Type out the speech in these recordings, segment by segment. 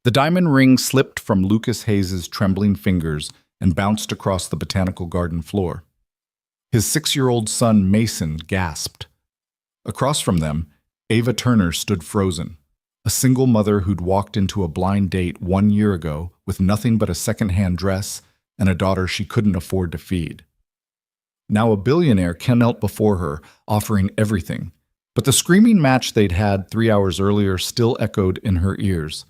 The diamond ring slipped from Lucas Hayes's trembling fingers and bounced across the botanical garden floor. His 6-year-old son, Mason, gasped. Across from them, Ava Turner stood frozen, a single mother who'd walked into a blind date 1 year ago with nothing but a second-hand dress and a daughter she couldn't afford to feed. Now a billionaire knelt before her, offering everything, but the screaming match they'd had 3 hours earlier still echoed in her ears,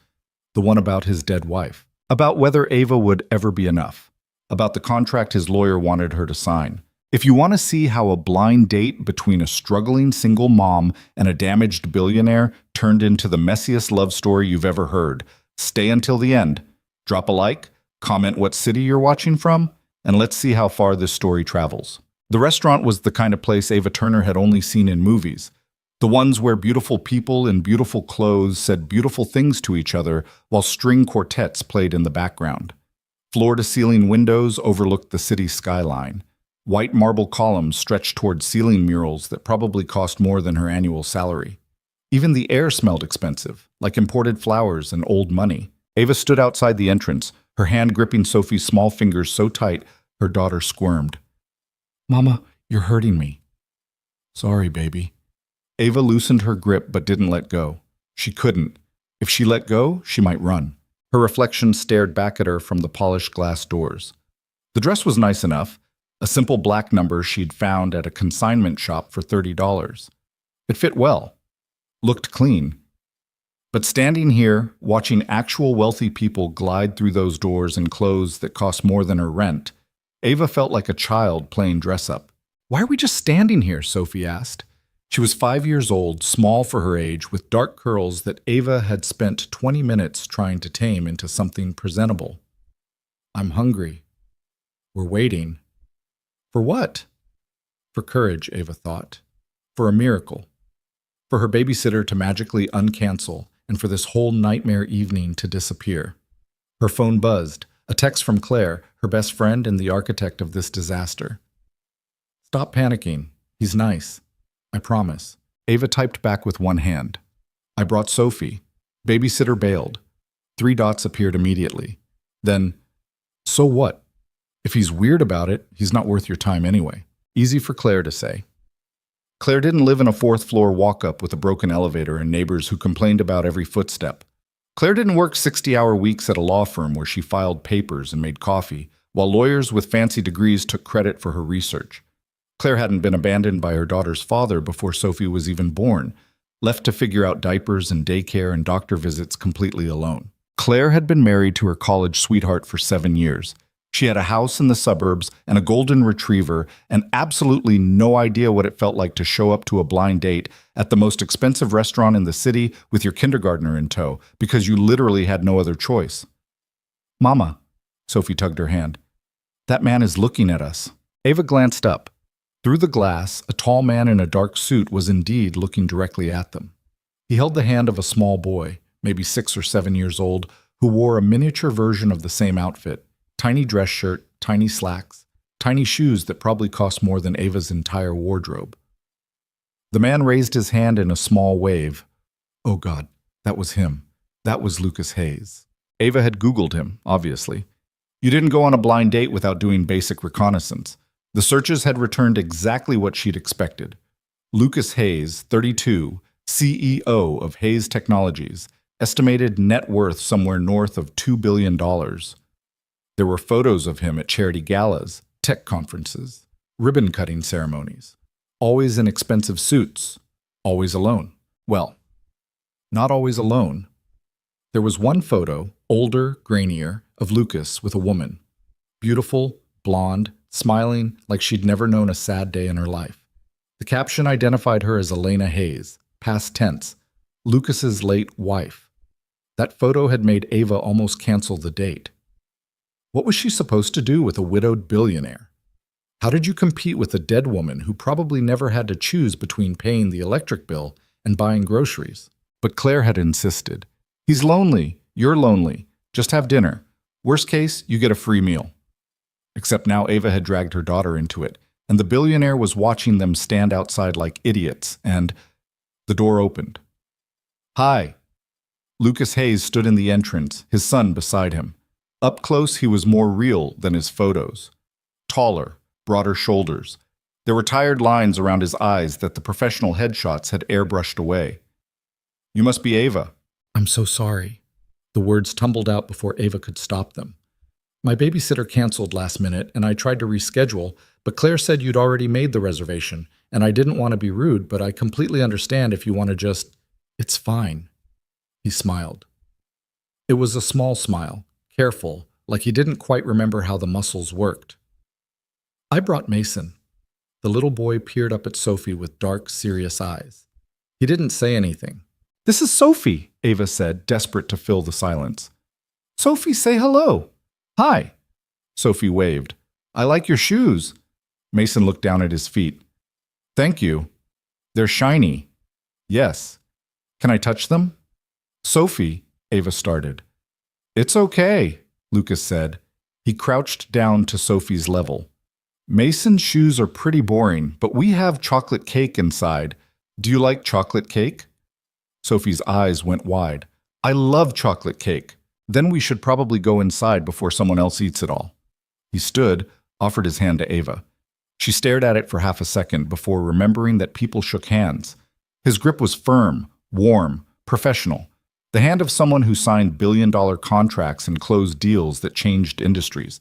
the one about his dead wife, about whether Ava would ever be enough, about the contract his lawyer wanted her to sign. If you want to see how a blind date between a struggling single mom and a damaged billionaire turned into the messiest love story you've ever heard, stay until the end. Drop a like, comment what city you're watching from, and let's see how far this story travels. The restaurant was the kind of place Ava Turner had only seen in movies, the ones where beautiful people in beautiful clothes said beautiful things to each other while string quartets played in the background. Floor-to-ceiling windows overlooked the city skyline. White marble columns stretched toward ceiling murals that probably cost more than her annual salary. Even the air smelled expensive, like imported flowers and old money. Ava stood outside the entrance, her hand gripping Sophie's small fingers so tight her daughter squirmed. "Mama, you're hurting me." "Sorry, baby." Ava loosened her grip but didn't let go. She couldn't. If she let go, she might run. Her reflection stared back at her from the polished glass doors. The dress was nice enough, a simple black number she'd found at a consignment shop for $30. It fit well, looked clean. But standing here, watching actual wealthy people glide through those doors in clothes that cost more than her rent, Ava felt like a child playing dress-up. "Why are we just standing here?" Sophie asked. She was 5 years old, small for her age, with dark curls that Ava had spent 20 minutes trying to tame into something presentable. "I'm hungry. We're waiting." For what? For courage, Ava thought. For a miracle. For her babysitter to magically uncancel, and for this whole nightmare evening to disappear. Her phone buzzed, a text from Claire, her best friend and the architect of this disaster. "Stop panicking. He's nice. I promise." Ava typed back with one hand. "I brought Sophie. Babysitter bailed." 3 dots appeared immediately. Then, "So what? If he's weird about it, he's not worth your time anyway." Easy for Claire to say. Claire didn't live in a 4th-floor walk-up with a broken elevator and neighbors who complained about every footstep. Claire didn't work 60-hour weeks at a law firm where she filed papers and made coffee, while lawyers with fancy degrees took credit for her research. Claire hadn't been abandoned by her daughter's father before Sophie was even born, left to figure out diapers and daycare and doctor visits completely alone. Claire had been married to her college sweetheart for 7 years. She had a house in the suburbs and a golden retriever and absolutely no idea what it felt like to show up to a blind date at the most expensive restaurant in the city with your kindergartner in tow because you literally had no other choice. "Mama," Sophie tugged her hand, "that man is looking at us." Ava glanced up. Through the glass, a tall man in a dark suit was indeed looking directly at them. He held the hand of a small boy, maybe 6 or 7 years old, who wore a miniature version of the same outfit. Tiny dress shirt, tiny slacks, tiny shoes that probably cost more than Ava's entire wardrobe. The man raised his hand in a small wave. Oh God, that was him. That was Lucas Hayes. Ava had Googled him, obviously. You didn't go on a blind date without doing basic reconnaissance. The searches had returned exactly what she'd expected. Lucas Hayes, 32, CEO of Hayes Technologies, estimated net worth somewhere north of $2 billion. There were photos of him at charity galas, tech conferences, ribbon-cutting ceremonies. Always in expensive suits. Always alone. Well, not always alone. There was one photo, older, grainier, of Lucas with a woman. Beautiful, blonde, smiling like she'd never known a sad day in her life. The caption identified her as Elena Hayes, past tense, Lucas's late wife. That photo had made Ava almost cancel the date. What was she supposed to do with a widowed billionaire? How did you compete with a dead woman who probably never had to choose between paying the electric bill and buying groceries? But Claire had insisted. He's lonely. You're lonely. Just have dinner. Worst case, you get a free meal. Except now Ava had dragged her daughter into it, and the billionaire was watching them stand outside like idiots, and the door opened. "Hi." Lucas Hayes stood in the entrance, his son beside him. Up close, he was more real than his photos. Taller, broader shoulders. There were tired lines around his eyes that the professional headshots had airbrushed away. "You must be Ava." "I'm so sorry." The words tumbled out before Ava could stop them. "My babysitter canceled last minute, and I tried to reschedule, but Claire said you'd already made the reservation, and I didn't want to be rude, but I completely understand if you want to just... It's fine." He smiled. It was a small smile, careful, like he didn't quite remember how the muscles worked. "I brought Mason." The little boy peered up at Sophie with dark, serious eyes. He didn't say anything. "This is Sophie," Ava said, desperate to fill the silence. "Sophie, say hello." "Hi." Sophie waved. "I like your shoes." Mason looked down at his feet. "Thank you. They're shiny." "Yes. Can I touch them?" "Sophie," Ava started. "It's okay," Lucas said. He crouched down to Sophie's level. "Mason's shoes are pretty boring, but we have chocolate cake inside. Do you like chocolate cake?" Sophie's eyes went wide. "I love chocolate cake. Then we should probably go inside before someone else eats it all." He stood, offered his hand to Ava. She stared at it for half a second before remembering that people shook hands. His grip was firm, warm, professional. The hand of someone who signed billion-dollar contracts and closed deals that changed industries.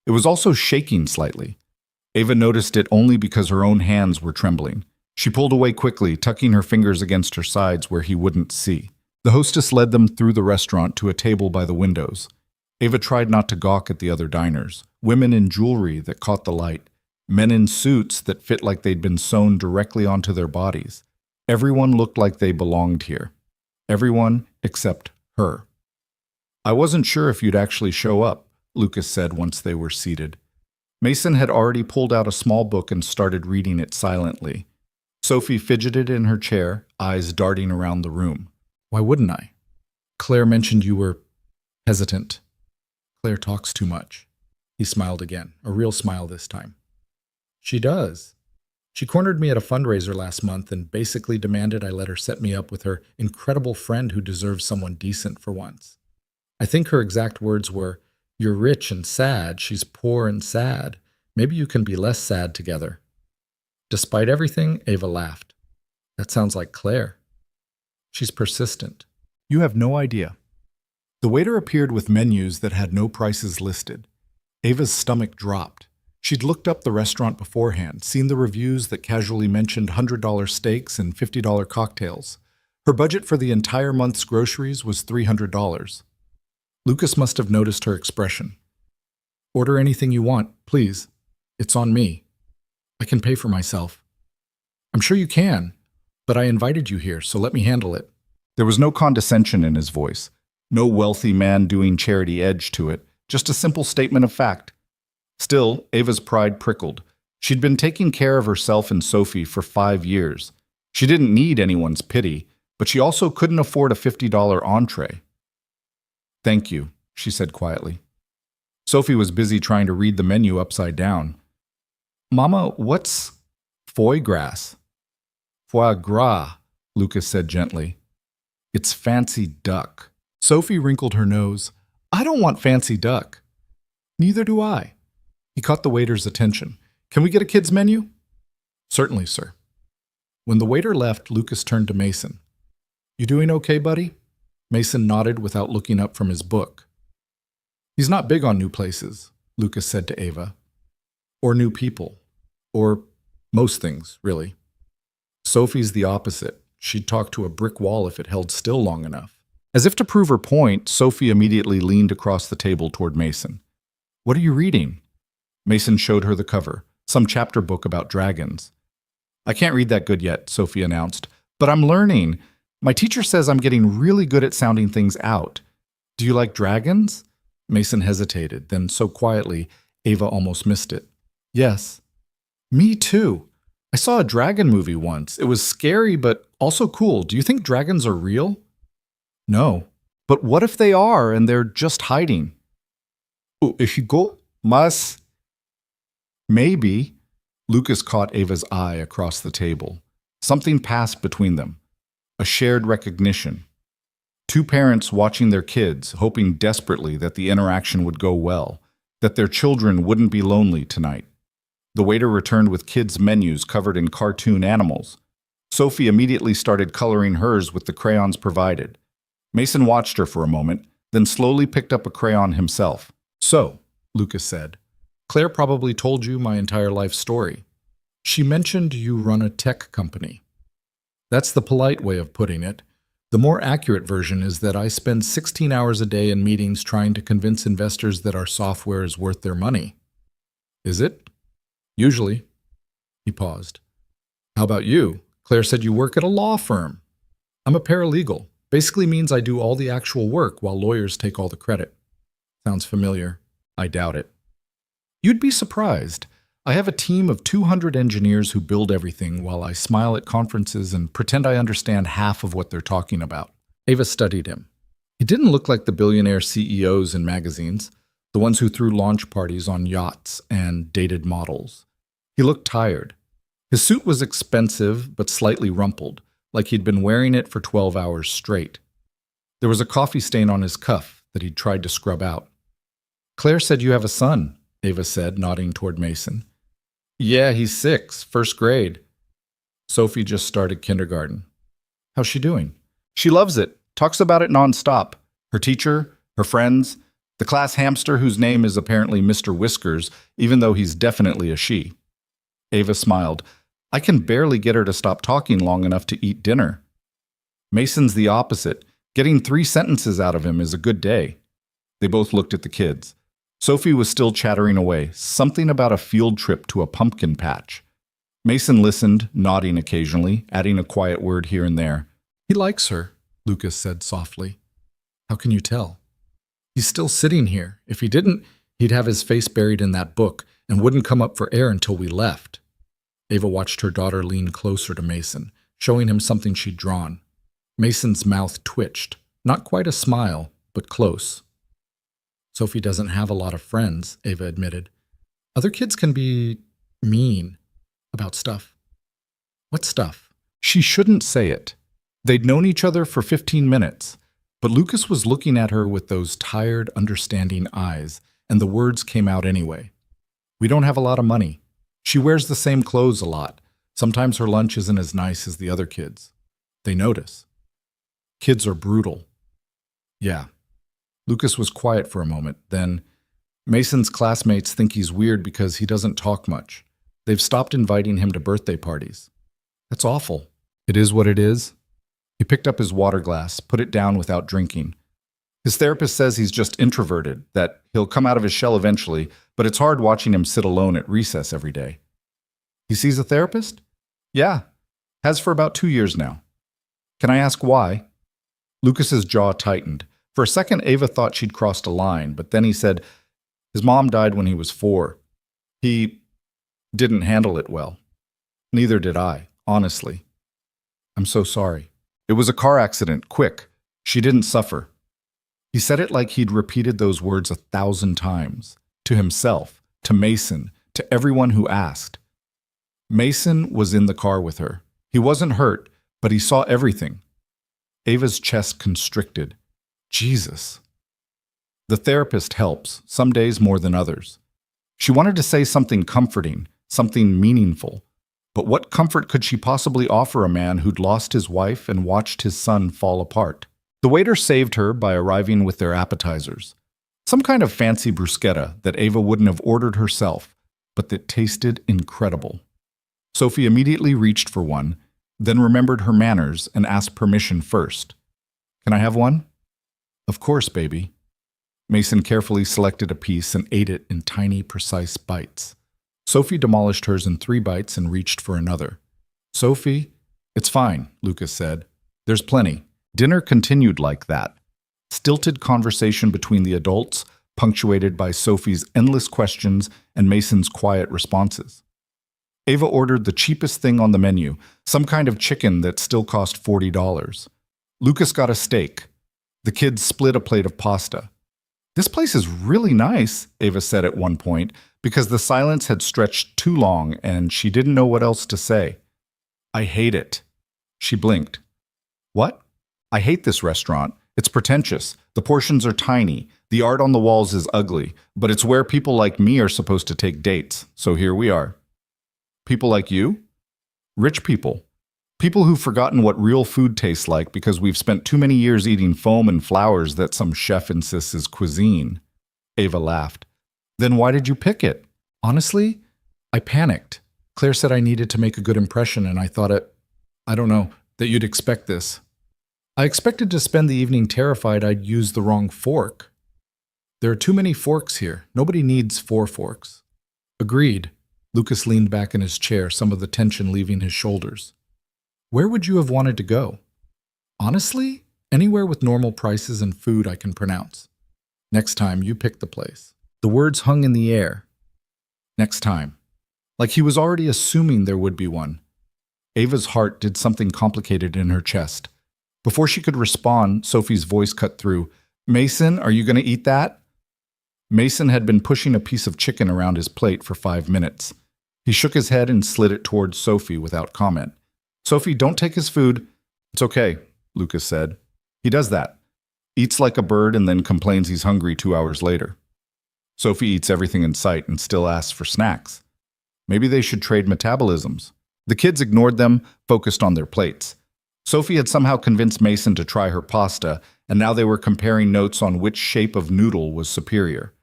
It was also shaking slightly. Ava noticed it only because her own hands were trembling. She pulled away quickly, tucking her fingers against her sides where he wouldn't see. The hostess led them through the restaurant to a table by the windows. Ava tried not to gawk at the other diners. Women in jewelry that caught the light. Men in suits that fit like they'd been sewn directly onto their bodies. Everyone looked like they belonged here. Everyone except her. "I wasn't sure if you'd actually show up," Lucas said once they were seated. Mason had already pulled out a small book and started reading it silently. Sophie fidgeted in her chair, eyes darting around the room. "Why wouldn't I? Claire mentioned you were hesitant." "Claire talks too much." He smiled again, a real smile this time. "She does. She cornered me at a fundraiser last month and basically demanded I let her set me up with her incredible friend who deserves someone decent for once. I think her exact words were, 'You're rich and sad, she's poor and sad. Maybe you can be less sad together.'" Despite everything, Ava laughed. "That sounds like Claire. She's persistent." "You have no idea." The waiter appeared with menus that had no prices listed. Ava's stomach dropped. She'd looked up the restaurant beforehand, seen the reviews that casually mentioned $100 steaks and $50 cocktails. Her budget for the entire month's groceries was $300. Lucas must have noticed her expression. "Order anything you want, please. It's on me. I can pay for myself." "I'm sure you can, but I invited you here, so let me handle it." There was no condescension in his voice, no wealthy man doing charity edge to it, just a simple statement of fact. Still, Ava's pride prickled. She'd been taking care of herself and Sophie for 5 years. She didn't need anyone's pity, but she also couldn't afford a $50 entree. "Thank you," she said quietly. Sophie was busy trying to read the menu upside down. "Mama, what's foie gras?" "Foie gras," Lucas said gently. "It's fancy duck." Sophie wrinkled her nose. "I don't want fancy duck." "Neither do I." He caught the waiter's attention. "Can we get a kid's menu?" "Certainly, sir." When the waiter left, Lucas turned to Mason. "You doing okay, buddy?" Mason nodded without looking up from his book. "He's not big on new places," Lucas said to Ava. "Or new people. Or most things, really. Sophie's the opposite. She'd talk to a brick wall if it held still long enough." As if to prove her point, Sophie immediately leaned across the table toward Mason. "What are you reading?" Mason showed her the cover, some chapter book about dragons. "I can't read that good yet," Sophie announced, "but I'm learning. My teacher says I'm getting really good at sounding things out. Do you like dragons?" Mason hesitated, then so quietly, Ava almost missed it. "Yes." "Me too. I saw a dragon movie once. It was scary, but also cool. Do you think dragons are real?" "No. But what if they are and they're just hiding?" "Ichigo? Mas?" "Maybe." Lucas caught Ava's eye across the table. Something passed between them. A shared recognition. Two parents watching their kids, hoping desperately that the interaction would go well, that their children wouldn't be lonely tonight. The waiter returned with kids' menus covered in cartoon animals. Sophie immediately started coloring hers with the crayons provided. Mason watched her for a moment, then slowly picked up a crayon himself. "So," Lucas said, "Claire probably told you my entire life story. She mentioned you run a tech company." "That's the polite way of putting it. The more accurate version is that I spend 16 hours a day in meetings trying to convince investors that our software is worth their money." "Is it?" "Usually." He paused. "How about you? Claire said you work at a law firm." "I'm a paralegal. Basically means I do all the actual work while lawyers take all the credit." "Sounds familiar." "I doubt it." "You'd be surprised. I have a team of 200 engineers who build everything while I smile at conferences and pretend I understand half of what they're talking about." Ava studied him. He didn't look like the billionaire CEOs in magazines, the ones who threw launch parties on yachts and dated models. He looked tired. His suit was expensive but slightly rumpled, like he'd been wearing it for 12 hours straight. There was a coffee stain on his cuff that he'd tried to scrub out. "Claire said you have a son," Ava said, nodding toward Mason. "Yeah, he's 6, first grade." Sophie just started kindergarten. "How's she doing?" "She loves it, talks about it nonstop. Her teacher, her friends, the class hamster whose name is apparently Mr. Whiskers, even though he's definitely a she." Ava smiled. "I can barely get her to stop talking long enough to eat dinner." Mason's the opposite. Getting 3 sentences out of him is a good day. They both looked at the kids. Sophie was still chattering away, something about a field trip to a pumpkin patch. Mason listened, nodding occasionally, adding a quiet word here and there. "He likes her," Lucas said softly. "How can you tell?" "He's still sitting here. If he didn't, he'd have his face buried in that book and wouldn't come up for air until we left." Ava watched her daughter lean closer to Mason, showing him something she'd drawn. Mason's mouth twitched. Not quite a smile, but close. "Sophie doesn't have a lot of friends," Ava admitted. "Other kids can be mean about stuff." "What stuff?" She shouldn't say it. They'd known each other for 15 minutes, but Lucas was looking at her with those tired, understanding eyes, and the words came out anyway. "We don't have a lot of money. She wears the same clothes a lot. Sometimes her lunch isn't as nice as the other kids. They notice. Kids are brutal." "Yeah." Lucas was quiet for a moment. Then, "Mason's classmates think he's weird because he doesn't talk much. They've stopped inviting him to birthday parties." "That's awful." "It is what it is." He picked up his water glass, put it down without drinking. "His therapist says he's just introverted, that he'll come out of his shell eventually, but it's hard watching him sit alone at recess every day." "He sees a therapist?" "Yeah. Has for about 2 years now." "Can I ask why?" Lucas's jaw tightened. For a second, Ava thought she'd crossed a line, but then he said, "His mom died when he was 4. He didn't handle it well. Neither did I, honestly." "I'm so sorry." "It was a car accident, quick. She didn't suffer." He said it like he'd repeated those words 1,000 times. To himself, to Mason, to everyone who asked. Mason was in the car with her. He wasn't hurt, but he saw everything. Ava's chest constricted. Jesus. The therapist helps, some days more than others. She wanted to say something comforting, something meaningful. But what comfort could she possibly offer a man who'd lost his wife and watched his son fall apart? The waiter saved her by arriving with their appetizers. Some kind of fancy bruschetta that Ava wouldn't have ordered herself, but that tasted incredible. Sophie immediately reached for one, then remembered her manners and asked permission first. "Can I have one?" "Of course, baby." Mason carefully selected a piece and ate it in tiny, precise bites. Sophie demolished hers in 3 bites and reached for another. "Sophie, it's fine," Lucas said. "There's plenty." Dinner continued like that. Stilted conversation between the adults, punctuated by Sophie's endless questions and Mason's quiet responses. Ava ordered the cheapest thing on the menu, some kind of chicken that still cost $40. Lucas got a steak. The kids split a plate of pasta. "This place is really nice," Ava said at one point, because the silence had stretched too long and she didn't know what else to say. "I hate it." She blinked. "What?" "I hate this restaurant. It's pretentious. The portions are tiny. The art on the walls is ugly. But it's where people like me are supposed to take dates. So here we are. People like you? Rich people. People who've forgotten what real food tastes like because we've spent too many years eating foam and flowers that some chef insists is cuisine. Ava laughed. Then why did you pick it? Honestly, I panicked. Claire said I needed to make a good impression, and I thought that you'd expect this. I expected to spend the evening terrified I'd use the wrong fork. There are too many forks here. Nobody needs 4 forks. Agreed. Lucas leaned back in his chair, some of the tension leaving his shoulders. Where would you have wanted to go? Honestly, anywhere with normal prices and food I can pronounce. Next time, you pick the place. The words hung in the air. Next time. Like he was already assuming there would be one. Ava's heart did something complicated in her chest. Before she could respond, Sophie's voice cut through. Mason, are you going to eat that? Mason had been pushing a piece of chicken around his plate for 5 minutes. He shook his head and slid it towards Sophie without comment. Sophie, don't take his food. It's okay, Lucas said. He does that. Eats like a bird and then complains he's hungry 2 hours later. Sophie eats everything in sight and still asks for snacks. Maybe they should trade metabolisms. The kids ignored them, focused on their plates. Sophie had somehow convinced Mason to try her pasta, and now they were comparing notes on which shape of noodle was superior.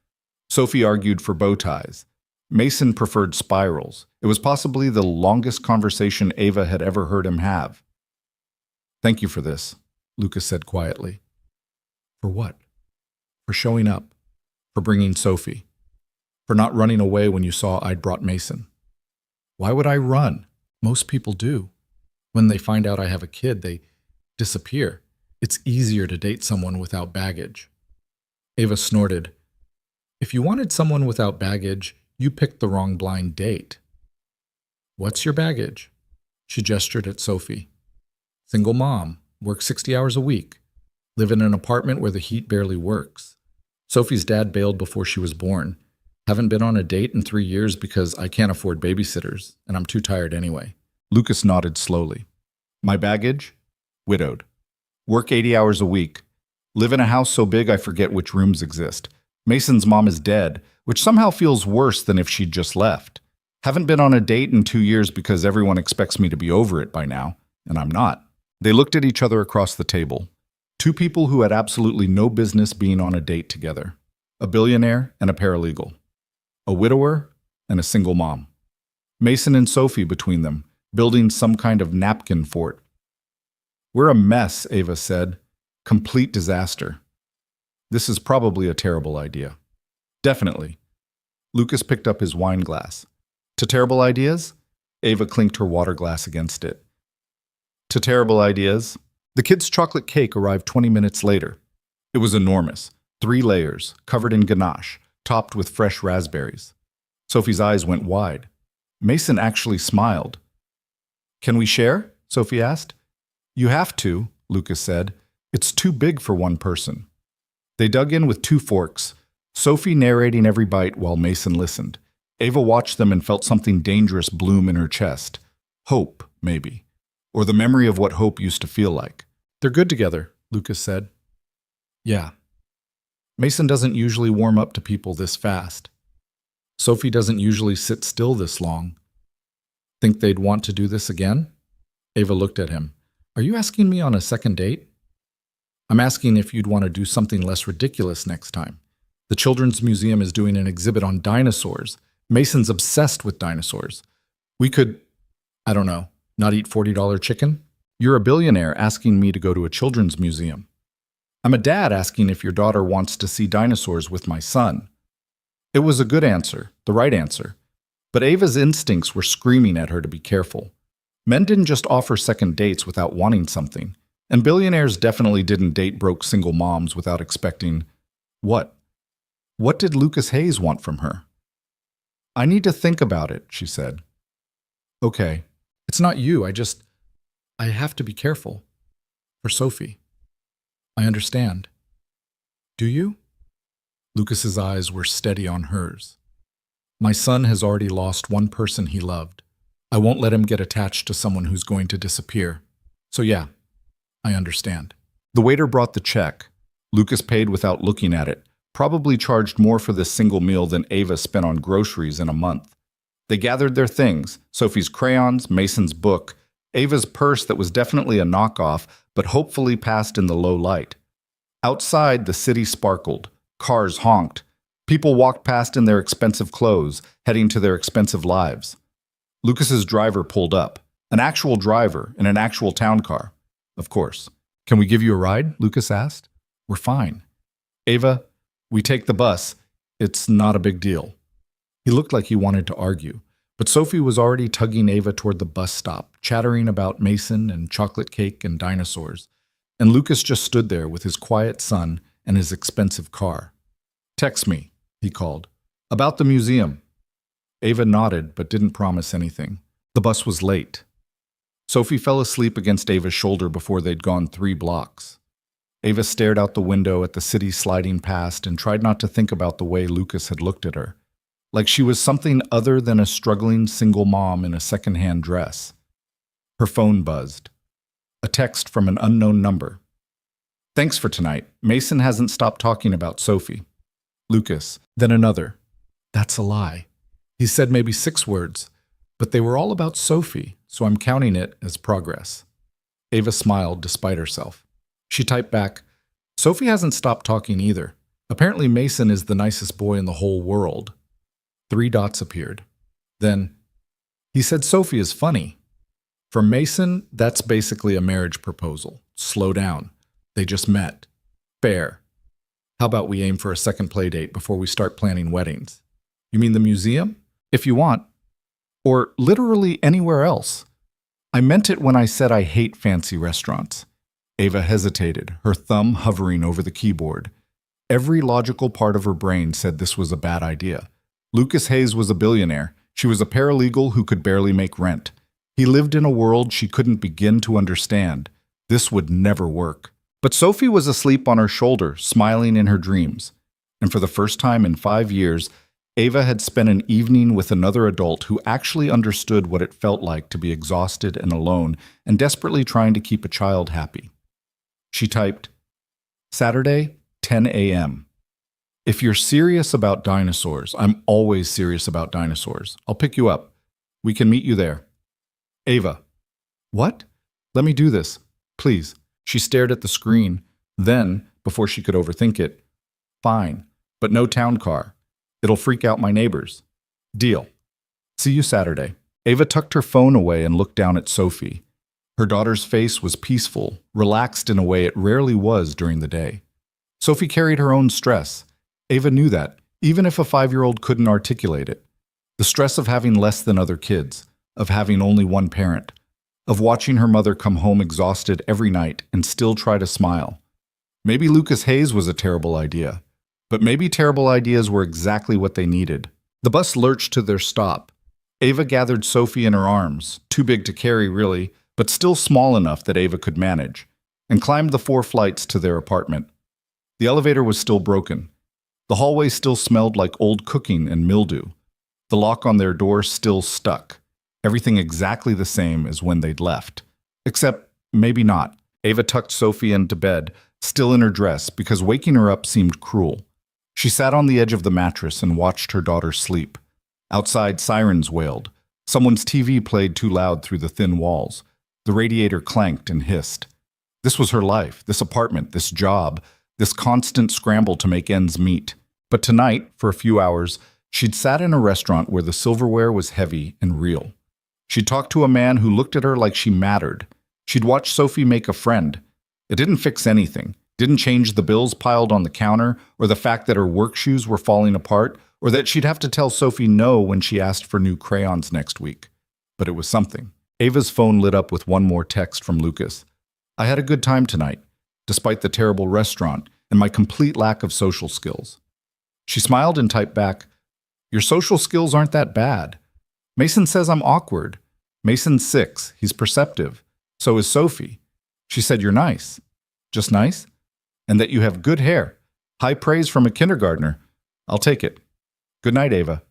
Sophie argued for bow ties. Mason preferred spirals. It was possibly the longest conversation Ava had ever heard him have. Thank you for this, Lucas said quietly. For what? For showing up. For bringing Sophie. For not running away when you saw I'd brought Mason. Why would I run? Most people do. When they find out I have a kid, they disappear. It's easier to date someone without baggage. Ava snorted. If you wanted someone without baggage, you picked the wrong blind date. What's your baggage? She gestured at Sophie. Single mom, work 60 hours a week, live in an apartment where the heat barely works. Sophie's dad bailed before she was born. Haven't been on a date in 3 years because I can't afford babysitters, and I'm too tired anyway. Lucas nodded slowly. My baggage? Widowed. Work 80 hours a week. Live in a house so big I forget which rooms exist. Mason's mom is dead, which somehow feels worse than if she'd just left. Haven't been on a date in 2 years because everyone expects me to be over it by now, and I'm not. They looked at each other across the table. 2 people who had absolutely no business being on a date together. A billionaire and a paralegal. A widower and a single mom. Mason and Sophie between them, building some kind of napkin fort. We're a mess, Ava said. Complete disaster. This is probably a terrible idea. Definitely. Lucas picked up his wine glass. To terrible ideas? Ava clinked her water glass against it. To terrible ideas? The kids' chocolate cake arrived 20 minutes later. It was enormous. 3 layers, covered in ganache, topped with fresh raspberries. Sophie's eyes went wide. Mason actually smiled. Can we share? Sophie asked. You have to, Lucas said. It's too big for one person. They dug in with 2 forks, Sophie narrating every bite while Mason listened. Ava watched them and felt something dangerous bloom in her chest. Hope, maybe. Or the memory of what hope used to feel like. They're good together, Lucas said. Yeah. Mason doesn't usually warm up to people this fast. Sophie doesn't usually sit still this long. Think they'd want to do this again? Ava looked at him. Are you asking me on a second date? I'm asking if you'd want to do something less ridiculous next time. The Children's Museum is doing an exhibit on dinosaurs. Mason's obsessed with dinosaurs. We could, I don't know, not eat $40 chicken? You're a billionaire asking me to go to a children's museum. I'm a dad asking if your daughter wants to see dinosaurs with my son. It was a good answer, the right answer. But Ava's instincts were screaming at her to be careful. Men didn't just offer second dates without wanting something. And billionaires definitely didn't date broke single moms without expecting what? What did Lucas Hayes want from her? I need to think about it, she said. Okay. It's not you. I have to be careful. For Sophie. I understand. Do you? Lucas's eyes were steady on hers. My son has already lost one person he loved. I won't let him get attached to someone who's going to disappear. So yeah, I understand. The waiter brought the check. Lucas paid without looking at it, probably charged more for this single meal than Ava spent on groceries in a month. They gathered their things, Sophie's crayons, Mason's book, Ava's purse that was definitely a knockoff, but hopefully passed in the low light. Outside, the city sparkled. Cars honked. People walked past in their expensive clothes, heading to their expensive lives. Lucas's driver pulled up. An actual driver in an actual town car. Of course. "Can we give you a ride?" Lucas asked. "We're fine." "Ava, we take the bus. It's not a big deal." He looked like he wanted to argue, but Sophie was already tugging Ava toward the bus stop, chattering about Mason and chocolate cake and dinosaurs. And Lucas just stood there with his quiet son and his expensive car. "Text me," he called. "About the museum." Ava nodded but didn't promise anything. The bus was late. Sophie fell asleep against Ava's shoulder before they'd gone 3 blocks. Ava stared out the window at the city sliding past and tried not to think about the way Lucas had looked at her, like she was something other than a struggling single mom in a second-hand dress. Her phone buzzed. A text from an unknown number. "Thanks for tonight. Mason hasn't stopped talking about Sophie." Lucas. Then another. "That's a lie. He said maybe 6 words, but they were all about Sophie, so I'm counting it as progress." Ava smiled despite herself. She typed back, "Sophie hasn't stopped talking either. Apparently Mason is the nicest boy in the whole world." 3 dots appeared. Then, "He said Sophie is funny." For Mason, that's basically a marriage proposal. Slow down. They just met. Fair. How about we aim for a second play date before we start planning weddings? "You mean the museum?" "If you want. Or literally anywhere else. I meant it when I said I hate fancy restaurants." Ava hesitated, her thumb hovering over the keyboard. Every logical part of her brain said this was a bad idea. Lucas Hayes was a billionaire. She was a paralegal who could barely make rent. He lived in a world she couldn't begin to understand. This would never work. But Sophie was asleep on her shoulder, smiling in her dreams. And for the first time in 5 years, Ava had spent an evening with another adult who actually understood what it felt like to be exhausted and alone and desperately trying to keep a child happy. She typed, "Saturday, 10 a.m. If you're serious about dinosaurs, I'm always serious about dinosaurs. I'll pick you up. We can meet you there. Ava." "What? Let me do this, please." She stared at the screen. Then, before she could overthink it, "Fine, but no town car. It'll freak out my neighbors. Deal. See you Saturday." Ava tucked her phone away and looked down at Sophie. Her daughter's face was peaceful, relaxed in a way it rarely was during the day. Sophie carried her own stress. Ava knew that, even if a 5-year-old couldn't articulate it. The stress of having less than other kids, of having only one parent, of watching her mother come home exhausted every night and still try to smile. Maybe Lucas Hayes was a terrible idea, but maybe terrible ideas were exactly what they needed. The bus lurched to their stop. Ava gathered Sophie in her arms, too big to carry really, but still small enough that Ava could manage, and climbed the 4 flights to their apartment. The elevator was still broken. The hallway still smelled like old cooking and mildew. The lock on their door still stuck. Everything exactly the same as when they'd left. Except, maybe not. Ava tucked Sophie into bed, still in her dress, because waking her up seemed cruel. She sat on the edge of the mattress and watched her daughter sleep. Outside, sirens wailed. Someone's TV played too loud through the thin walls. The radiator clanked and hissed. This was her life, this apartment, this job, this constant scramble to make ends meet. But tonight, for a few hours, she'd sat in a restaurant where the silverware was heavy and real. She'd talked to a man who looked at her like she mattered. She'd watched Sophie make a friend. It didn't fix anything. Didn't change the bills piled on the counter, or the fact that her work shoes were falling apart, or that she'd have to tell Sophie no when she asked for new crayons next week. But it was something. Ava's phone lit up with one more text from Lucas. "I had a good time tonight, despite the terrible restaurant and my complete lack of social skills." She smiled and typed back, "Your social skills aren't that bad. Mason says I'm awkward. Mason's 6. He's perceptive. So is Sophie. She said you're nice. Just nice? And that you have good hair. High praise from a kindergartner. I'll take it. Good night, Ava."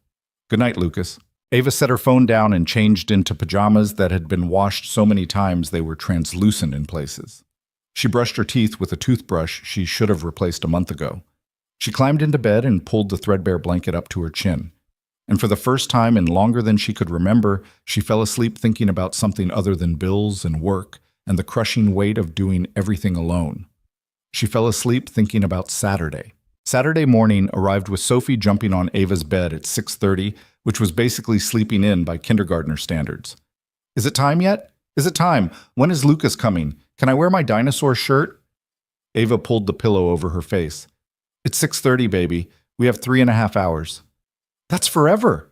"Good night, Lucas." Ava set her phone down and changed into pajamas that had been washed so many times they were translucent in places. She brushed her teeth with a toothbrush she should have replaced a month ago. She climbed into bed and pulled the threadbare blanket up to her chin. And for the first time in longer than she could remember, she fell asleep thinking about something other than bills and work and the crushing weight of doing everything alone. She fell asleep thinking about Saturday. Saturday morning arrived with Sophie jumping on Ava's bed at 6:30, which was basically sleeping in by kindergartner standards. "Is it time yet? Is it time? When is Lucas coming? Can I wear my dinosaur shirt?" Ava pulled the pillow over her face. "It's 6:30, baby. We have 3.5 hours. That's forever.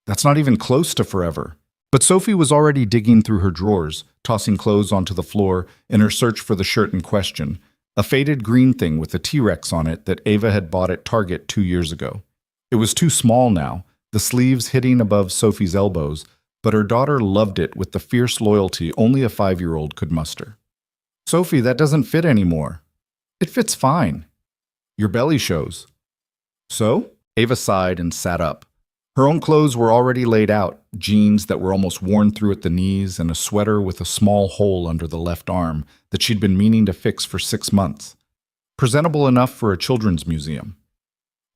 That's not even close to forever." But Sophie was already digging through her drawers, tossing clothes onto the floor in her search for the shirt in question, a faded green thing with a T-Rex on it that Ava had bought at Target 2 years ago. It was too small now, the sleeves hitting above Sophie's elbows, but her daughter loved it with the fierce loyalty only a 5-year-old could muster. "Sophie, that doesn't fit anymore." "It fits fine." "Your belly shows." "So?" Ava sighed and sat up. Her own clothes were already laid out, jeans that were almost worn through at the knees and a sweater with a small hole under the left arm that she'd been meaning to fix for 6 months. Presentable enough for a children's museum.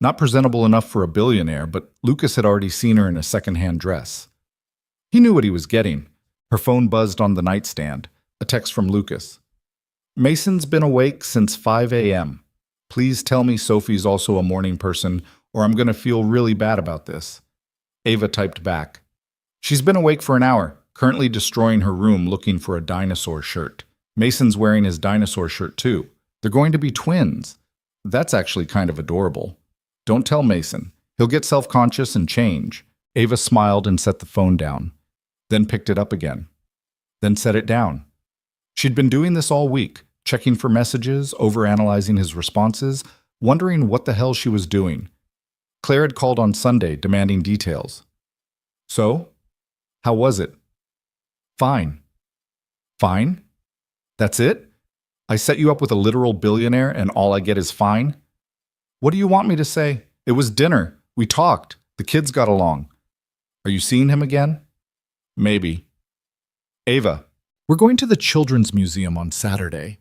Not presentable enough for a billionaire, but Lucas had already seen her in a second-hand dress. He knew what he was getting. Her phone buzzed on the nightstand, a text from Lucas. "Mason's been awake since 5 a.m. Please tell me Sophie's also a morning person, or I'm going to feel really bad about this." Ava typed back. "She's been awake for an hour, currently destroying her room looking for a dinosaur shirt. Mason's wearing his dinosaur shirt too. They're going to be twins. That's actually kind of adorable. Don't tell Mason. He'll get self-conscious and change." Ava smiled and set the phone down, then picked it up again, then set it down. She'd been doing this all week, checking for messages, overanalyzing his responses, wondering what the hell she was doing. Claire had called on Sunday, demanding details. "So? How was it?" "Fine." "Fine? That's it? I set you up with a literal billionaire and all I get is fine? What do you want me to say? It was dinner. We talked. The kids got along. Are you seeing him again?" "Maybe." "Ava, we're going to the Children's Museum on Saturday."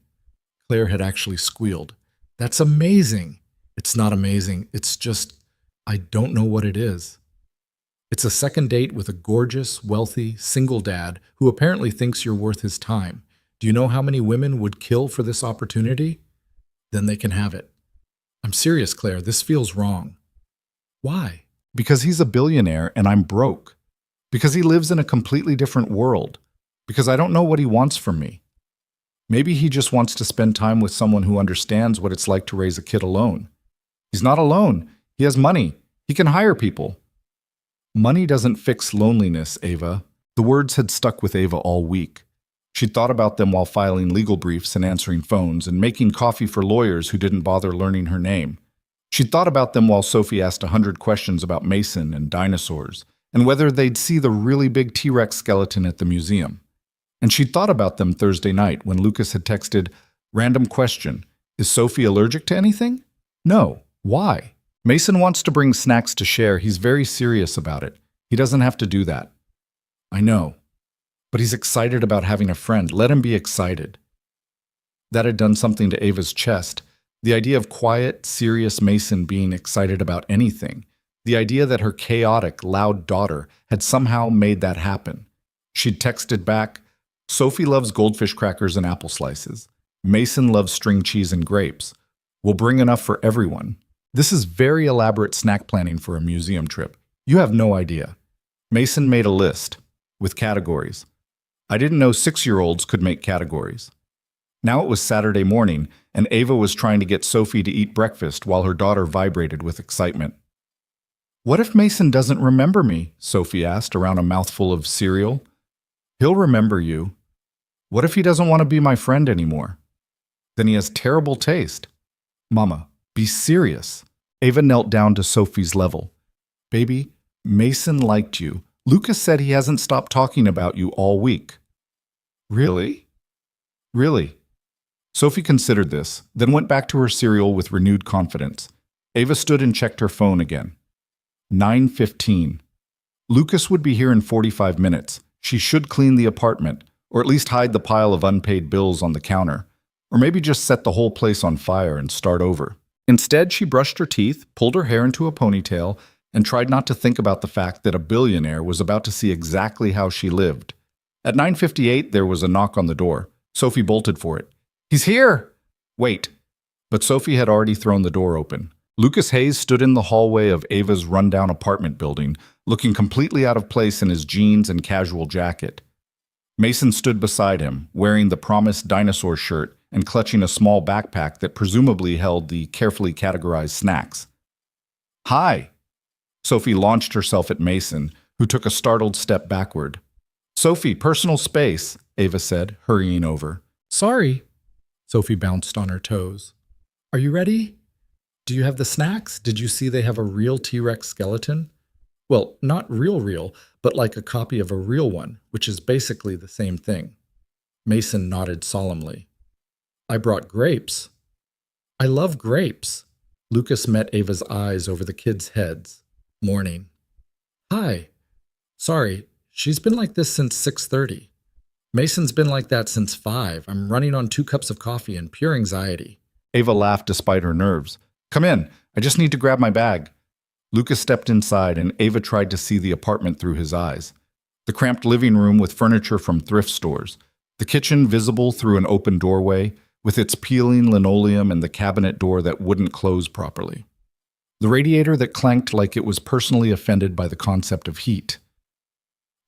Claire had actually squealed. "That's amazing." "It's not amazing. It's just, I don't know what it is." "It's a second date with a gorgeous, wealthy, single dad who apparently thinks you're worth his time. Do you know how many women would kill for this opportunity? Then they can have it." "I'm serious, Claire. This feels wrong." "Why?" "Because he's a billionaire and I'm broke. Because he lives in a completely different world. Because I don't know what he wants from me. Maybe he just wants to spend time with someone who understands what it's like to raise a kid alone. He's not alone. He has money. He can hire people." "Money doesn't fix loneliness, Ava." The words had stuck with Ava all week. She'd thought about them while filing legal briefs and answering phones and making coffee for lawyers who didn't bother learning her name. She'd thought about them while Sophie asked 100 questions about Mason and dinosaurs, and whether they'd see the really big T-Rex skeleton at the museum. And she'd thought about them Thursday night when Lucas had texted, "Random question, is Sophie allergic to anything? No. Why? Mason wants to bring snacks to share. He's very serious about it. He doesn't have to do that." "I know. But he's excited about having a friend. Let him be excited." That had done something to Ava's chest. The idea of quiet, serious Mason being excited about anything. The idea that her chaotic, loud daughter had somehow made that happen. She'd texted back, "Sophie loves goldfish crackers and apple slices. Mason loves string cheese and grapes. We'll bring enough for everyone. This is very elaborate snack planning for a museum trip. You have no idea." Mason made a list with categories. I didn't know 6-year-olds could make categories. Now it was Saturday morning, and Ava was trying to get Sophie to eat breakfast while her daughter vibrated with excitement. "What if Mason doesn't remember me?" Sophie asked around a mouthful of cereal. "He'll remember you. What if he doesn't want to be my friend anymore? Then he has terrible taste." "Mama, be serious." Ava knelt down to Sophie's level. "Baby, Mason liked you. Lucas said he hasn't stopped talking about you all week." "Really?" "Really." Sophie considered this, then went back to her cereal with renewed confidence. Ava stood and checked her phone again. 9:15. Lucas would be here in 45 minutes. She should clean the apartment, or at least hide the pile of unpaid bills on the counter. Or maybe just set the whole place on fire and start over. Instead, she brushed her teeth, pulled her hair into a ponytail, and tried not to think about the fact that a billionaire was about to see exactly how she lived. At 9:58, there was a knock on the door. Sophie bolted for it. "He's here!" "Wait." But Sophie had already thrown the door open. Lucas Hayes stood in the hallway of Ava's rundown apartment building, looking completely out of place in his jeans and casual jacket. Mason stood beside him, wearing the promised dinosaur shirt and clutching a small backpack that presumably held the carefully categorized snacks. "Hi." Sophie launched herself at Mason, who took a startled step backward. "Sophie, personal space," Ava said, hurrying over. Sorry. Sophie bounced on her toes. Are you ready? Do you have the snacks? Did you see they have a real T-Rex skeleton? Well, not real, but like a copy of a real one, which is basically the same thing. Mason nodded solemnly. I brought grapes. I love grapes. Lucas met Ava's eyes over the kids' heads. Morning. Hi. Sorry, she's been like this since 6:30. Mason's been like that since 5. I'm running on 2 cups of coffee and pure anxiety. Ava laughed despite her nerves. "Come in. I just need to grab my bag." Lucas stepped inside, and Ava tried to see the apartment through his eyes. The cramped living room with furniture from thrift stores. The kitchen visible through an open doorway, with its peeling linoleum and the cabinet door that wouldn't close properly. The radiator that clanked like it was personally offended by the concept of heat.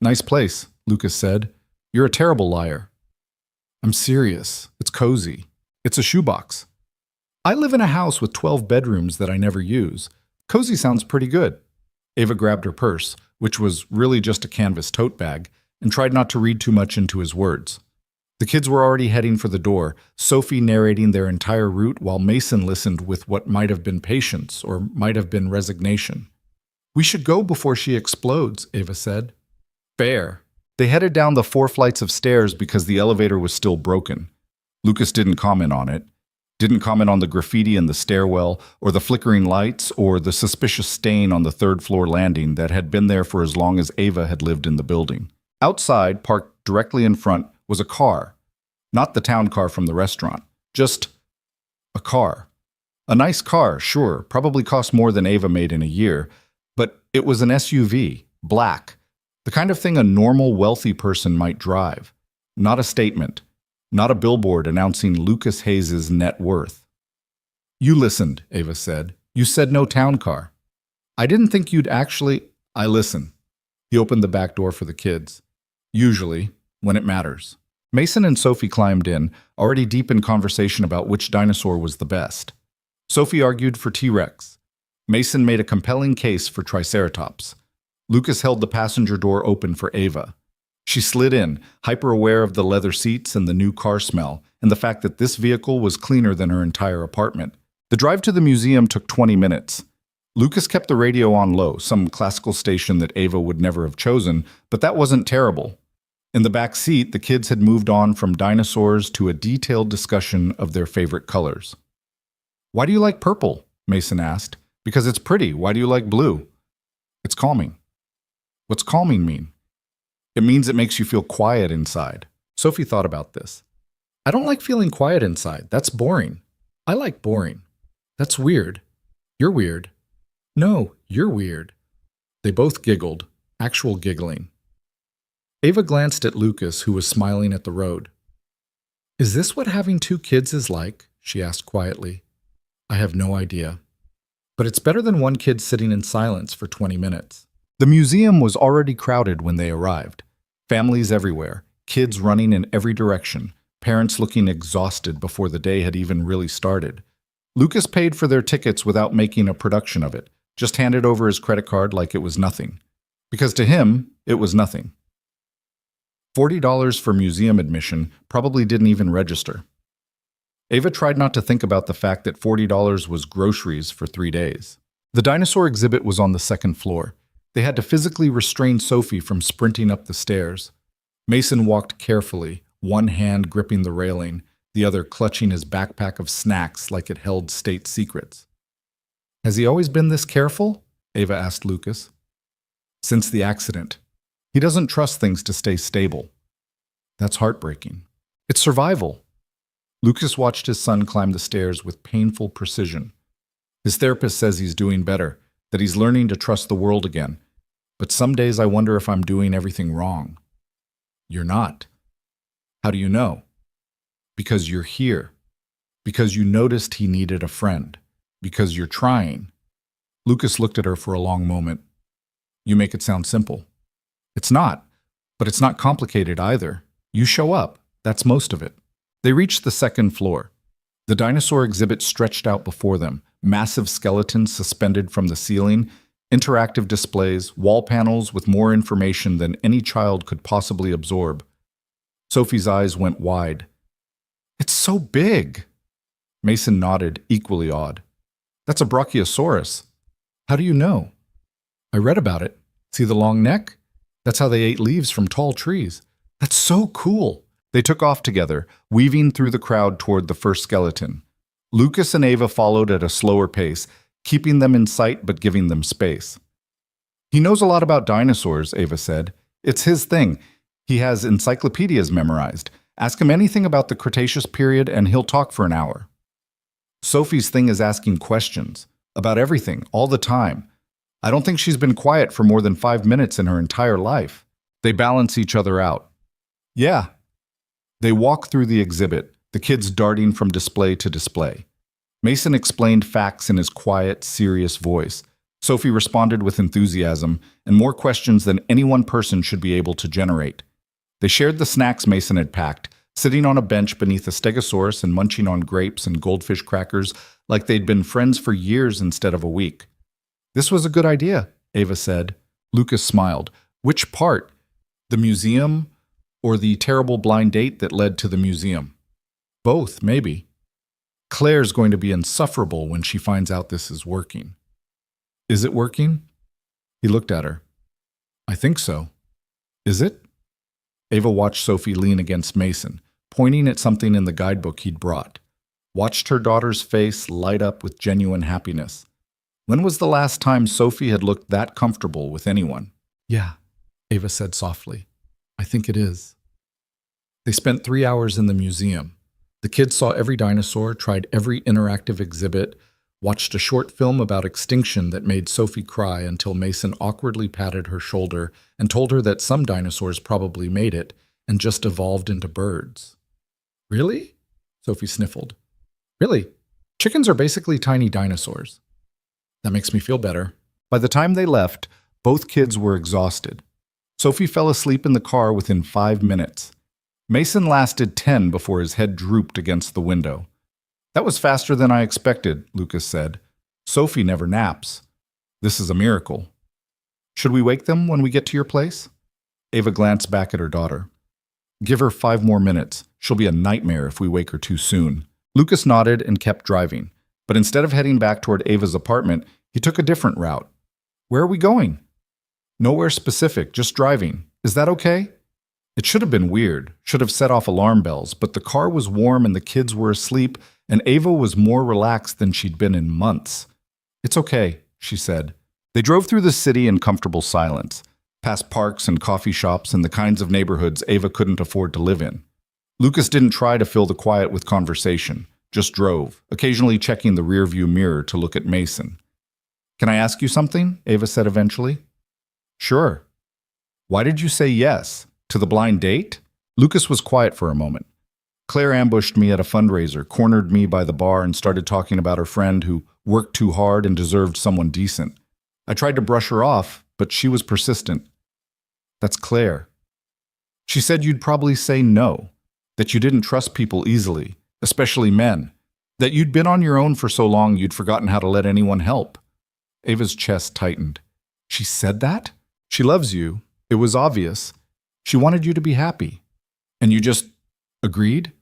"Nice place," Lucas said. "You're a terrible liar." "I'm serious. It's cozy. It's a shoebox. I live in a house with 12 bedrooms that I never use. Cozy sounds pretty good." Ava grabbed her purse, which was really just a canvas tote bag, and tried not to read too much into his words. The kids were already heading for the door, Sophie narrating their entire route while Mason listened with what might have been patience or might have been resignation. "We should go before she explodes," Ava said. "Fair." They headed down the 4 flights of stairs because the elevator was still broken. Lucas didn't comment on it. Didn't comment on the graffiti in the stairwell, or the flickering lights, or the suspicious stain on the 3rd-floor landing that had been there for as long as Ava had lived in the building. Outside, parked directly in front, was a car. Not the town car from the restaurant. Just a car. A nice car, sure, probably cost more than Ava made in a year, but it was an SUV, black. The kind of thing a normal, wealthy person might drive. Not a statement. Not a billboard announcing Lucas Hayes' net worth. "You listened," Ava said. "You said no town car. I didn't think you'd actually—" "I listen." He opened the back door for the kids. "Usually, when it matters." Mason and Sophie climbed in, already deep in conversation about which dinosaur was the best. Sophie argued for T-Rex. Mason made a compelling case for Triceratops. Lucas held the passenger door open for Ava. She slid in, hyper-aware of the leather seats and the new car smell, and the fact that this vehicle was cleaner than her entire apartment. The drive to the museum took 20 minutes. Lucas kept the radio on low, some classical station that Ava would never have chosen, but that wasn't terrible. In the back seat, the kids had moved on from dinosaurs to a detailed discussion of their favorite colors. "Why do you like purple?" Mason asked. "Because it's pretty. Why do you like blue?" "It's calming." "What's calming mean?" "It means it makes you feel quiet inside." Sophie thought about this. "I don't like feeling quiet inside. That's boring." "I like boring." "That's weird." "You're weird." "No, you're weird." They both giggled, actual giggling. Ava glanced at Lucas, who was smiling at the road. "Is this what having 2 kids is like?" she asked quietly. "I have no idea. But it's better than 1 kid sitting in silence for 20 minutes. The museum was already crowded when they arrived. Families everywhere, kids running in every direction, parents looking exhausted before the day had even really started. Lucas paid for their tickets without making a production of it, just handed over his credit card like it was nothing. Because to him, it was nothing. $40 for museum admission probably didn't even register. Ava tried not to think about the fact that $40 was groceries for 3 days. The dinosaur exhibit was on the 2nd floor. They had to physically restrain Sophie from sprinting up the stairs. Mason walked carefully, one hand gripping the railing, the other clutching his backpack of snacks like it held state secrets. "Has he always been this careful?" Ava asked Lucas. "Since the accident. He doesn't trust things to stay stable." "That's heartbreaking." "It's survival." Lucas watched his son climb the stairs with painful precision. His therapist says he's doing better, that he's learning to trust the world again. But some days I wonder if I'm doing everything wrong. You're not. How do you know? Because you're here. Because you noticed he needed a friend. Because you're trying. Lucas looked at her for a long moment. You make it sound simple. It's not, but it's not complicated either. You show up. That's most of it. They reached the second floor. The dinosaur exhibit stretched out before them, massive skeletons suspended from the ceiling, interactive displays, wall panels with more information than any child could possibly absorb. Sophie's eyes went wide. It's so big. Mason nodded, equally awed. That's a Brachiosaurus. How do you know? I read about it. See the long neck? That's how they ate leaves from tall trees. That's so cool. They took off together, weaving through the crowd toward the first skeleton. Lucas and Ava followed at a slower pace, keeping them in sight but giving them space. He knows a lot about dinosaurs, Ava said. It's his thing. He has encyclopedias memorized. Ask him anything about the Cretaceous period and he'll talk for an hour. Sophie's thing is asking questions. About everything, all the time. I don't think she's been quiet for more than 5 minutes in her entire life. They balance each other out. Yeah. They walk through the exhibit, the kids darting from display to display. Mason explained facts in his quiet, serious voice. Sophie responded with enthusiasm and more questions than any one person should be able to generate. They shared the snacks Mason had packed, sitting on a bench beneath a stegosaurus and munching on grapes and goldfish crackers like they'd been friends for years instead of a week. This was a good idea, Ava said. Lucas smiled. Which part? The museum or the terrible blind date that led to the museum? Both, maybe. Claire's going to be insufferable when she finds out this is working. Is it working? He looked at her. I think so. Is it? Ava watched Sophie lean against Mason, pointing at something in the guidebook he'd brought. Watched her daughter's face light up with genuine happiness. When was the last time Sophie had looked that comfortable with anyone? Yeah, Ava said softly. I think it is. They spent 3 hours in the museum. The kids saw every dinosaur, tried every interactive exhibit, watched a short film about extinction that made Sophie cry until Mason awkwardly patted her shoulder and told her that some dinosaurs probably made it and just evolved into birds. Really? Sophie sniffled. Really? Chickens are basically tiny dinosaurs. That makes me feel better. By the time they left, both kids were exhausted. Sophie fell asleep in the car within 5 minutes. Mason lasted 10 before his head drooped against the window. That was faster than I expected, Lucas said. Sophie never naps. This is a miracle. Should we wake them when we get to your place? Ava glanced back at her daughter. Give her 5 more minutes. She'll be a nightmare if we wake her too soon. Lucas nodded and kept driving, but instead of heading back toward Ava's apartment, he took a different route. Where are we going? Nowhere specific, just driving. Is that okay? It should have been weird, should have set off alarm bells, but the car was warm and the kids were asleep, and Ava was more relaxed than she'd been in months. It's okay, she said. They drove through the city in comfortable silence, past parks and coffee shops and the kinds of neighborhoods Ava couldn't afford to live in. Lucas didn't try to fill the quiet with conversation, just drove, occasionally checking the rearview mirror to look at Mason. Can I ask you something? Ava said eventually. Sure. Why did you say yes? To the blind date? Lucas was quiet for a moment. Claire ambushed me at a fundraiser, cornered me by the bar, and started talking about her friend who worked too hard and deserved someone decent. I tried to brush her off, but she was persistent. That's Claire. She said you'd probably say no, that you didn't trust people easily, especially men, that you'd been on your own for so long you'd forgotten how to let anyone help. Ava's chest tightened. She said that? She loves you. It was obvious. She wanted you to be happy. And you just agreed?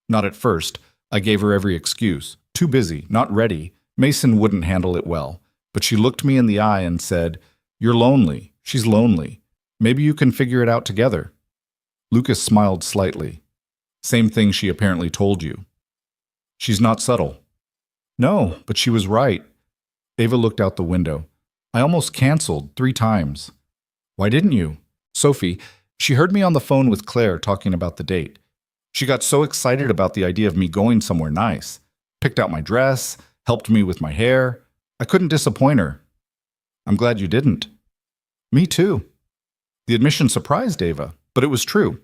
Not at first. I gave her every excuse. Too busy, not ready. Mason wouldn't handle it well. But she looked me in the eye and said, You're lonely. She's lonely. Maybe you can figure it out together. Lucas smiled slightly. Same thing she apparently told you. She's not subtle. No, but she was right. Ava looked out the window. I almost canceled 3 times. Why didn't you? Sophie, she heard me on the phone with Claire talking about the date. She got so excited about the idea of me going somewhere nice. Picked out my dress, helped me with my hair. I couldn't disappoint her. I'm glad you didn't. Me too. The admission surprised Ava, but it was true.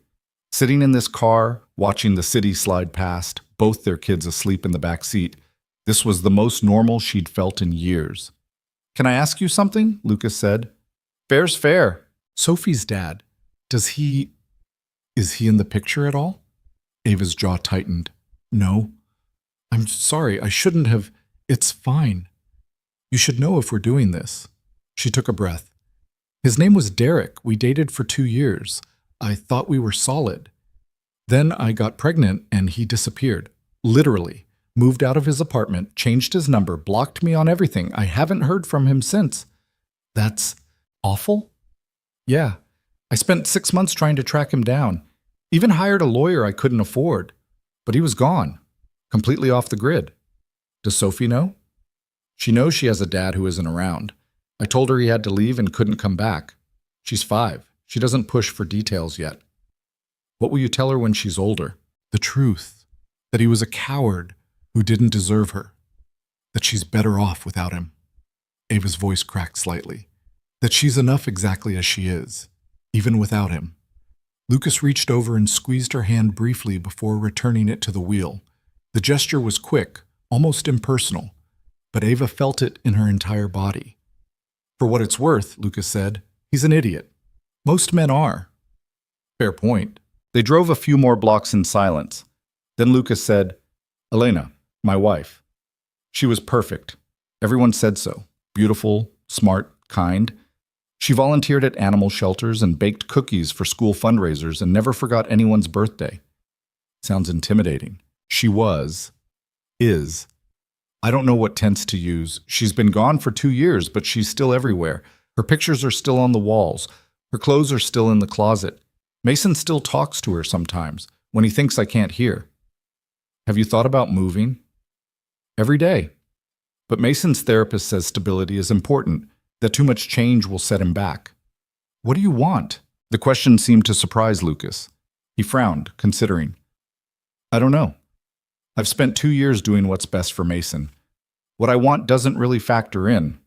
Sitting in this car, watching the city slide past, both their kids asleep in the back seat, this was the most normal she'd felt in years. Can I ask you something? Lucas said. Fair's fair. Sophie's dad. Is he in the picture at all? Ava's jaw tightened. No. I'm sorry, I shouldn't have. It's fine. You should know if we're doing this. She took a breath. His name was Derek. We dated for 2 years. I thought we were solid. Then I got pregnant and he disappeared. Literally. Moved out of his apartment, changed his number, blocked me on everything. I haven't heard from him since. That's awful? Yeah. I spent 6 months trying to track him down. Even hired a lawyer I couldn't afford. But he was gone. Completely off the grid. Does Sophie know? She knows she has a dad who isn't around. I told her he had to leave and couldn't come back. She's 5. She doesn't push for details yet. What will you tell her when she's older? The truth. That he was a coward who didn't deserve her. That she's better off without him. Ava's voice cracked slightly. That she's enough exactly as she is, even without him. Lucas reached over and squeezed her hand briefly before returning it to the wheel. The gesture was quick, almost impersonal, but Ava felt it in her entire body. For what it's worth, Lucas said, he's an idiot. Most men are. Fair point. They drove a few more blocks in silence. Then Lucas said, Elena, my wife. She was perfect. Everyone said so. Beautiful, smart, kind. She volunteered at animal shelters and baked cookies for school fundraisers and never forgot anyone's birthday. Sounds intimidating. She is. I don't know what tense to use. She's been gone for 2 years, but she's still everywhere. Her pictures are still on the walls. Her clothes are still in the closet. Mason still talks to her sometimes, when he thinks I can't hear. Have you thought about moving? Every day. But Mason's therapist says stability is important, that too much change will set him back. What do you want? The question seemed to surprise Lucas. He frowned, considering. I don't know. I've spent 2 years doing what's best for Mason. What I want doesn't really factor in.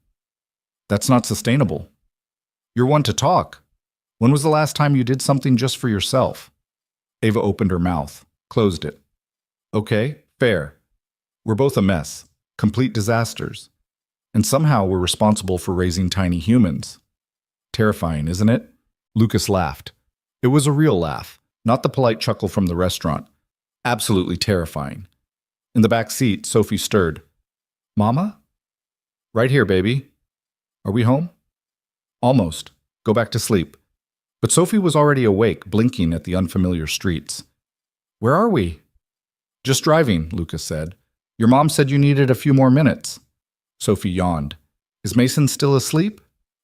That's not sustainable. You're one to talk. When was the last time you did something just for yourself? Ava opened her mouth, closed it. Okay, fair. We're both a mess, complete disasters. And somehow we're responsible for raising tiny humans. Terrifying, isn't it? Lucas laughed. It was a real laugh, not the polite chuckle from the restaurant. Absolutely terrifying. In the back seat, Sophie stirred. Mama? Right here, baby. Are we home? Almost. Go back to sleep. But Sophie was already awake, blinking at the unfamiliar streets. Where are we? Just driving, Lucas said. Your mom said you needed a few more minutes. Sophie yawned. Is Mason still asleep?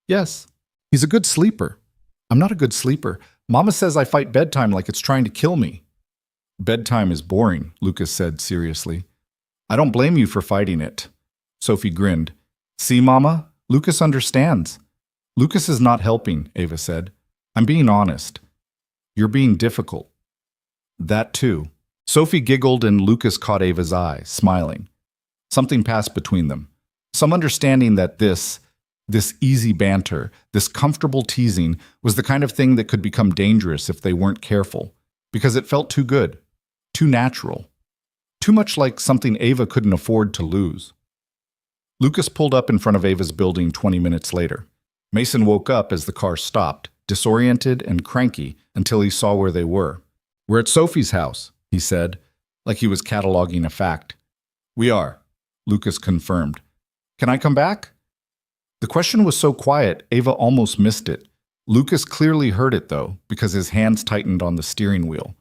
Yes. He's a good sleeper. I'm not a good sleeper. Mama says I fight bedtime like it's trying to kill me. Bedtime is boring, Lucas said seriously. I don't blame you for fighting it. Sophie grinned. See, Mama? Lucas understands. Lucas is not helping, Ava said. I'm being honest. You're being difficult. That too. Sophie giggled and Lucas caught Ava's eye, smiling. Something passed between them. Some understanding that this easy banter, this comfortable teasing, was the kind of thing that could become dangerous if they weren't careful, because it felt too good, too natural, too much like something Ava couldn't afford to lose. Lucas pulled up in front of Ava's building 20 minutes later. Mason woke up as the car stopped, disoriented and cranky until he saw where they were. We're at Sophie's house, he said, like he was cataloging a fact. We are, Lucas confirmed. Can I come back? The question was so quiet, Ava almost missed it. Lucas clearly heard it, though, because his hands tightened on the steering wheel.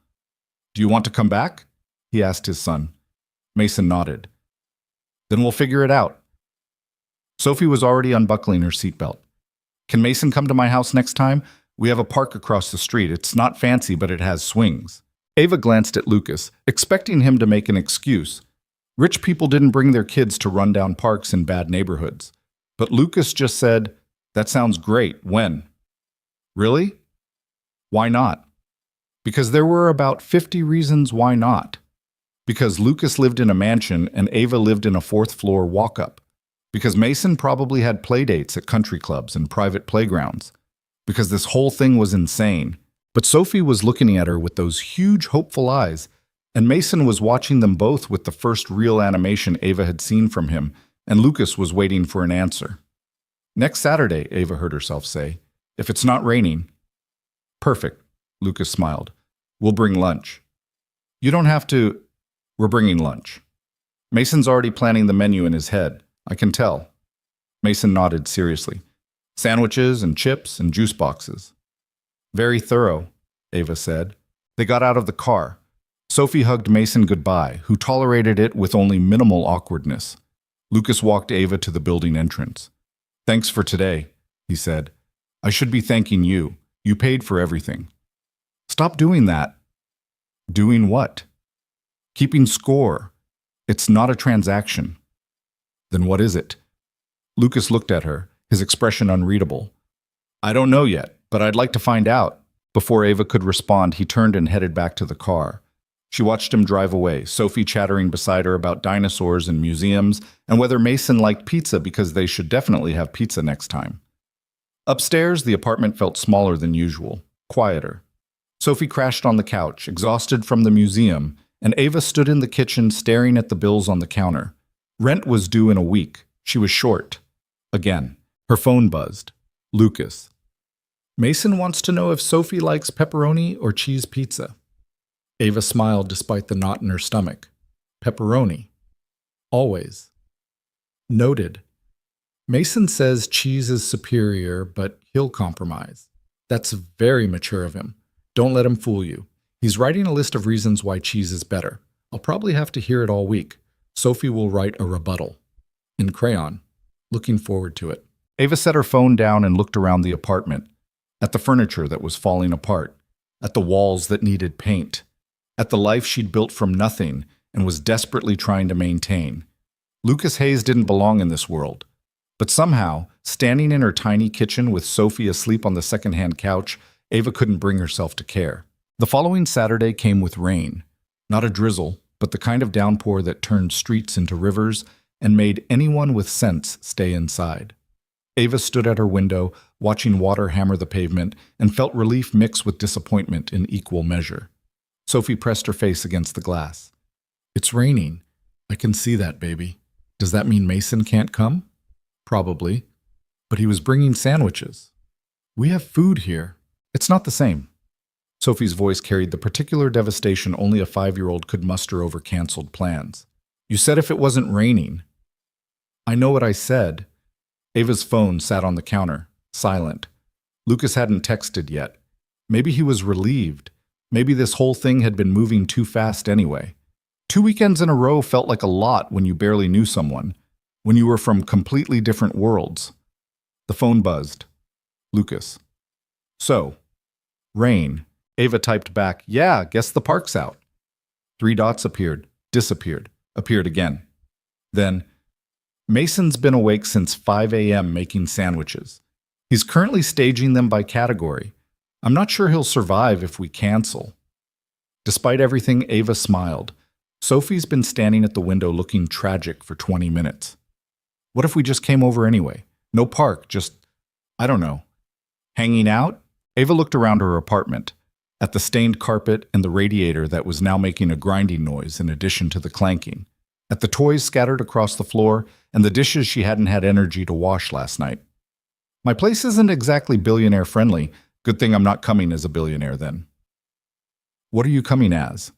Do you want to come back? He asked his son. Mason nodded. Then we'll figure it out. Sophie was already unbuckling her seatbelt. Can Mason come to my house next time? We have a park across the street. It's not fancy, but it has swings. Ava glanced at Lucas, expecting him to make an excuse. Rich people didn't bring their kids to rundown parks in bad neighborhoods. But Lucas just said, that sounds great. When? Really? Why not? Because there were about 50 reasons why not. Because Lucas lived in a mansion and Ava lived in a fourth-floor walk-up. Because Mason probably had playdates at country clubs and private playgrounds. Because this whole thing was insane. But Sophie was looking at her with those huge, hopeful eyes, and Mason was watching them both with the first real animation Ava had seen from him, and Lucas was waiting for an answer. "Next Saturday," Ava heard herself say. "If it's not raining." "Perfect," Lucas smiled. "We'll bring lunch." "You don't have to." "We're bringing lunch." Mason's already planning the menu in his head. I can tell. Mason nodded seriously. "Sandwiches and chips and juice boxes." "Very thorough," Ava said. They got out of the car. Sophie hugged Mason goodbye, who tolerated it with only minimal awkwardness. Lucas walked Ava to the building entrance. "Thanks for today," he said. "I should be thanking you. You paid for everything." "Stop doing that." "Doing what?" "Keeping score. It's not a transaction." "Then what is it?" Lucas looked at her, his expression unreadable. "I don't know yet, but I'd like to find out." Before Ava could respond, he turned and headed back to the car. She watched him drive away, Sophie chattering beside her about dinosaurs and museums and whether Mason liked pizza because they should definitely have pizza next time. Upstairs, the apartment felt smaller than usual, quieter. Sophie crashed on the couch, exhausted from the museum, and Ava stood in the kitchen staring at the bills on the counter. Rent was due in a week. She was short. Again, her phone buzzed. Lucas. "Mason wants to know if Sophie likes pepperoni or cheese pizza." Ava smiled despite the knot in her stomach. "Pepperoni. Always." "Noted. Mason says cheese is superior, but he'll compromise. That's very mature of him. Don't let him fool you. He's writing a list of reasons why cheese is better. I'll probably have to hear it all week. Sophie will write a rebuttal. In crayon. Looking forward to it." Ava set her phone down and looked around the apartment. At the furniture that was falling apart. At the walls that needed paint. At the life she'd built from nothing and was desperately trying to maintain. Lucas Hayes didn't belong in this world. But somehow, standing in her tiny kitchen with Sophie asleep on the second-hand couch, Ava couldn't bring herself to care. The following Saturday came with rain. Not a drizzle, but the kind of downpour that turned streets into rivers and made anyone with sense stay inside. Ava stood at her window, watching water hammer the pavement, and felt relief mix with disappointment in equal measure. Sophie pressed her face against the glass. "It's raining. I can see that, baby. Does that mean Mason can't come?" "Probably. But he was bringing sandwiches." "We have food here. It's not the same." Sophie's voice carried the particular devastation only a 5-year-old could muster over canceled plans. "You said if it wasn't raining." "I know what I said." Ava's phone sat on the counter, silent. Lucas hadn't texted yet. Maybe he was relieved. Maybe this whole thing had been moving too fast anyway. 2 weekends in a row felt like a lot when you barely knew someone, when you were from completely different worlds. The phone buzzed. Lucas. "So, rain." Ava typed back, "Yeah, guess the park's out." 3 dots appeared, disappeared, appeared again. Then, "Mason's been awake since 5 a.m. making sandwiches. He's currently staging them by category. I'm not sure he'll survive if we cancel." Despite everything, Ava smiled. Sophie's been standing at the window looking tragic for 20 minutes. What if we just came over anyway? No park, just, I don't know. Hanging out? Ava looked around her apartment, at the stained carpet and the radiator that was now making a grinding noise in addition to the clanking, at the toys scattered across the floor and the dishes she hadn't had energy to wash last night. "My place isn't exactly billionaire friendly. Good thing I'm not coming as a billionaire then." "What are you coming as?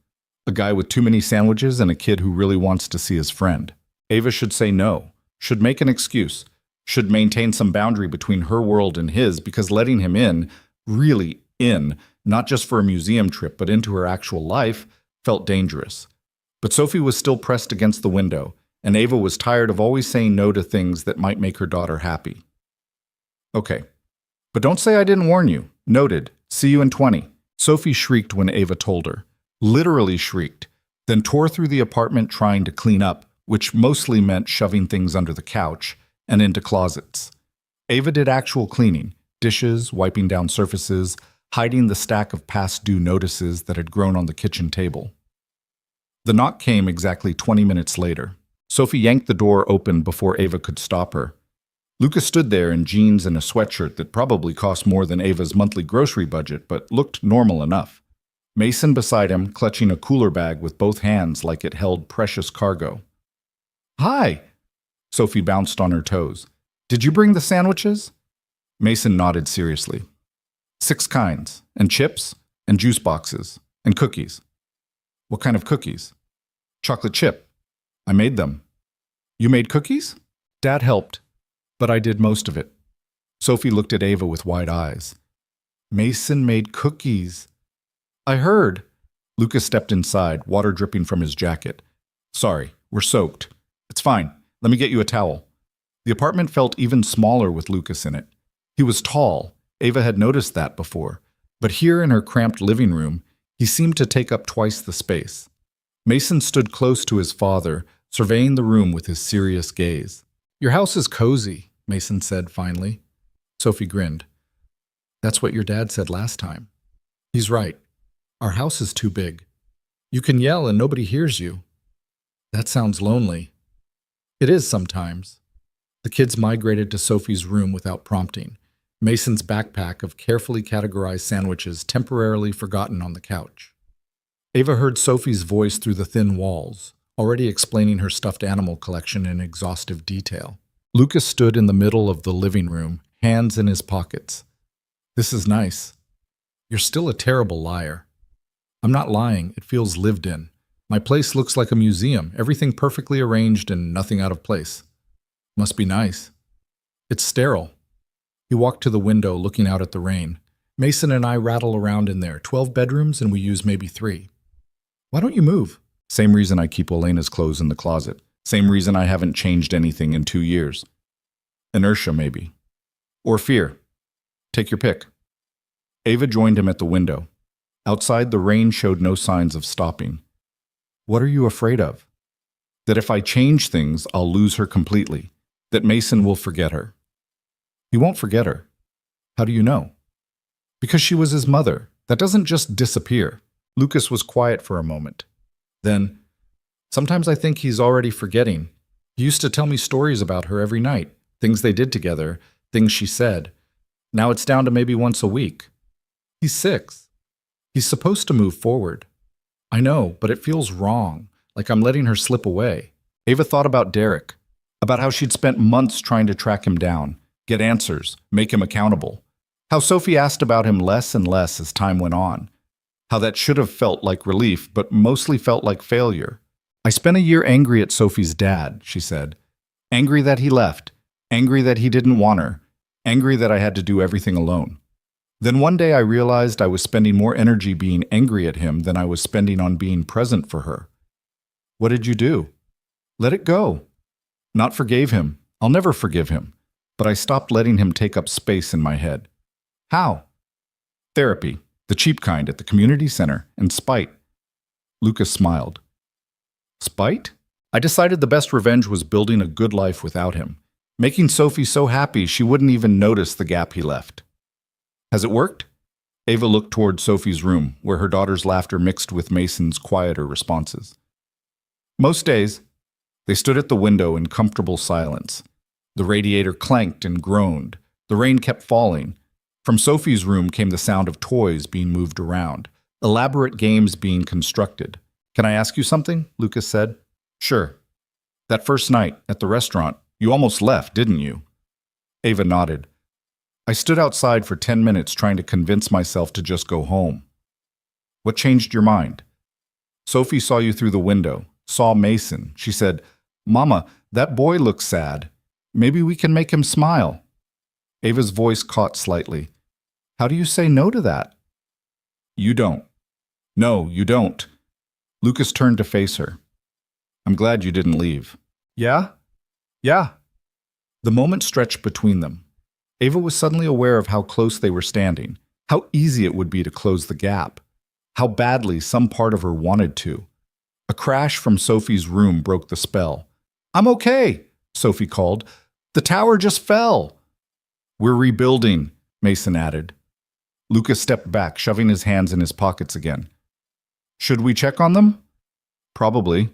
A guy with too many sandwiches and a kid who really wants to see his friend?" Ava should say no, should make an excuse, should maintain some boundary between her world and his, because letting him in, really in, not just for a museum trip but into her actual life, felt dangerous. But Sophie was still pressed against the window, and Ava was tired of always saying no to things that might make her daughter happy. "Okay. But don't say I didn't warn you. Noted. See you in 20. Sophie shrieked when Ava told her. Literally shrieked, then tore through the apartment trying to clean up, which mostly meant shoving things under the couch and into closets. Ava did actual cleaning, dishes, wiping down surfaces, hiding the stack of past due notices that had grown on the kitchen table. The knock came exactly 20 minutes later. Sophie yanked the door open before Ava could stop her. Lucas stood there in jeans and a sweatshirt that probably cost more than Ava's monthly grocery budget, but looked normal enough. Mason beside him, clutching a cooler bag with both hands like it held precious cargo. "Hi!" Sophie bounced on her toes. "Did you bring the sandwiches?" Mason nodded seriously. 6 kinds, and chips, and juice boxes, and cookies. "What kind of cookies?" "Chocolate chip. I made them." "You made cookies?" "Dad helped, but I did most of it." Sophie looked at Ava with wide eyes. "Mason made cookies." "I heard." Lucas stepped inside, water dripping from his jacket. "Sorry, we're soaked. It's fine. Let me get you a towel." The apartment felt even smaller with Lucas in it. He was tall. Ava had noticed that before. But here in her cramped living room, he seemed to take up twice the space. Mason stood close to his father, surveying the room with his serious gaze. "Your house is cozy," Mason said finally. Sophie grinned. "That's what your dad said last time." "He's right. Our house is too big. You can yell and nobody hears you." "That sounds lonely." "It is sometimes." The kids migrated to Sophie's room without prompting. Mason's backpack of carefully categorized sandwiches temporarily forgotten on the couch. Ava heard Sophie's voice through the thin walls, already explaining her stuffed animal collection in exhaustive detail. Lucas stood in the middle of the living room, hands in his pockets. "This is nice." "You're still a terrible liar." "I'm not lying. It feels lived in. My place looks like a museum, everything perfectly arranged and nothing out of place." "Must be nice." "It's sterile." He walked to the window, looking out at the rain. "Mason and I rattle around in there, 12 bedrooms, and we use maybe 3. "Why don't you move?" "Same reason I keep Elena's clothes in the closet. Same reason I haven't changed anything in 2 years. Inertia, maybe. Or fear. Take your pick." Ava joined him at the window. Outside, the rain showed no signs of stopping. "What are you afraid of?" "That if I change things, I'll lose her completely. That Mason will forget her." "He won't forget her." "How do you know?" "Because she was his mother. That doesn't just disappear." Lucas was quiet for a moment. Then, "Sometimes I think he's already forgetting. He used to tell me stories about her every night, things they did together, things she said. Now it's down to maybe once a week. He's 6. He's supposed to move forward." "I know, but it feels wrong, like I'm letting her slip away." Ava thought about Derek, about how she'd spent months trying to track him down, get answers, make him accountable. How Sophie asked about him less and less as time went on. How that should have felt like relief, but mostly felt like failure. "I spent a year angry at Sophie's dad," she said. "Angry that he left. Angry that he didn't want her. Angry that I had to do everything alone. Then one day I realized I was spending more energy being angry at him than I was spending on being present for her." "What did you do?" "Let it go. Not forgave him. I'll never forgive him. But I stopped letting him take up space in my head." "How?" "Therapy. The cheap kind at the community center. And spite." Lucas smiled. "Spite?" "I decided the best revenge was building a good life without him. Making Sophie so happy she wouldn't even notice the gap he left." "Has it worked?" Ava looked toward Sophie's room, where her daughter's laughter mixed with Mason's quieter responses. "Most days." They stood at the window in comfortable silence. The radiator clanked and groaned. The rain kept falling. From Sophie's room came the sound of toys being moved around, elaborate games being constructed. "Can I ask you something?" Lucas said. "Sure." "That first night, at the restaurant, you almost left, didn't you?" Ava nodded. "I stood outside for 10 minutes trying to convince myself to just go home." "What changed your mind?" "Sophie saw you through the window, saw Mason. She said, 'Mama, that boy looks sad. Maybe we can make him smile.'" Ava's voice caught slightly. "How do you say no to that?" "You don't." "No, you don't." Lucas turned to face her. "I'm glad you didn't leave." "Yeah? Yeah." The moment stretched between them. Ava was suddenly aware of how close they were standing, how easy it would be to close the gap, how badly some part of her wanted to. A crash from Sophie's room broke the spell. "I'm okay," Sophie called. "The tower just fell." "We're rebuilding," Mason added. Lucas stepped back, shoving his hands in his pockets again. Should we check on them? Probably.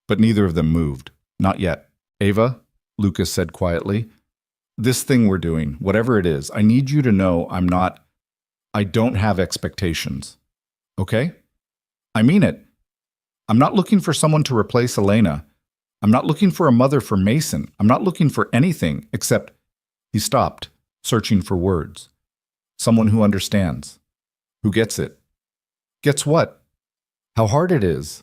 But neither of them moved. Not yet. Ava, Lucas said quietly, this thing we're doing, whatever it is, I need you to know I don't have expectations. Okay? I mean it. I'm not looking for someone to replace Elena. I'm not looking for a mother for Mason. I'm not looking for anything except... He stopped, searching for words. Someone who understands. Who gets it. Gets what? How hard it is.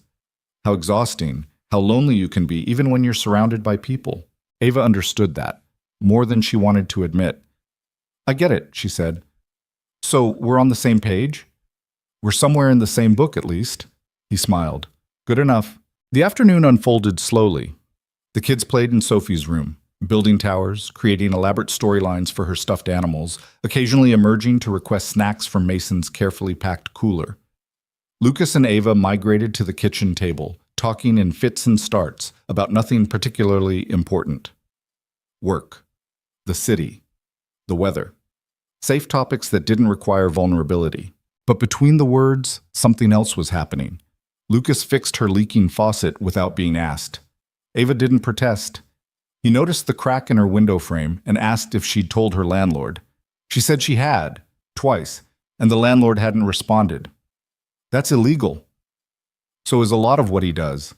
How exhausting. How lonely you can be even when you're surrounded by people. Ava understood that, more than she wanted to admit. I get it, she said. So we're on the same page? We're somewhere in the same book, at least. He smiled. Good enough. The afternoon unfolded slowly. The kids played in Sophie's room, building towers, creating elaborate storylines for her stuffed animals, occasionally emerging to request snacks from Mason's carefully packed cooler. Lucas and Ava migrated to the kitchen table, talking in fits and starts about nothing particularly important. Work, the city, the weather. Safe topics that didn't require vulnerability. But between the words, something else was happening. Lucas fixed her leaking faucet without being asked. Ava didn't protest. He noticed the crack in her window frame and asked if she'd told her landlord. She said she had, twice, and the landlord hadn't responded. That's illegal. So is a lot of what he does.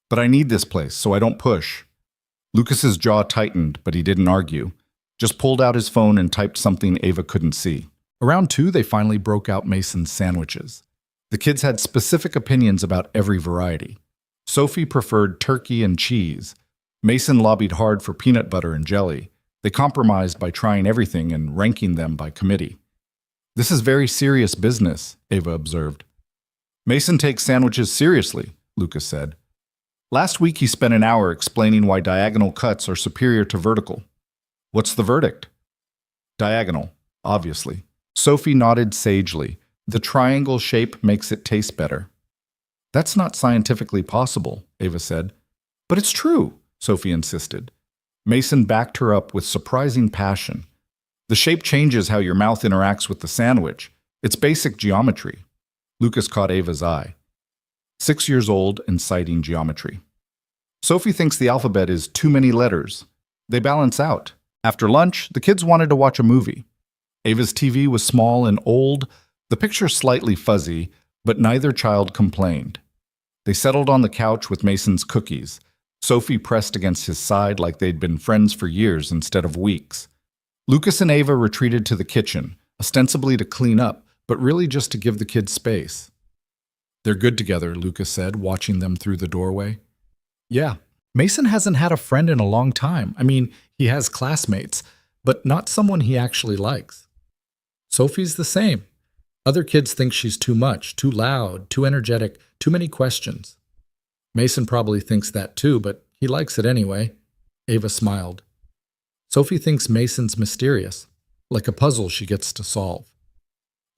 But I need this place, so I don't push. Lucas's jaw tightened, but he didn't argue. Just pulled out his phone and typed something Ava couldn't see. Around 2, they finally broke out Mason's sandwiches. The kids had specific opinions about every variety. Sophie preferred turkey and cheese. Mason lobbied hard for peanut butter and jelly. They compromised by trying everything and ranking them by committee. This is very serious business, Ava observed. Mason takes sandwiches seriously, Lucas said. Last week he spent an hour explaining why diagonal cuts are superior to vertical. What's the verdict? Diagonal, obviously. Sophie nodded sagely. The triangle shape makes it taste better. That's not scientifically possible, Ava said. But it's true, Sophie insisted. Mason backed her up with surprising passion. The shape changes how your mouth interacts with the sandwich. It's basic geometry. Lucas caught Ava's eye. 6 years old and citing geometry. Sophie thinks the alphabet is too many letters. They balance out. After lunch, the kids wanted to watch a movie. Ava's TV was small and old, the picture slightly fuzzy, but neither child complained. They settled on the couch with Mason's cookies. Sophie pressed against his side like they'd been friends for years instead of weeks. Lucas and Ava retreated to the kitchen, ostensibly to clean up, but really just to give the kids space. They're good together, Lucas said, watching them through the doorway. Yeah, Mason hasn't had a friend in a long time. I mean, he has classmates, but not someone he actually likes. Sophie's the same. Other kids think she's too much, too loud, too energetic, too many questions. Mason probably thinks that too, but he likes it anyway. Ava smiled. Sophie thinks Mason's mysterious, like a puzzle she gets to solve.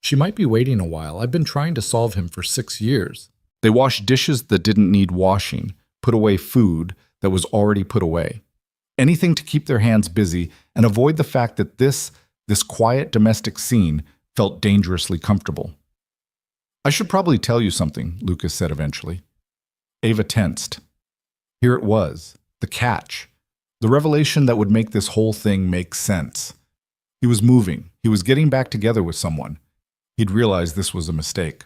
She might be waiting a while. I've been trying to solve him for 6 years. They washed dishes that didn't need washing, put away food that was already put away. Anything to keep their hands busy and avoid the fact that this quiet domestic scene felt dangerously comfortable. I should probably tell you something, Lucas said eventually. Ava tensed. Here it was, the catch, the revelation that would make this whole thing make sense. He was moving. He was getting back together with someone. He'd realized this was a mistake.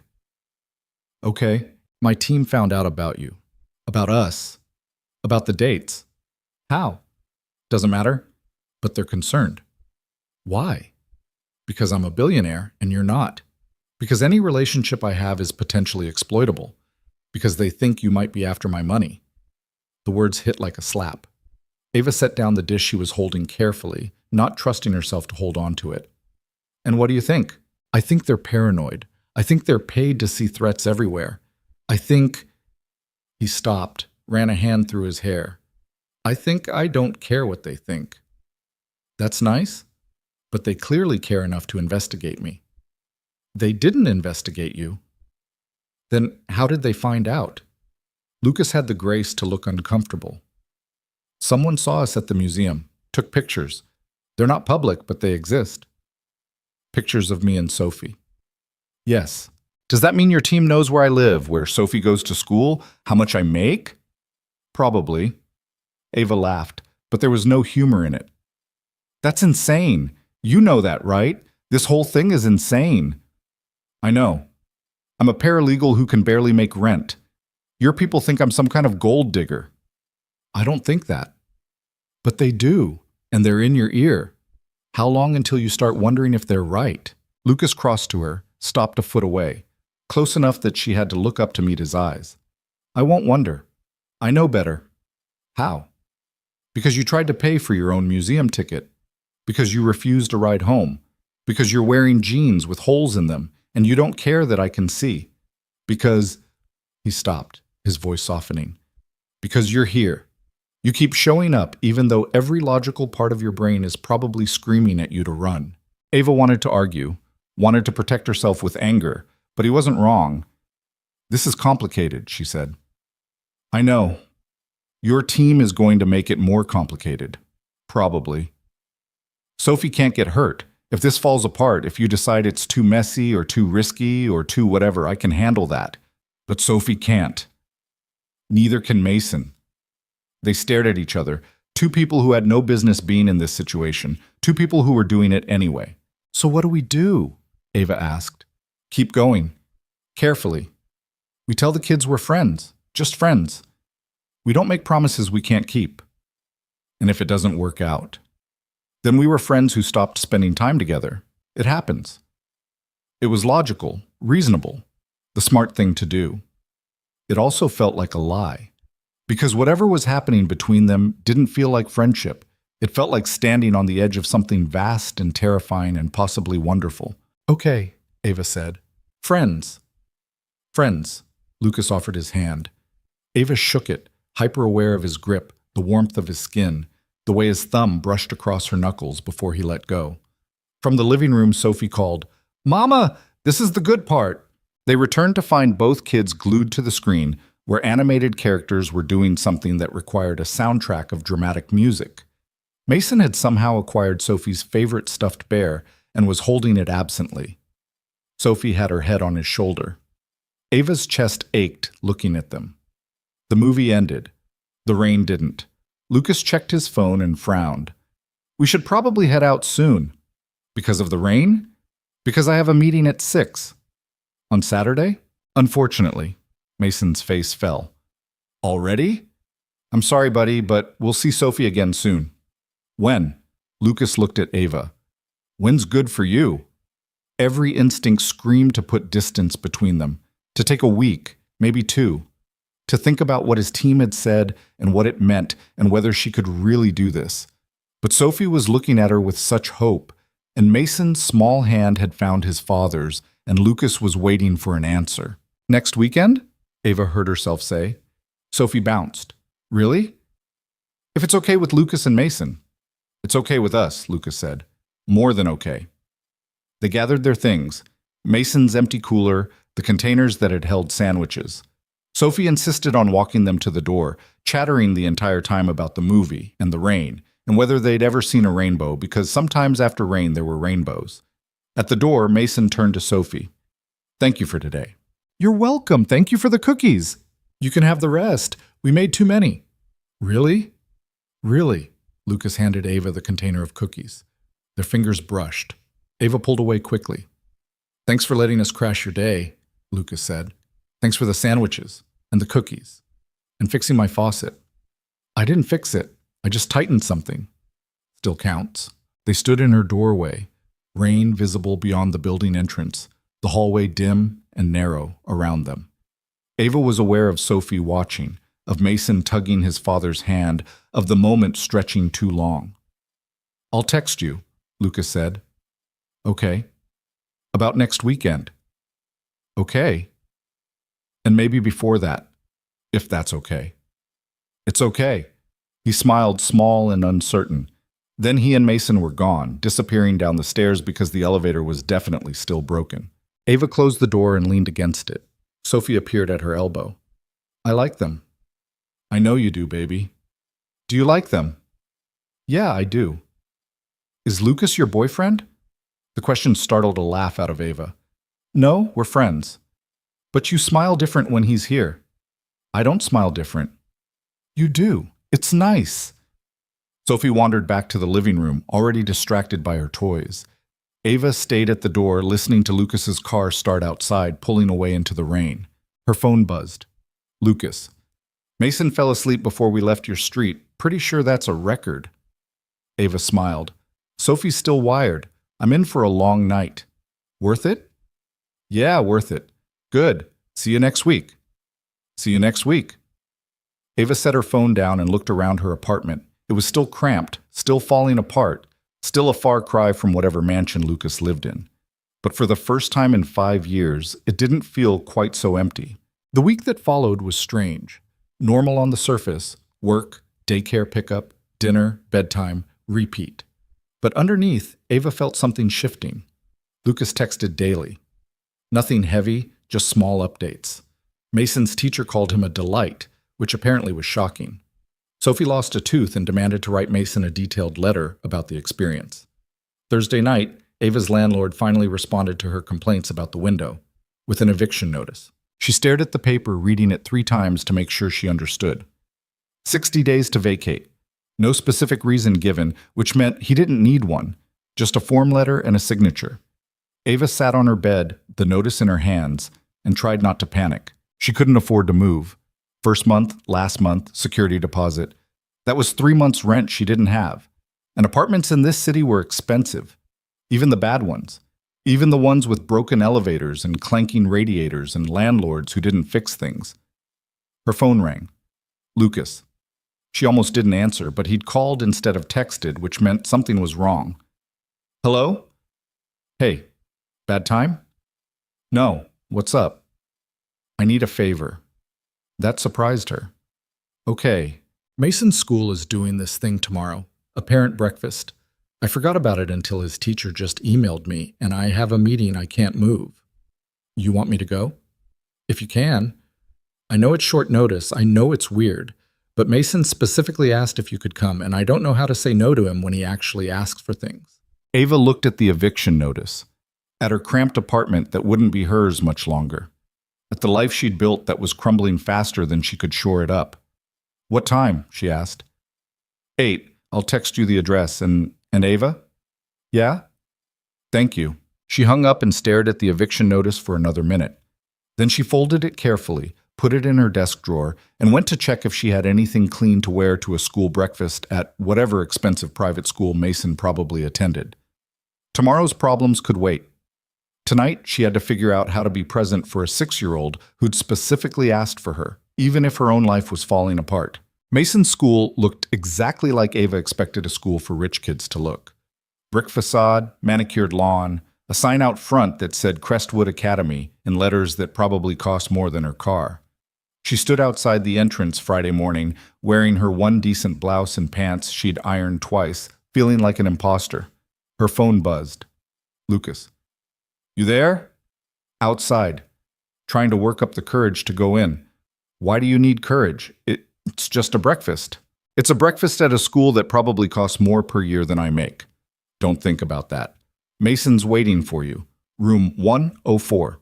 Okay, my team found out about you, about us, about the dates. How? Doesn't matter, but they're concerned. Why? Because I'm a billionaire and you're not. Because any relationship I have is potentially exploitable. Because they think you might be after my money. The words hit like a slap. Ava set down the dish she was holding carefully, not trusting herself to hold on to it. And what do you think? I think they're paranoid. I think they're paid to see threats everywhere. I think... He stopped, ran a hand through his hair. I think I don't care what they think. That's nice, but they clearly care enough to investigate me. They didn't investigate you. Then how did they find out? Lucas had the grace to look uncomfortable. Someone saw us at the museum, took pictures. They're not public, but they exist. Pictures of me and Sophie. Yes. Does that mean your team knows where I live, where Sophie goes to school, how much I make? Probably. Ava laughed, but there was no humor in it. That's insane. You know that, right? This whole thing is insane. I know. I'm a paralegal who can barely make rent. Your people think I'm some kind of gold digger. I don't think that. But they do, and they're in your ear. How long until you start wondering if they're right? Lucas crossed to her, stopped a foot away, close enough that she had to look up to meet his eyes. I won't wonder. I know better. How? Because you tried to pay for your own museum ticket. Because you refused a ride home. Because you're wearing jeans with holes in them, and you don't care that I can see. Because... He stopped, his voice softening. Because you're here. You keep showing up even though every logical part of your brain is probably screaming at you to run. Ava wanted to argue, wanted to protect herself with anger, but he wasn't wrong. This is complicated, she said. I know. Your team is going to make it more complicated. Probably. Sophie can't get hurt. If this falls apart, if you decide it's too messy or too risky or too whatever, I can handle that. But Sophie can't. Neither can Mason. They stared at each other, two people who had no business being in this situation, two people who were doing it anyway. So what do we do? Ava asked. Keep going. Carefully. We tell the kids we're friends, just friends. We don't make promises we can't keep. And if it doesn't work out, then we were friends who stopped spending time together. It happens. It was logical, reasonable, the smart thing to do. It also felt like a lie. Because whatever was happening between them didn't feel like friendship. It felt like standing on the edge of something vast and terrifying and possibly wonderful. Okay, Ava said. Friends. Friends. Lucas offered his hand. Ava shook it, hyper-aware of his grip, the warmth of his skin, the way his thumb brushed across her knuckles before he let go. From the living room, Sophie called, Mama, this is the good part. They returned to find both kids glued to the screen, where animated characters were doing something that required a soundtrack of dramatic music. Mason had somehow acquired Sophie's favorite stuffed bear and was holding it absently. Sophie had her head on his shoulder. Ava's chest ached looking at them. The movie ended. The rain didn't. Lucas checked his phone and frowned. We should probably head out soon. Because of the rain? Because I have a meeting at 6. On Saturday? Unfortunately. Mason's face fell. Already? I'm sorry, buddy, but we'll see Sophie again soon. When? Lucas looked at Ava. When's good for you? Every instinct screamed to put distance between them, to take a week, maybe 2, to think about what his team had said and what it meant and whether she could really do this. But Sophie was looking at her with such hope, and Mason's small hand had found his father's, and Lucas was waiting for an answer. Next weekend? Ava heard herself say. Sophie bounced. Really? If it's okay with Lucas and Mason. It's okay with us, Lucas said. More than okay. They gathered their things, Mason's empty cooler, the containers that had held sandwiches. Sophie insisted on walking them to the door, chattering the entire time about the movie and the rain, and whether they'd ever seen a rainbow, because sometimes after rain there were rainbows. At the door, Mason turned to Sophie. Thank you for today. You're welcome. Thank you for the cookies. You can have the rest. We made too many. Really? Really? Lucas handed Ava the container of cookies. Their fingers brushed. Ava pulled away quickly. Thanks for letting us crash your day, Lucas said. Thanks for the sandwiches and the cookies and fixing my faucet. I didn't fix it. I just tightened something. Still counts. They stood in her doorway, rain visible beyond the building entrance, the hallway dim and narrow around them. Ava was aware of Sophie watching, of Mason tugging his father's hand, of the moment stretching too long. I'll text you, Lucas said. Okay. About next weekend. Okay. And maybe before that, if that's okay. It's okay. He smiled, small and uncertain. Then he and Mason were gone, disappearing down the stairs because the elevator was definitely still broken. Ava closed the door and leaned against it. Sophie appeared at her elbow. I like them. I know you do, baby. Do you like them? Yeah, I do. Is Lucas your boyfriend? The question startled a laugh out of Ava. No, we're friends. But you smile different when he's here. I don't smile different. You do. It's nice. Sophie wandered back to the living room, already distracted by her toys. Ava stayed at the door, listening to Lucas's car start outside, pulling away into the rain. Her phone buzzed. Lucas. Mason fell asleep before we left your street. Pretty sure that's a record. Ava smiled. Sophie's still wired. I'm in for a long night. Worth it? Yeah, worth it. Good. See you next week. See you next week. Ava set her phone down and looked around her apartment. It was still cramped, still falling apart, still a far cry from whatever mansion Lucas lived in. But for the first time in 5 years, it didn't feel quite so empty. The week that followed was strange. Normal on the surface, work, daycare pickup, dinner, bedtime, repeat. But underneath, Ava felt something shifting. Lucas texted daily. Nothing heavy, just small updates. Mason's teacher called him a delight, which apparently was shocking. Sophie lost a tooth and demanded to write Mason a detailed letter about the experience. Thursday night, Ava's landlord finally responded to her complaints about the window with an eviction notice. She stared at the paper, reading it 3 times to make sure she understood. 60 days to vacate. No specific reason given, which meant he didn't need one, just a form letter and a signature. Ava sat on her bed, the notice in her hands, and tried not to panic. She couldn't afford to move. First month, last month, security deposit. That was 3 months' rent she didn't have. And apartments in this city were expensive. Even the bad ones. Even the ones with broken elevators and clanking radiators and landlords who didn't fix things. Her phone rang. Lucas. She almost didn't answer, but he'd called instead of texted, which meant something was wrong. Hello? Hey, bad time? No, what's up? I need a favor. That surprised her. Okay. Mason's school is doing this thing tomorrow, a parent breakfast. I forgot about it until his teacher just emailed me, and I have a meeting I can't move. You want me to go? If you can. I know it's short notice, I know it's weird, but Mason specifically asked if you could come, and I don't know how to say no to him when he actually asks for things. Ava looked at the eviction notice, at her cramped apartment that wouldn't be hers much longer, at the life she'd built that was crumbling faster than she could shore it up. What time? She asked. 8. I'll text you the address. And Ava? Yeah? Thank you. She hung up and stared at the eviction notice for another minute. Then she folded it carefully, put it in her desk drawer, and went to check if she had anything clean to wear to a school breakfast at whatever expensive private school Mason probably attended. Tomorrow's problems could wait. Tonight, she had to figure out how to be present for a 6-year-old who'd specifically asked for her, even if her own life was falling apart. Mason's school looked exactly like Ava expected a school for rich kids to look. Brick facade, manicured lawn, a sign out front that said Crestwood Academy in letters that probably cost more than her car. She stood outside the entrance Friday morning, wearing her one decent blouse and pants she'd ironed twice, feeling like an imposter. Her phone buzzed. Lucas. You there? Outside. Trying to work up the courage to go in. Why do you need courage? It's just a breakfast. It's a breakfast at a school that probably costs more per year than I make. Don't think about that. Mason's waiting for you. Room 104.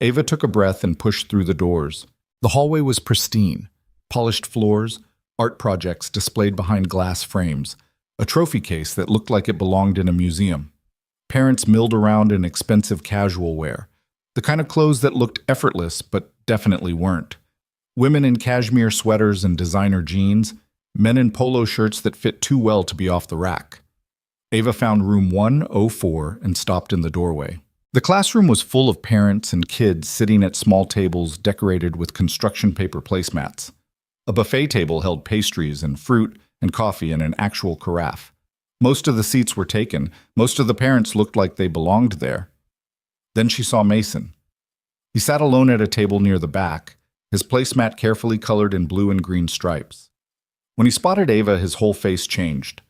Ava took a breath and pushed through the doors. The hallway was pristine. Polished floors, art projects displayed behind glass frames, a trophy case that looked like it belonged in a museum. Parents milled around in expensive casual wear, the kind of clothes that looked effortless but definitely weren't. Women in cashmere sweaters and designer jeans, men in polo shirts that fit too well to be off the rack. Ava found room 104 and stopped in the doorway. The classroom was full of parents and kids sitting at small tables decorated with construction paper placemats. A buffet table held pastries and fruit and coffee in an actual carafe. Most of the seats were taken. Most of the parents looked like they belonged there. Then she saw Mason. He sat alone at a table near the back, his placemat carefully colored in blue and green stripes. When he spotted Ava, his whole face changed.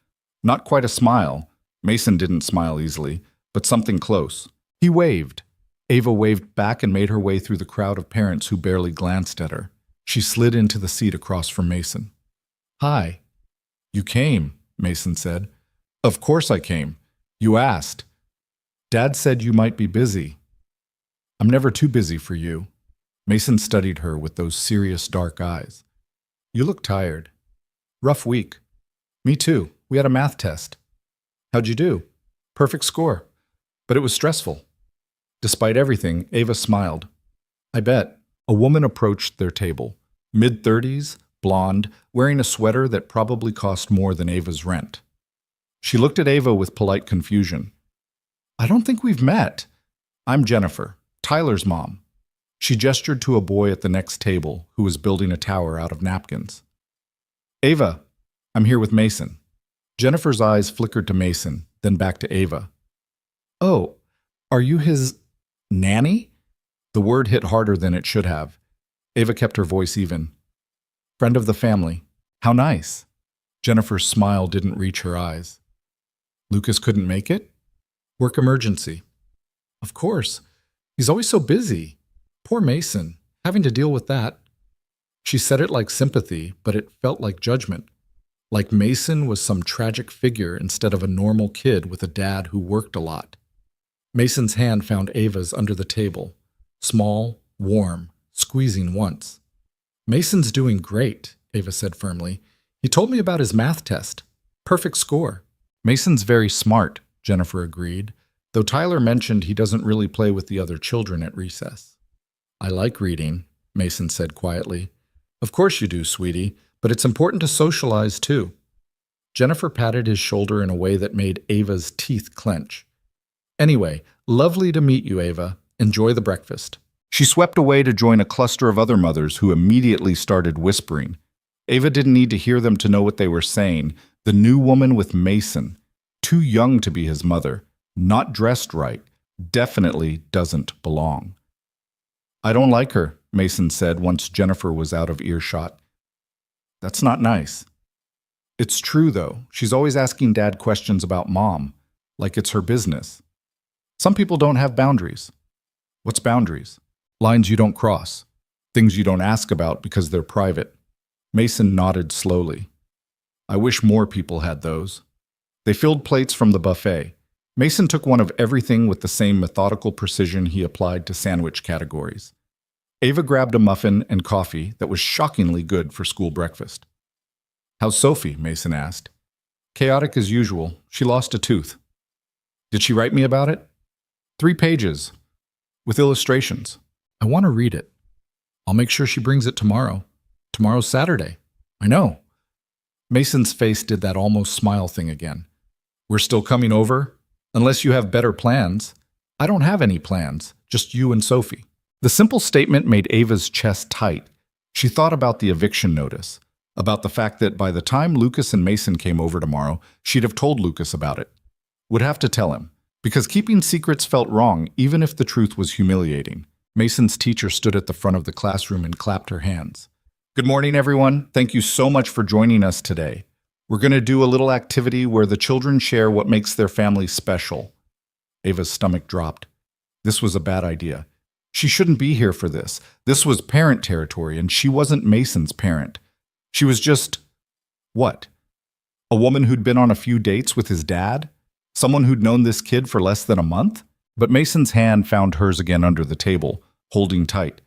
Not quite a smile. Mason didn't smile easily, but something close. He waved. Ava waved back and made her way through the crowd of parents who barely glanced at her. She slid into the seat across from Mason. Hi. You came, Mason said. Of course I came. You asked. Dad said you might be busy. I'm never too busy for you. Mason studied her with those serious dark eyes. You look tired. Rough week. Me too. We had a math test. How'd you do? Perfect score. But it was stressful. Despite everything, Ava smiled. I bet. A woman approached their table. Mid-30s, blonde, wearing a sweater that probably cost more than Ava's rent. She looked at Ava with polite confusion. I don't think we've met. I'm Jennifer, Tyler's mom. She gestured to a boy at the next table who was building a tower out of napkins. Ava, I'm here with Mason. Jennifer's eyes flickered to Mason, then back to Ava. Oh, are you his nanny? The word hit harder than it should have. Ava kept her voice even. Friend of the family. How nice. Jennifer's smile didn't reach her eyes. Lucas couldn't make it? Work emergency. Of course. He's always so busy. Poor Mason, having to deal with that. She said it like sympathy, but it felt like judgment. Like Mason was some tragic figure instead of a normal kid with a dad who worked a lot. Mason's hand found Ava's under the table. Small, warm, squeezing once. Mason's doing great, Ava said firmly. He told me about his math test. Perfect score. Mason's very smart, Jennifer agreed, though Tyler mentioned he doesn't really play with the other children at recess. I like reading, Mason said quietly. Of course you do, sweetie, but it's important to socialize too. Jennifer patted his shoulder in a way that made Ava's teeth clench. Anyway, lovely to meet you, Ava. Enjoy the breakfast. She swept away to join a cluster of other mothers who immediately started whispering. Ava didn't need to hear them to know what they were saying. The new woman with Mason, too young to be his mother, not dressed right, definitely doesn't belong. I don't like her, Mason said once Jennifer was out of earshot. That's not nice. It's true, though. She's always asking Dad questions about Mom, like it's her business. Some people don't have boundaries. What's boundaries? Lines you don't cross. Things you don't ask about because they're private. Mason nodded slowly. I wish more people had those. They filled plates from the buffet. Mason took one of everything with the same methodical precision he applied to sandwich categories. Ava grabbed a muffin and coffee that was shockingly good for school breakfast. How's Sophie? Mason asked. Chaotic as usual. She lost a tooth. Did she write me about it? 3 pages. With illustrations. I want to read it. I'll make sure she brings it tomorrow. Tomorrow's Saturday. I know. Mason's face did that almost smile thing again. We're still coming over? Unless you have better plans. I don't have any plans, just you and Sophie. The simple statement made Ava's chest tight. She thought about the eviction notice, about the fact that by the time Lucas and Mason came over tomorrow, she'd have told Lucas about it. Would have to tell him, because keeping secrets felt wrong even if the truth was humiliating. Mason's teacher stood at the front of the classroom and clapped her hands. Good morning, everyone. Thank you so much for joining us today. We're going to do a little activity where the children share what makes their family special. Ava's stomach dropped. This was a bad idea. She shouldn't be here for this. This was parent territory, and she wasn't Mason's parent. She was just... what? A woman who'd been on a few dates with his dad? Someone who'd known this kid for less than a month? But Mason's hand found hers again under the table, holding tight.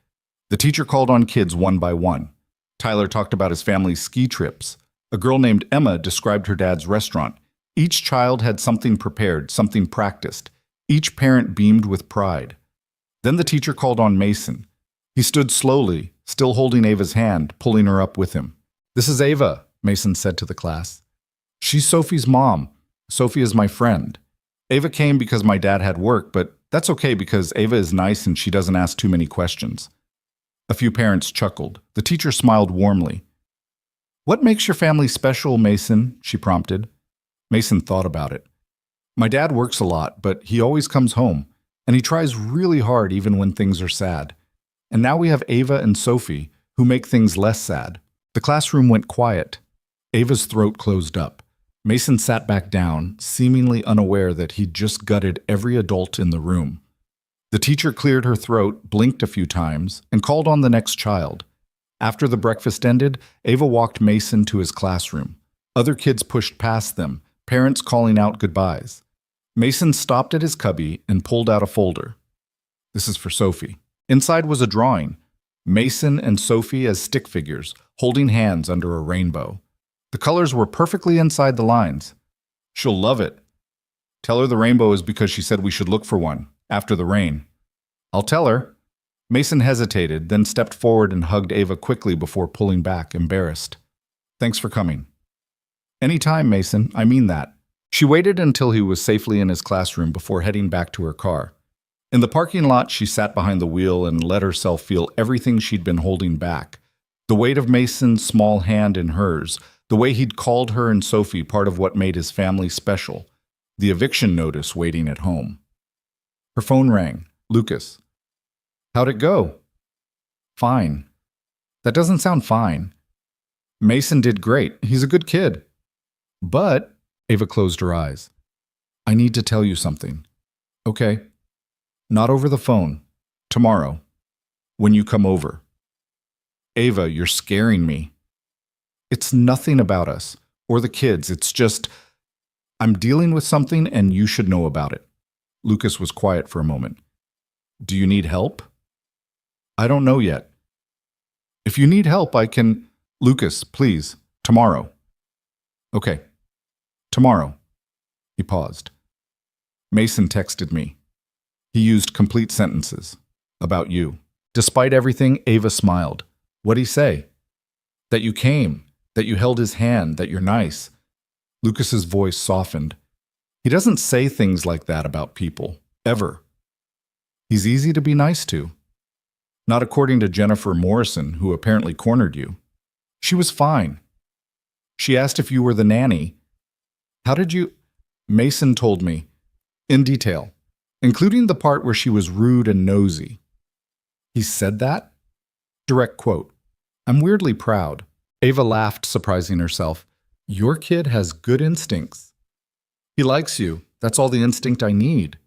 The teacher called on kids one by one. Tyler talked about his family's ski trips. A girl named Emma described her dad's restaurant. Each child had something prepared, something practiced. Each parent beamed with pride. Then the teacher called on Mason. He stood slowly, still holding Ava's hand, pulling her up with him. This is Ava, Mason said to the class. She's Sophie's mom. Sophie is my friend. Ava came because my dad had work, but that's okay because Ava is nice and she doesn't ask too many questions. A few parents chuckled. The teacher smiled warmly. What makes your family special, Mason? She prompted. Mason thought about it. My dad works a lot, but he always comes home, and he tries really hard even when things are sad. And now we have Ava and Sophie, who make things less sad. The classroom went quiet. Ava's throat closed up. Mason sat back down, seemingly unaware that he'd just gutted every adult in the room. The teacher cleared her throat, blinked a few times, and called on the next child. After the breakfast ended, Ava walked Mason to his classroom. Other kids pushed past them, parents calling out goodbyes. Mason stopped at his cubby and pulled out a folder. This is for Sophie. Inside was a drawing. Mason and Sophie as stick figures, holding hands under a rainbow. The colors were perfectly inside the lines. She'll love it. Tell her the rainbow is because she said we should look for one, after the rain. I'll tell her. Mason hesitated, then stepped forward and hugged Ava quickly before pulling back, embarrassed. Thanks for coming. Any time, Mason, I mean that. She waited until he was safely in his classroom before heading back to her car. In the parking lot, she sat behind the wheel and let herself feel everything she'd been holding back. The weight of Mason's small hand in hers, the way he'd called her and Sophie part of what made his family special, the eviction notice waiting at home. Her phone rang. Lucas. How'd it go? Fine. That doesn't sound fine. Mason did great. He's a good kid. But, Ava closed her eyes. I need to tell you something. Okay. Not over the phone. Tomorrow. When you come over. Ava, you're scaring me. It's nothing about us, or the kids. It's just, I'm dealing with something and you should know about it. Lucas was quiet for a moment. Do you need help? I don't know yet. If you need help, I can... Lucas, please. Tomorrow. Okay. Tomorrow. He paused. Mason texted me. He used complete sentences. About you. Despite everything, Ava smiled. What'd he say? That you came. That you held his hand. That you're nice. Lucas's voice softened. He doesn't say things like that about people. Ever. He's easy to be nice to. Not according to Jennifer Morrison, who apparently cornered you. She was fine. She asked if you were the nanny. How did you... Mason told me. In detail. Including the part where she was rude and nosy. He said that? Direct quote. I'm weirdly proud. Ava laughed, surprising herself. Your kid has good instincts. He likes you. That's all the instinct I need.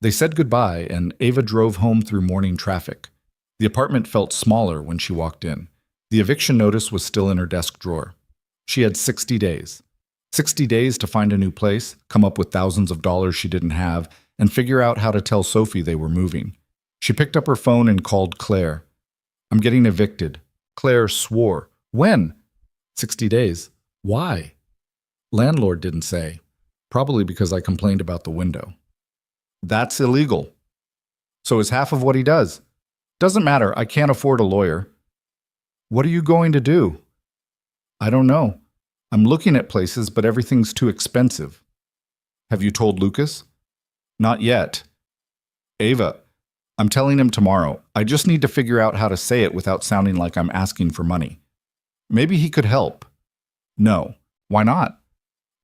They said goodbye, and Ava drove home through morning traffic. The apartment felt smaller when she walked in. The eviction notice was still in her desk drawer. She had 60 days. 60 days to find a new place, come up with thousands of dollars she didn't have, and figure out how to tell Sophie they were moving. She picked up her phone and called Claire. I'm getting evicted. Claire swore. When? 60 days. Why? Landlord didn't say. Probably because I complained about the window. That's illegal. So is half of what he does. Doesn't matter, I can't afford a lawyer. What are you going to do? I don't know. I'm looking at places, but everything's too expensive. Have you told Lucas? Not yet. Ava, I'm telling him tomorrow. I just need to figure out how to say it without sounding like I'm asking for money. Maybe he could help. No. Why not?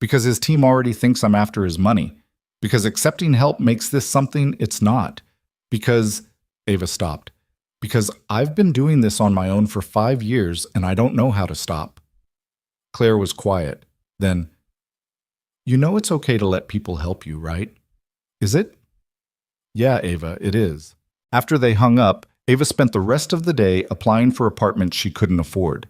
Because his team already thinks I'm after his money. Because accepting help makes this something it's not. Because... Ava stopped. Because I've been doing this on my own for 5 years and I don't know how to stop. Claire was quiet. Then, you know it's okay to let people help you, right? Is it? Yeah, Ava, it is. After they hung up, Ava spent the rest of the day applying for apartments she couldn't afford.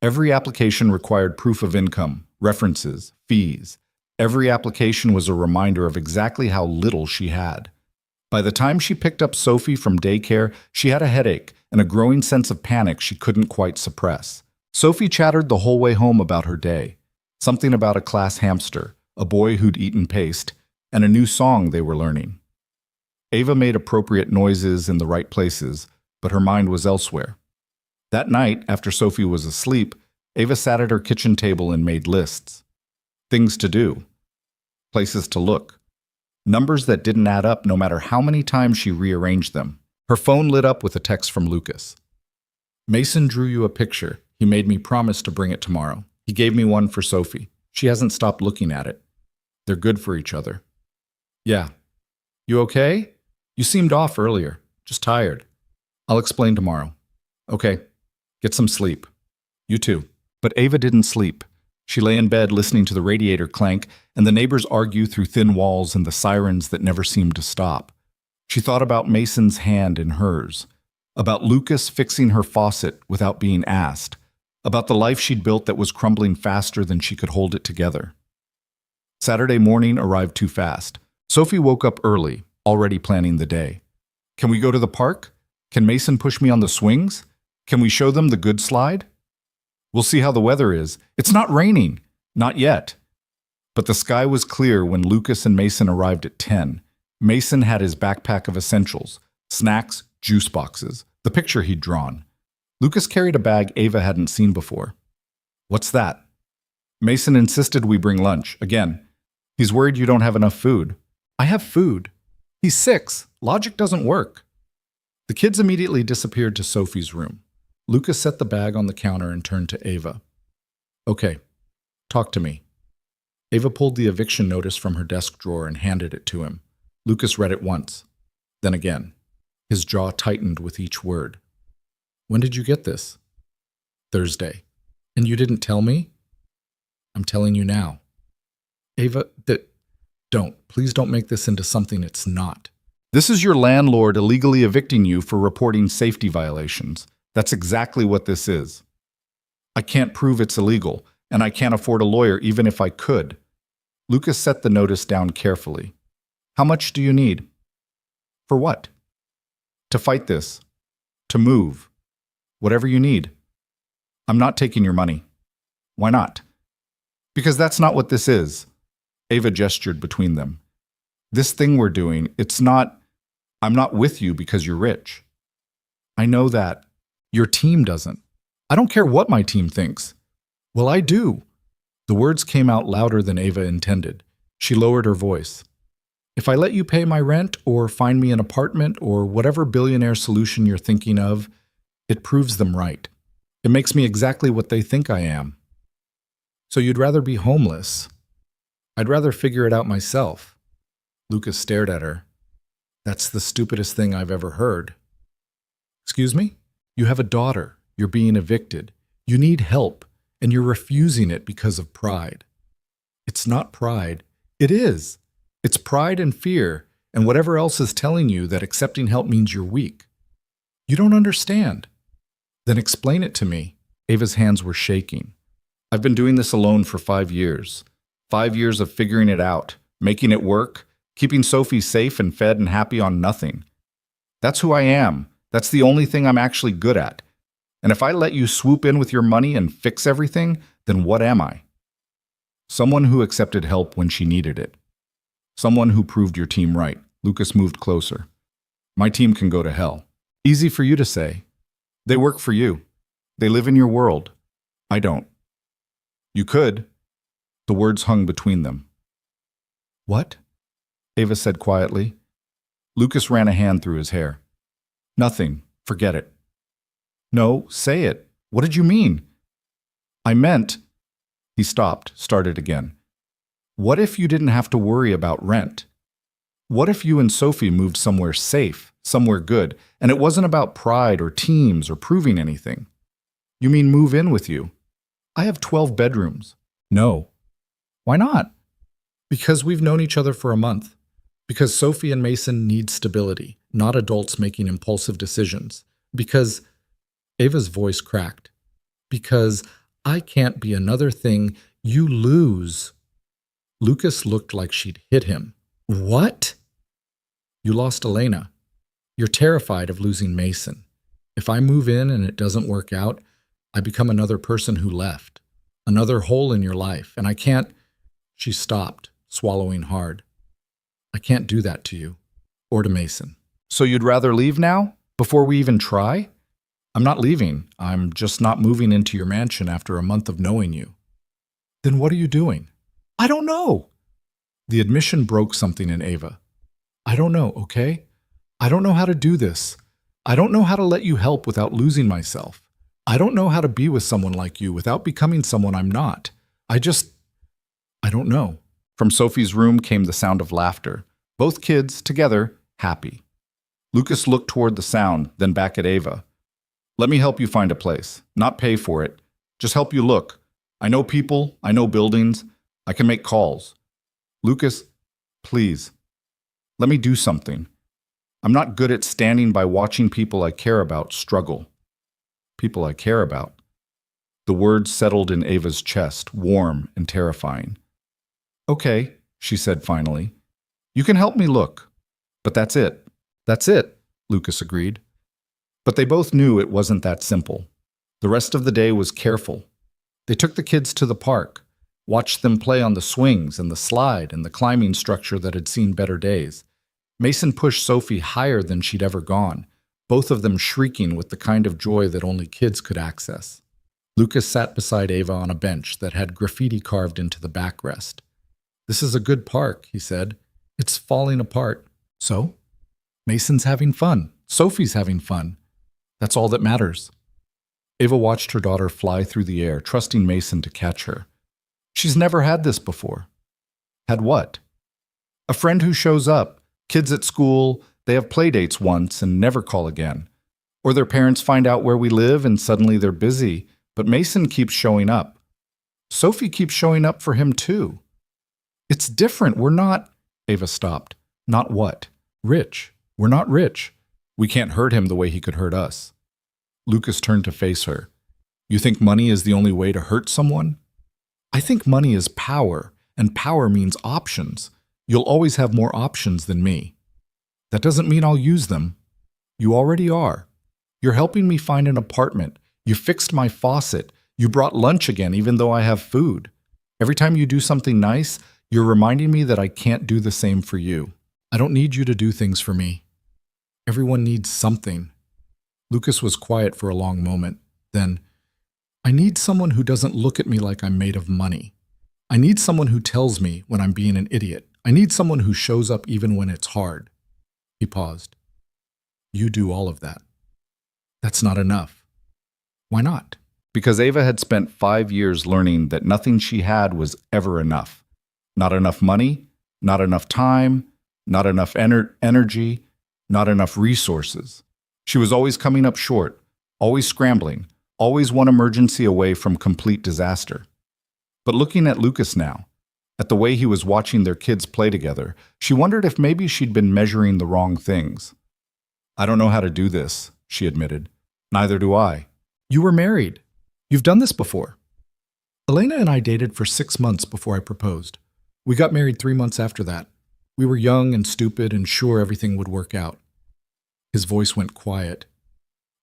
Every application required proof of income, references, fees. Every application was a reminder of exactly how little she had. By the time she picked up Sophie from daycare, she had a headache and a growing sense of panic she couldn't quite suppress. Sophie chattered the whole way home about her day. Something about a class hamster, a boy who'd eaten paste, and a new song they were learning. Ava made appropriate noises in the right places, but her mind was elsewhere. That night, after Sophie was asleep, Ava sat at her kitchen table and made lists. Things to do. Places to look. Numbers that didn't add up no matter how many times she rearranged them. Her phone lit up with a text from Lucas. Mason drew you a picture. He made me promise to bring it tomorrow. He gave me one for Sophie. She hasn't stopped looking at it. They're good for each other. Yeah. You okay? You seemed off earlier. Just tired. I'll explain tomorrow. Okay. Get some sleep. You too. But Ava didn't sleep. She lay in bed listening to the radiator clank and the neighbors argue through thin walls and the sirens that never seemed to stop. She thought about Mason's hand in hers, about Lucas fixing her faucet without being asked, about the life she'd built that was crumbling faster than she could hold it together. Saturday morning arrived too fast. Sophie woke up early, already planning the day. Can we go to the park? Can Mason push me on the swings? Can we show them the good slide? We'll see how the weather is. It's not raining. Not yet. But the sky was clear when Lucas and Mason arrived at 10. Mason had his backpack of essentials, snacks, juice boxes, the picture he'd drawn. Lucas carried a bag Ava hadn't seen before. What's that? Mason insisted we bring lunch. Again, he's worried you don't have enough food. I have food. He's 6. Logic doesn't work. The kids immediately disappeared to Sophie's room. Lucas set the bag on the counter and turned to Ava. Okay, talk to me. Ava pulled the eviction notice from her desk drawer and handed it to him. Lucas read it once, then again. His jaw tightened with each word. When did you get this? Thursday. And you didn't tell me? I'm telling you now. Ava, please don't make this into something it's not. This is your landlord illegally evicting you for reporting safety violations. That's exactly what this is. I can't prove it's illegal, and I can't afford a lawyer even if I could. Lucas set the notice down carefully. How much do you need? For what? To fight this. To move. Whatever you need. I'm not taking your money. Why not? Because that's not what this is. Ava gestured between them. This thing we're doing, I'm not with you because you're rich. I know that. Your team doesn't. I don't care what my team thinks. Well, I do. The words came out louder than Ava intended. She lowered her voice. If I let you pay my rent or find me an apartment or whatever billionaire solution you're thinking of, it proves them right. It makes me exactly what they think I am. So you'd rather be homeless? I'd rather figure it out myself. Lucas stared at her. That's the stupidest thing I've ever heard. Excuse me? You have a daughter. You're being evicted. You need help, and you're refusing it because of pride. It's not pride. It is. It's pride and fear, and whatever else is telling you that accepting help means you're weak. You don't understand. Then explain it to me. Ava's hands were shaking. I've been doing this alone for 5 years. 5 years of figuring it out, making it work, keeping Sophie safe and fed and happy on nothing. That's who I am. That's the only thing I'm actually good at. And if I let you swoop in with your money and fix everything, then what am I? Someone who accepted help when she needed it. Someone who proved your team right. Lucas moved closer. My team can go to hell. Easy for you to say. They work for you. They live in your world. I don't. You could. The words hung between them. What? Ava said quietly. Lucas ran a hand through his hair. Nothing. Forget it. No, say it. What did you mean? I meant... He stopped, started again. What if you didn't have to worry about rent? What if you and Sophie moved somewhere safe, somewhere good, and it wasn't about pride or teams or proving anything? You mean move in with you? I have 12 bedrooms. No. Why not? Because we've known each other for a month. Because Sophie and Mason need stability, not adults making impulsive decisions. Because... Ava's voice cracked. Because I can't be another thing you lose. Lucas looked like she'd hit him. What? You lost Elena. You're terrified of losing Mason. If I move in and it doesn't work out, I become another person who left. Another hole in your life. And I can't... She stopped, swallowing hard. I can't do that to you. Or to Mason. So you'd rather leave now? Before we even try? I'm not leaving. I'm just not moving into your mansion after a month of knowing you. Then what are you doing? I don't know. The admission broke something in Ava. I don't know, okay? I don't know how to do this. I don't know how to let you help without losing myself. I don't know how to be with someone like you without becoming someone I'm not. I don't know. From Sophie's room came the sound of laughter. Both kids, together, happy. Lucas looked toward the sound, then back at Ava. Let me help you find a place. Not pay for it. Just help you look. I know people. I know buildings. I can make calls. Lucas, please. Let me do something. I'm not good at standing by watching people I care about struggle. People I care about. The words settled in Ava's chest, warm and terrifying. Okay, she said finally. You can help me look. But that's it. That's it, Lucas agreed. But they both knew it wasn't that simple. The rest of the day was careful. They took the kids to the park, watched them play on the swings and the slide and the climbing structure that had seen better days. Mason pushed Sophie higher than she'd ever gone, both of them shrieking with the kind of joy that only kids could access. Lucas sat beside Ava on a bench that had graffiti carved into the backrest. "This is a good park," he said. "It's falling apart." "So? Mason's having fun. Sophie's having fun. That's all that matters." Ava watched her daughter fly through the air, trusting Mason to catch her. She's never had this before. Had what? A friend who shows up, kids at school, they have play dates once and never call again. Or their parents find out where we live and suddenly they're busy, but Mason keeps showing up. Sophie keeps showing up for him too. It's different. We're not... Ava stopped. Not what? Rich. We're not rich. We can't hurt him the way he could hurt us. Lucas turned to face her. You think money is the only way to hurt someone? I think money is power, and power means options. You'll always have more options than me. That doesn't mean I'll use them. You already are. You're helping me find an apartment. You fixed my faucet. You brought lunch again, even though I have food. Every time you do something nice, you're reminding me that I can't do the same for you. I don't need you to do things for me. Everyone needs something. Lucas was quiet for a long moment. Then, I need someone who doesn't look at me like I'm made of money. I need someone who tells me when I'm being an idiot. I need someone who shows up even when it's hard. He paused. You do all of that. That's not enough. Why not? Because Ava had spent 5 years learning that nothing she had was ever enough. Not enough money, not enough time, not enough energy, not enough resources. She was always coming up short, always scrambling, always one emergency away from complete disaster. But looking at Lucas now, at the way he was watching their kids play together, she wondered if maybe she'd been measuring the wrong things. I don't know how to do this, she admitted. Neither do I. You were married. You've done this before. Elena and I dated for 6 months before I proposed. We got married 3 months after that. We were young and stupid and sure everything would work out. His voice went quiet.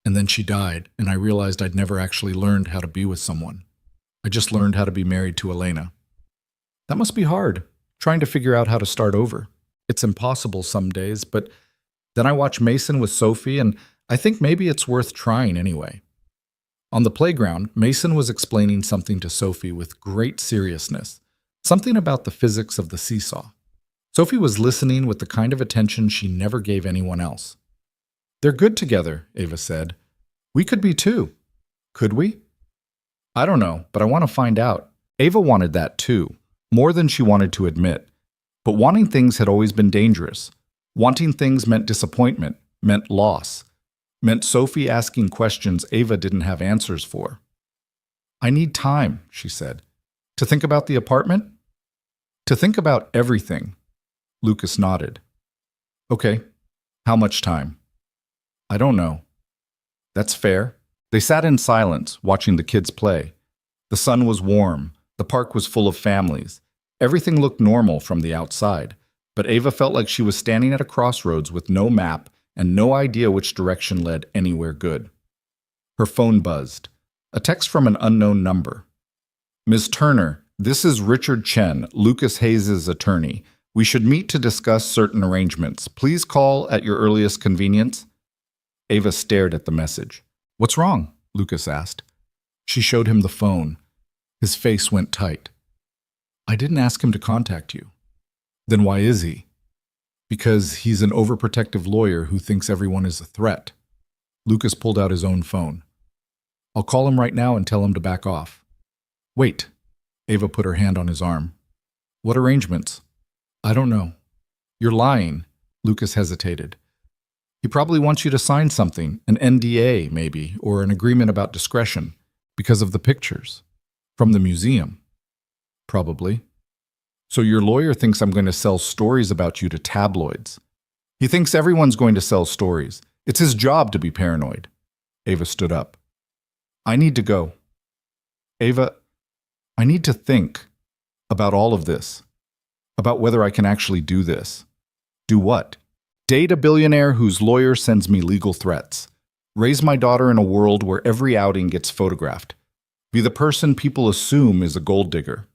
And then she died, and I realized I'd never actually learned how to be with someone. I just learned how to be married to Elena. That must be hard, trying to figure out how to start over. It's impossible some days, but then I watch Mason with Sophie, and I think maybe it's worth trying anyway. On the playground, Mason was explaining something to Sophie with great seriousness, something about the physics of the seesaw. Sophie was listening with the kind of attention she never gave anyone else. They're good together, Ava said. We could be too. Could we? I don't know, but I want to find out. Ava wanted that too, more than she wanted to admit. But wanting things had always been dangerous. Wanting things meant disappointment, meant loss, meant Sophie asking questions Ava didn't have answers for. I need time, she said. To think about the apartment? To think about everything. Lucas nodded. Okay, how much time? I don't know. That's fair. They sat in silence, watching the kids play. The sun was warm. The park was full of families. Everything looked normal from the outside, but Ava felt like she was standing at a crossroads with no map and no idea which direction led anywhere good. Her phone buzzed. A text from an unknown number. Ms. Turner, this is Richard Chen, Lucas Hayes' attorney. We should meet to discuss certain arrangements. Please call at your earliest convenience. Ava stared at the message. What's wrong? Lucas asked. She showed him the phone. His face went tight. I didn't ask him to contact you. Then why is he? Because he's an overprotective lawyer who thinks everyone is a threat. Lucas pulled out his own phone. I'll call him right now and tell him to back off. Wait. Ava put her hand on his arm. What arrangements? I don't know. You're lying. Lucas hesitated. He probably wants you to sign something, an NDA maybe, or an agreement about discretion, because of the pictures. From the museum. Probably. So your lawyer thinks I'm going to sell stories about you to tabloids. He thinks everyone's going to sell stories. It's his job to be paranoid. Ava stood up. I need to go. Ava, I need to think about all of this. About whether I can actually do this. Do what? Date a billionaire whose lawyer sends me legal threats. Raise my daughter in a world where every outing gets photographed. Be the person people assume is a gold digger.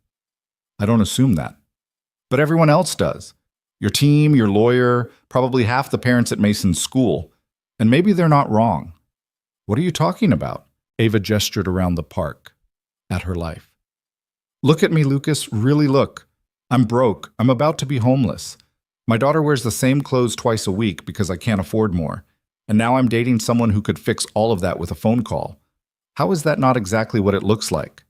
I don't assume that. But everyone else does. Your team, your lawyer, probably half the parents at Mason's school. And maybe they're not wrong. What are you talking about? Ava gestured around the park, at her life. Look at me, Lucas, really look. I'm broke. I'm about to be homeless. My daughter wears the same clothes twice a week because I can't afford more. And now I'm dating someone who could fix all of that with a phone call. How is that not exactly what it looks like?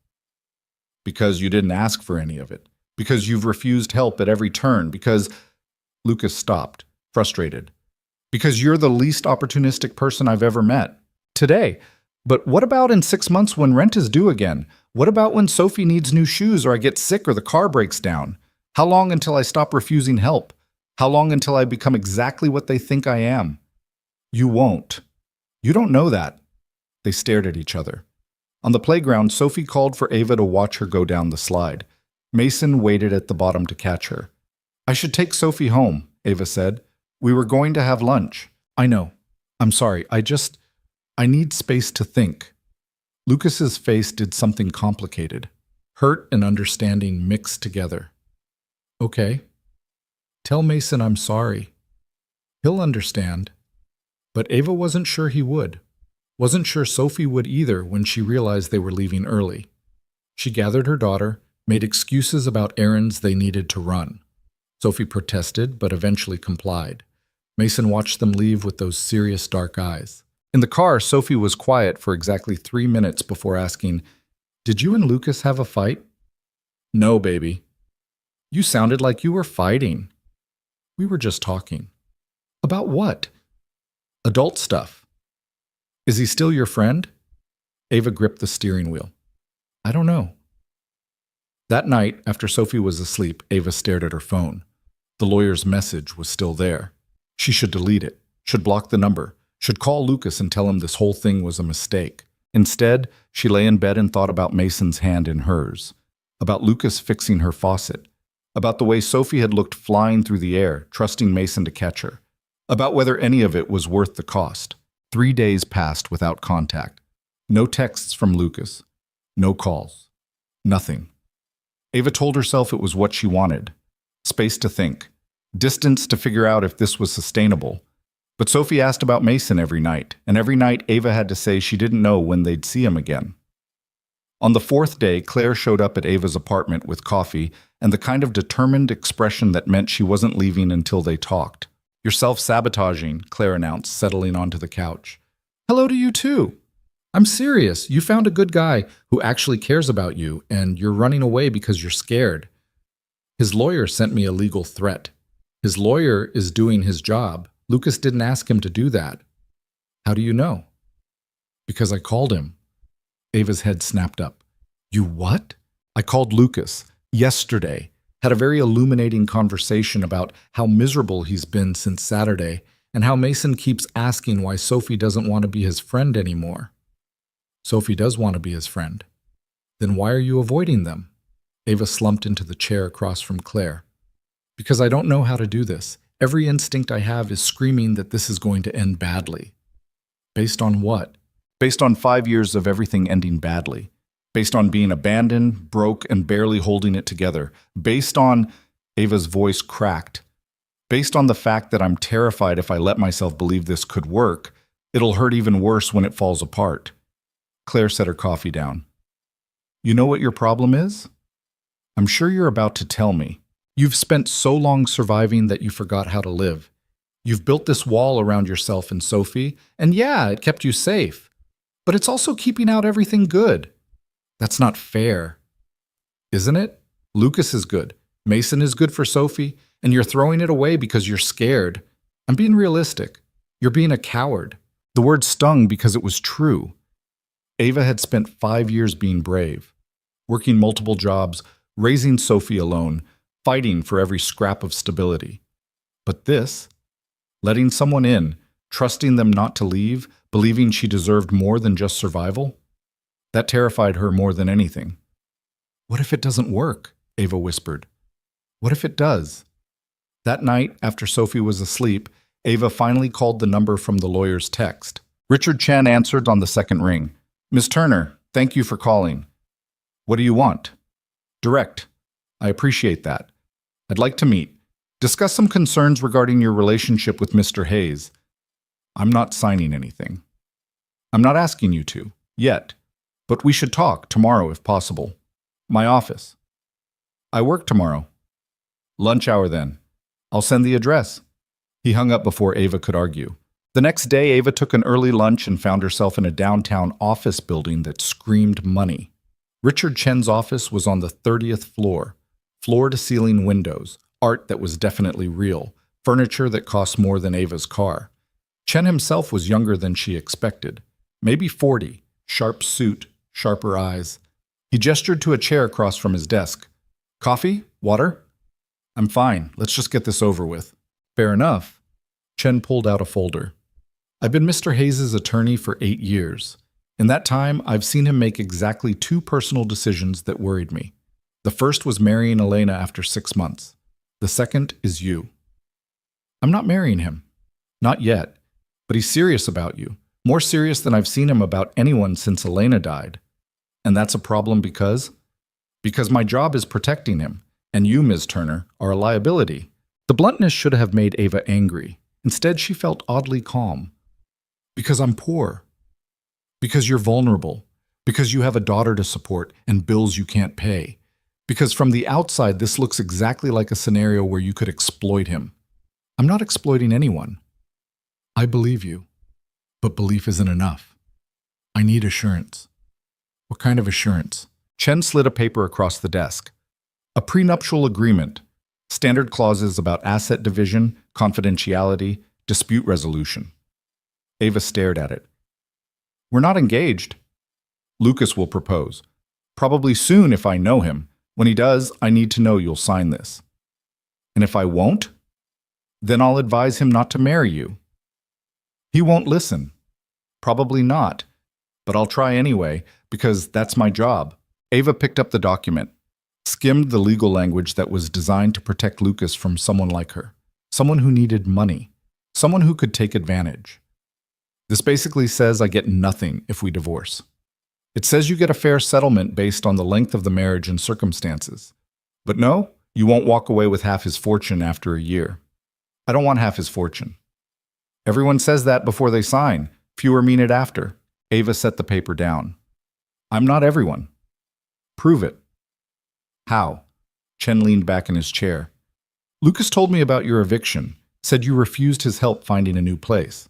Because you didn't ask for any of it. Because you've refused help at every turn. Because... Lucas stopped, frustrated. Because you're the least opportunistic person I've ever met. Today. But what about in 6 months when rent is due again? What about when Sophie needs new shoes or I get sick or the car breaks down? How long until I stop refusing help? How long until I become exactly what they think I am? You won't. You don't know that. They stared at each other. On the playground, Sophie called for Ava to watch her go down the slide. Mason waited at the bottom to catch her. I should take Sophie home, Ava said. We were going to have lunch. I know. I'm sorry. I need space to think. Lucas's face did something complicated. Hurt and understanding mixed together. Okay. Tell Mason I'm sorry. He'll understand. But Ava wasn't sure he would. Wasn't sure Sophie would either when she realized they were leaving early. She gathered her daughter, made excuses about errands they needed to run. Sophie protested, but eventually complied. Mason watched them leave with those serious dark eyes. In the car, Sophie was quiet for exactly 3 minutes before asking, Did you and Lucas have a fight? No, baby. You sounded like you were fighting. We were just talking. About what? Adult stuff. Is he still your friend? Ava gripped the steering wheel. I don't know. That night, after Sophie was asleep, Ava stared at her phone. The lawyer's message was still there. She should delete it, should block the number, should call Lucas and tell him this whole thing was a mistake. Instead, she lay in bed and thought about Mason's hand in hers, about Lucas fixing her faucet, about the way Sophie had looked flying through the air, trusting Mason to catch her, about whether any of it was worth the cost. 3 days passed without contact. No texts from Lucas. No calls. Nothing. Ava told herself it was what she wanted. Space to think. Distance to figure out if this was sustainable. But Sophie asked about Mason every night, and every night Ava had to say she didn't know when they'd see him again. On the 4th day, Claire showed up at Ava's apartment with coffee and the kind of determined expression that meant she wasn't leaving until they talked. You're self-sabotaging, Claire announced, settling onto the couch. Hello to you too. I'm serious. You found a good guy who actually cares about you, and you're running away because you're scared. His lawyer sent me a legal threat. His lawyer is doing his job. Lucas didn't ask him to do that. How do you know? Because I called him. Ava's head snapped up. You what? I called Lucas yesterday. Had a very illuminating conversation about how miserable he's been since Saturday and how Mason keeps asking why Sophie doesn't want to be his friend anymore. Sophie does want to be his friend. Then why are you avoiding them? Ava slumped into the chair across from Claire. Because I don't know how to do this. Every instinct I have is screaming that this is going to end badly. Based on what? Based on 5 years of everything ending badly. Based on being abandoned, broke, and barely holding it together. Based on... Ava's voice cracked. Based on the fact that I'm terrified if I let myself believe this could work, it'll hurt even worse when it falls apart. Claire set her coffee down. You know what your problem is? I'm sure you're about to tell me. You've spent so long surviving that you forgot how to live. You've built this wall around yourself and Sophie, and yeah, it kept you safe. But it's also keeping out everything good. That's not fair. Isn't it? Lucas is good. Mason is good for Sophie, and you're throwing it away because you're scared. I'm being realistic. You're being a coward. The word stung because it was true. Ava had spent 5 years being brave, working multiple jobs, raising Sophie alone, fighting for every scrap of stability. But this, letting someone in, trusting them not to leave, believing she deserved more than just survival, that terrified her more than anything. What if it doesn't work? Ava whispered. What if it does? That night, after Sophie was asleep, Ava finally called the number from the lawyer's text. Richard Chen answered on the second ring. Miss Turner, thank you for calling. What do you want? Direct. I appreciate that. I'd like to meet. Discuss some concerns regarding your relationship with Mr. Hayes. I'm not signing anything. I'm not asking you to, yet. But we should talk tomorrow if possible. My office. I work tomorrow. Lunch hour then. I'll send the address. He hung up before Ava could argue. The next day, Ava took an early lunch and found herself in a downtown office building that screamed money. Richard Chen's office was on the 30th floor. Floor-to-ceiling windows, art that was definitely real, furniture that cost more than Ava's car. Chen himself was younger than she expected. Maybe 40, sharp suit, sharper eyes. He gestured to a chair across from his desk. Coffee? Water? I'm fine. Let's just get this over with. Fair enough. Chen pulled out a folder. I've been Mr. Hayes' attorney for 8 years. In that time, I've seen him make exactly 2 personal decisions that worried me. The first was marrying Elena after 6 months. The second is you. I'm not marrying him. Not yet. But he's serious about you. More serious than I've seen him about anyone since Elena died. And that's a problem because my job is protecting him, and you, Ms. Turner, are a liability. The bluntness should have made Ava angry. Instead, she felt oddly calm. Because I'm poor. Because you're vulnerable. Because you have a daughter to support and bills you can't pay. Because from the outside, this looks exactly like a scenario where you could exploit him. I'm not exploiting anyone. I believe you. But belief isn't enough. I need assurance. What kind of assurance? Chen slid a paper across the desk. A prenuptial agreement. Standard clauses about asset division, confidentiality, dispute resolution. Ava stared at it. We're not engaged. Lucas will propose. Probably soon if I know him. When he does, I need to know you'll sign this. And if I won't, then I'll advise him not to marry you. He won't listen. Probably not. But I'll try anyway, because that's my job. Ava picked up the document, skimmed the legal language that was designed to protect Lucas from someone like her. Someone who needed money. Someone who could take advantage. This basically says I get nothing if we divorce. It says you get a fair settlement based on the length of the marriage and circumstances. But no, you won't walk away with half his fortune after a year. I don't want half his fortune. Everyone says that before they sign. Fewer mean it after. Ava set the paper down. I'm not everyone. Prove it. How? Chen leaned back in his chair. Lucas told me about your eviction, said you refused his help finding a new place.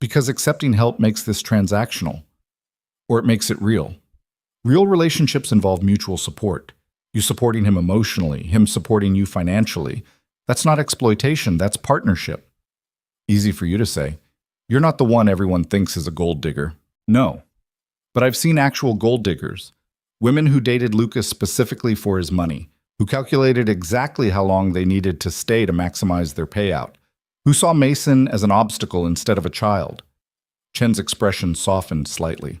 Because accepting help makes this transactional. Or it makes it real. Real relationships involve mutual support. You supporting him emotionally, him supporting you financially. That's not exploitation, that's partnership. Easy for you to say. You're not the one everyone thinks is a gold digger. No. But I've seen actual gold diggers. Women who dated Lucas specifically for his money, who calculated exactly how long they needed to stay to maximize their payout, who saw Mason as an obstacle instead of a child. Chen's expression softened slightly.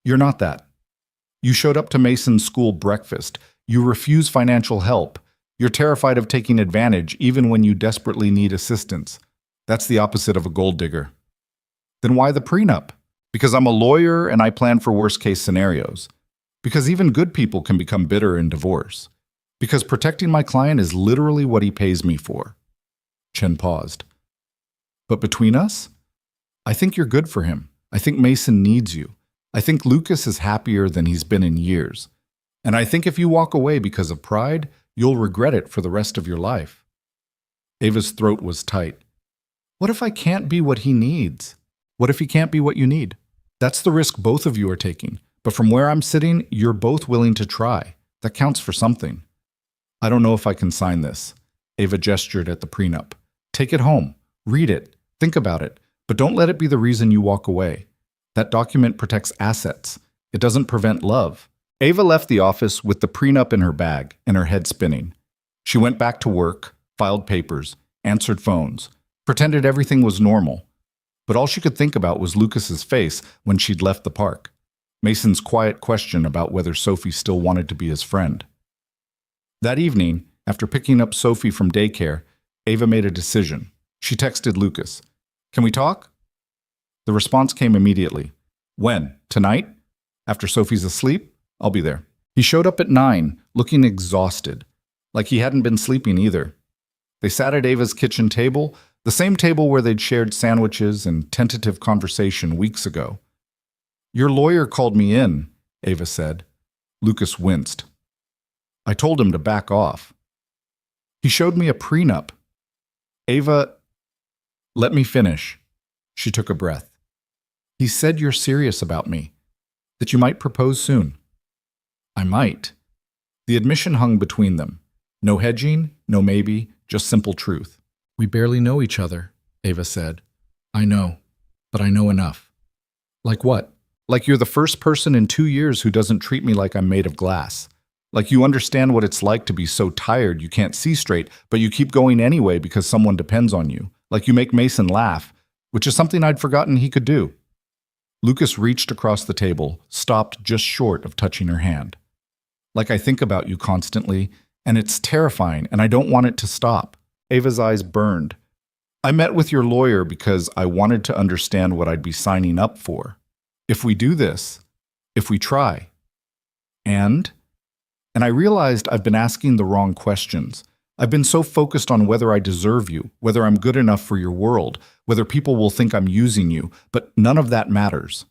You're not that. You showed up to Mason's school breakfast. You refuse financial help. You're terrified of taking advantage even when you desperately need assistance. That's the opposite of a gold digger. Then why the prenup? Because I'm a lawyer and I plan for worst-case scenarios. Because even good people can become bitter in divorce. Because protecting my client is literally what he pays me for. Chen paused. But between us? I think you're good for him. I think Mason needs you. I think Lucas is happier than he's been in years. And I think if you walk away because of pride, you'll regret it for the rest of your life. Ava's throat was tight. What if I can't be what he needs? What if he can't be what you need? That's the risk both of you are taking. But from where I'm sitting, you're both willing to try. That counts for something. I don't know if I can sign this. Ava gestured at the prenup. Take it home. Read it. Think about it. But don't let it be the reason you walk away. That document protects assets. It doesn't prevent love. Ava left the office with the prenup in her bag and her head spinning. She went back to work, filed papers, answered phones, pretended everything was normal. But all she could think about was Lucas's face when she'd left the park. Mason's quiet question about whether Sophie still wanted to be his friend. That evening, After picking up Sophie from daycare, Ava made a decision. She texted Lucas, "Can we talk?" The response came immediately. "When? Tonight? After Sophie's asleep? I'll be there." He showed up at 9, looking exhausted, like he hadn't been sleeping either. They sat at Ava's kitchen table, the same table where they'd shared sandwiches and tentative conversation weeks ago. "Your lawyer called me in," Ava said. Lucas winced. "I told him to back off." "He showed me a prenup." "Ava, let me finish." She took a breath. "He said you're serious about me, that you might propose soon." "I might." The admission hung between them. No hedging, no maybe, just simple truth. "We barely know each other," Ava said. "I know, but I know enough." "Like what?" "Like you're the first person in 2 years who doesn't treat me like I'm made of glass. Like you understand what it's like to be so tired you can't see straight, but you keep going anyway because someone depends on you. Like you make Mason laugh, which is something I'd forgotten he could do." Lucas reached across the table, stopped just short of touching her hand. "Like I think about you constantly, and it's terrifying, and I don't want it to stop." Ava's eyes burned. "I met with your lawyer because I wanted to understand what I'd be signing up for. If we do this, if we try. And I realized I've been asking the wrong questions. I've been so focused on whether I deserve you, whether I'm good enough for your world, whether people will think I'm using you, but none of that matters."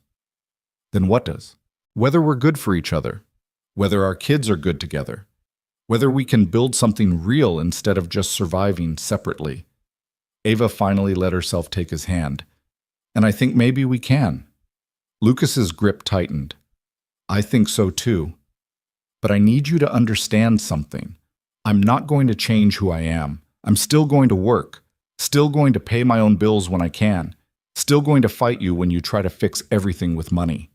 "Then what does?" "Whether we're good for each other, whether our kids are good together, whether we can build something real instead of just surviving separately." Ava finally let herself take his hand. "And I think maybe we can." Lucas's grip tightened. "I think so too. But I need you to understand something. I'm not going to change who I am. I'm still going to work, still going to pay my own bills when I can, still going to fight you when you try to fix everything with money."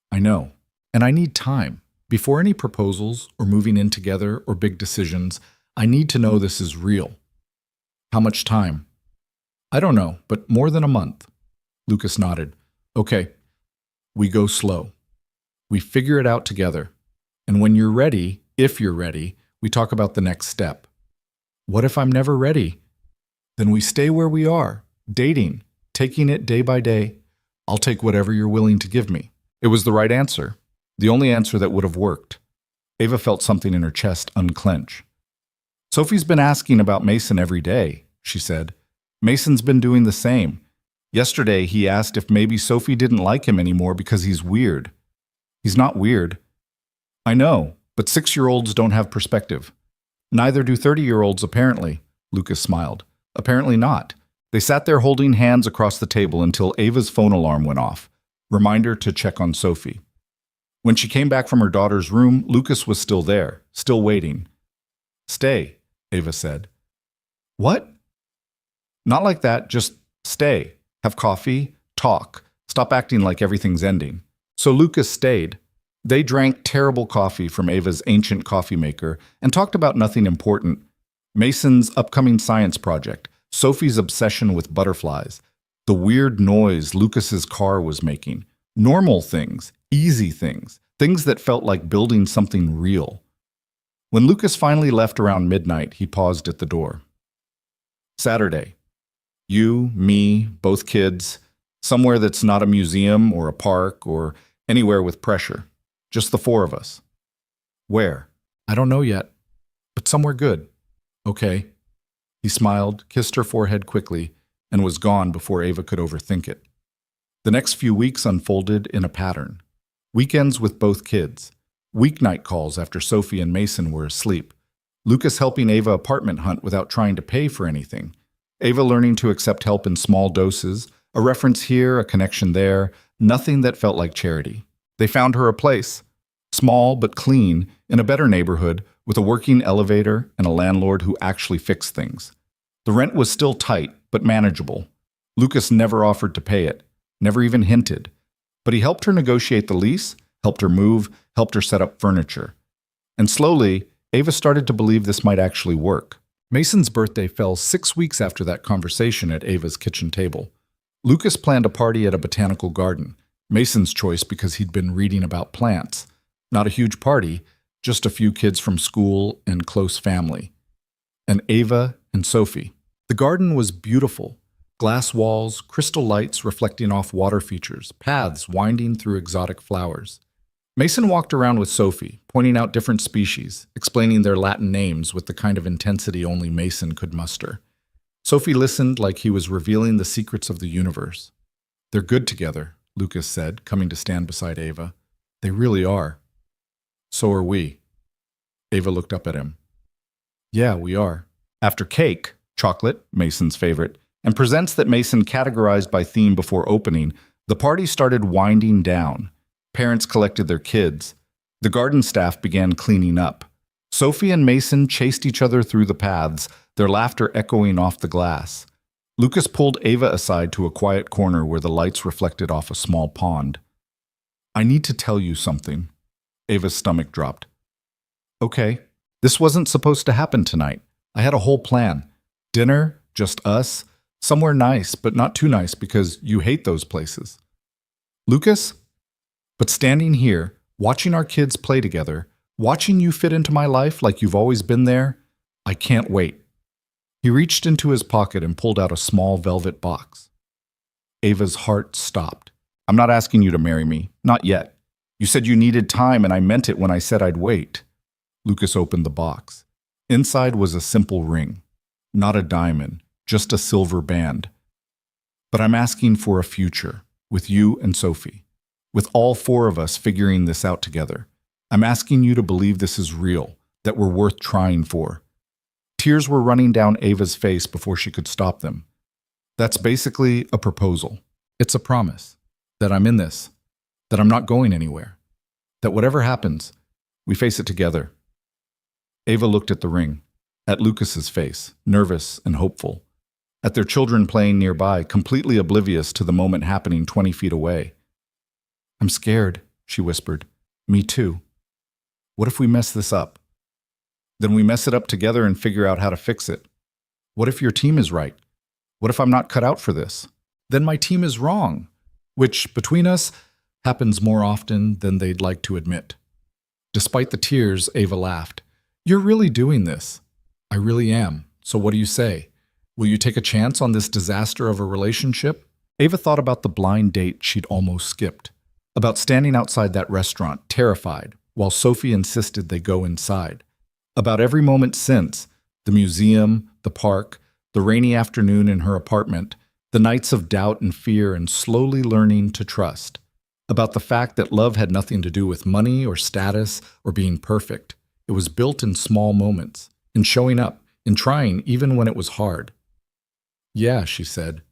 "I know. And I need time. Before any proposals or moving in together or big decisions, I need to know this is real." "How much time?" "I don't know, but more than a month." Lucas nodded. "Okay. We go slow. We figure it out together. And when you're ready, if you're ready, we talk about the next step." "What if I'm never ready?" "Then we stay where we are, dating, taking it day by day. I'll take whatever you're willing to give me." It was the right answer, the only answer that would have worked. Ava felt something in her chest unclench. "Sophie's been asking about Mason every day," she said. "Mason's been doing the same. Yesterday, he asked if maybe Sophie didn't like him anymore because he's weird." "He's not weird." "I know, but 6-year-olds don't have perspective." "Neither do 30-year-olds, apparently," Lucas smiled. "Apparently not." They sat there holding hands across the table until Ava's phone alarm went off. Reminder to check on Sophie. When she came back from her daughter's room, Lucas was still there, still waiting. "Stay," Ava said. "What?" "Not like that, just stay. Have coffee, talk, stop acting like everything's ending." So Lucas stayed. They drank terrible coffee from Ava's ancient coffee maker and talked about nothing important. Mason's upcoming science project, Sophie's obsession with butterflies, the weird noise Lucas's car was making, normal things, easy things, things that felt like building something real. When Lucas finally left around midnight, he paused at the door. "Saturday. You, me, both kids, somewhere that's not a museum or a park or anywhere with pressure. Just the 4 of us." "Where?" "I don't know yet, but somewhere good." "Okay." He smiled, kissed her forehead quickly, and was gone before Ava could overthink it. The next few weeks unfolded in a pattern. Weekends with both kids. Weeknight calls after Sophie and Mason were asleep. Lucas helping Ava apartment hunt without trying to pay for anything. Ava learning to accept help in small doses, a reference here, a connection there, nothing that felt like charity. They found her a place, small but clean, in a better neighborhood, with a working elevator and a landlord who actually fixed things. The rent was still tight, but manageable. Lucas never offered to pay it, never even hinted. But he helped her negotiate the lease, helped her move, helped her set up furniture. And slowly, Ava started to believe this might actually work. Mason's birthday fell 6 weeks after that conversation at Ava's kitchen table. Lucas planned a party at a botanical garden, Mason's choice because he'd been reading about plants. Not a huge party, just a few kids from school and close family, and Ava and Sophie. The garden was beautiful. Glass walls, crystal lights reflecting off water features, paths winding through exotic flowers. Mason walked around with Sophie, pointing out different species, explaining their Latin names with the kind of intensity only Mason could muster. Sophie listened like he was revealing the secrets of the universe. "They're good together," Lucas said, coming to stand beside Ava. "They really are." "So are we." Ava looked up at him. "Yeah, we are." After cake, chocolate, Mason's favorite, and presents that Mason categorized by theme before opening, the party started winding down. Parents collected their kids. The garden staff began cleaning up. Sophie and Mason chased each other through the paths, their laughter echoing off the glass. Lucas pulled Ava aside to a quiet corner where the lights reflected off a small pond. "I need to tell you something." Ava's stomach dropped. "Okay. This wasn't supposed to happen tonight. I had a whole plan. Dinner, just us, somewhere nice, but not too nice because you hate those places. Lucas? But standing here, watching our kids play together, watching you fit into my life like you've always been there, I can't wait." He reached into his pocket and pulled out a small velvet box. Ava's heart stopped. "I'm not asking you to marry me. Not yet. You said you needed time, and I meant it when I said I'd wait." Lucas opened the box. Inside was a simple ring. Not a diamond, just a silver band. "But I'm asking for a future, with you and Sophie. With all four of us figuring this out together. I'm asking you to believe this is real, that we're worth trying for." Tears were running down Ava's face before she could stop them. "That's basically a proposal. It's a promise. That I'm in this. That I'm not going anywhere. That whatever happens, we face it together." Ava looked at the ring, at Lucas's face, nervous and hopeful, at their children playing nearby, completely oblivious to the moment happening 20 feet away. "I'm scared," she whispered. "Me too. What if we mess this up? Then we mess it up together and figure out how to fix it. What if your team is right? What if I'm not cut out for this? Then my team is wrong," which, between us, happens more often than they'd like to admit. Despite the tears, Ava laughed. "You're really doing this." "I really am. So what do you say? Will you take a chance on this disaster of a relationship?" Ava thought about the blind date she'd almost skipped. About standing outside that restaurant, terrified, while Sophie insisted they go inside. About every moment since, the museum, the park, the rainy afternoon in her apartment, the nights of doubt and fear and slowly learning to trust. About the fact that love had nothing to do with money or status or being perfect. It was built in small moments, in showing up, in trying even when it was hard. "Yeah," she said.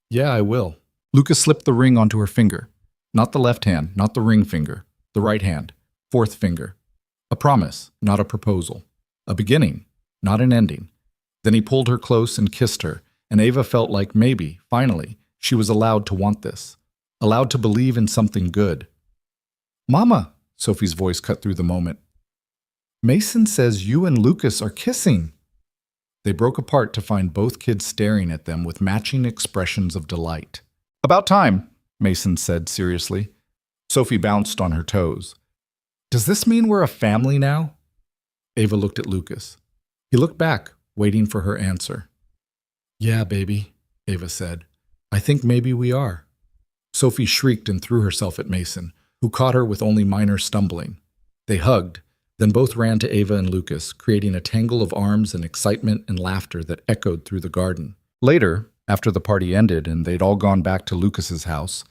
"Yeah, I will." Lucas slipped the ring onto her finger. Not the left hand, not the ring finger. The right hand, fourth finger. A promise, not a proposal. A beginning, not an ending. Then he pulled her close and kissed her, and Ava felt like maybe, finally, she was allowed to want this. Allowed to believe in something good. "Mama," Sophie's voice cut through the moment. "Mason says you and Lucas are kissing." They broke apart to find both kids staring at them with matching expressions of delight. "About time," Mason said seriously. Sophie bounced on her toes. "Does this mean we're a family now?" Ava looked at Lucas. He looked back, waiting for her answer. "Yeah, baby," Ava said. "I think maybe we are." Sophie shrieked and threw herself at Mason, who caught her with only minor stumbling. They hugged, then both ran to Ava and Lucas, creating a tangle of arms and excitement and laughter that echoed through the garden. Later, after the party ended and they'd all gone back to Lucas's house,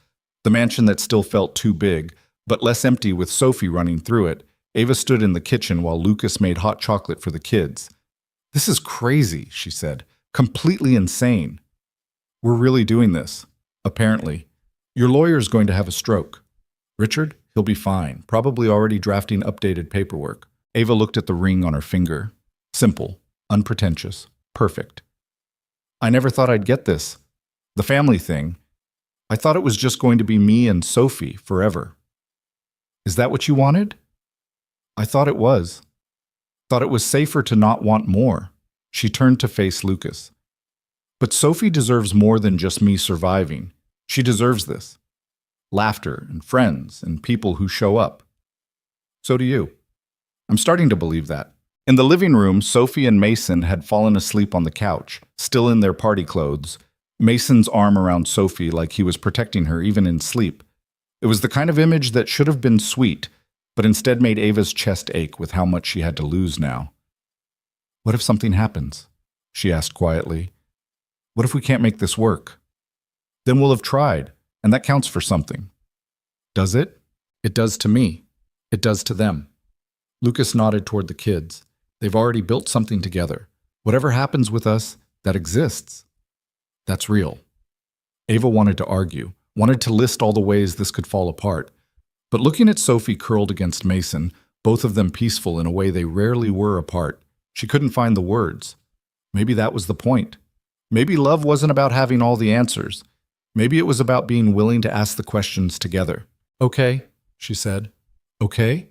the mansion that still felt too big, but less empty with Sophie running through it, Ava stood in the kitchen while Lucas made hot chocolate for the kids. "This is crazy," she said. "Completely insane. We're really doing this. Apparently. Your lawyer's going to have a stroke. Richard, he'll be fine, probably already drafting updated paperwork." Ava looked at the ring on her finger. Simple, unpretentious, perfect. "I never thought I'd get this. The family thing. I thought it was just going to be me and Sophie forever." "Is that what you wanted?" "I thought it was. Thought it was safer to not want more." She turned to face Lucas. "But Sophie deserves more than just me surviving. She deserves this. Laughter and friends and people who show up. So do you." I'm starting to believe that. In the living room, Sophie and Mason had fallen asleep on the couch, still in their party clothes, Mason's arm around Sophie like he was protecting her even in sleep. It was the kind of image that should have been sweet, but instead made Ava's chest ache with how much she had to lose now. "What if something happens?" she asked quietly. "What if we can't make this work? Then we'll have tried, and that counts for something." "Does it?" "It does to me. It does to them." Lucas nodded toward the kids. "They've already built something together. Whatever happens with us, that exists. That's real." Ava wanted to argue, wanted to list all the ways this could fall apart. But looking at Sophie curled against Mason, both of them peaceful in a way they rarely were apart, she couldn't find the words. Maybe that was the point. Maybe love wasn't about having all the answers. Maybe it was about being willing to ask the questions together. "Okay," she said. "Okay?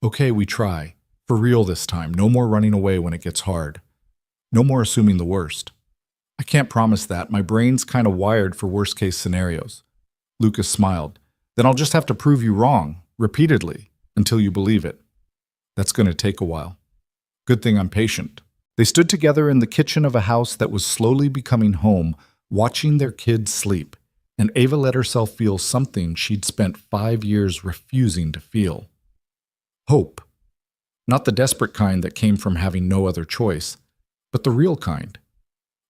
Okay, we try. For real this time. No more running away when it gets hard. No more assuming the worst." "I can't promise that. My brain's kind of wired for worst-case scenarios." Lucas smiled. "Then I'll just have to prove you wrong, repeatedly, until you believe it. That's going to take a while. Good thing I'm patient." They stood together in the kitchen of a house that was slowly becoming home, watching their kids sleep, and Ava let herself feel something she'd spent 5 years refusing to feel. Hope. Not the desperate kind that came from having no other choice, but the real kind.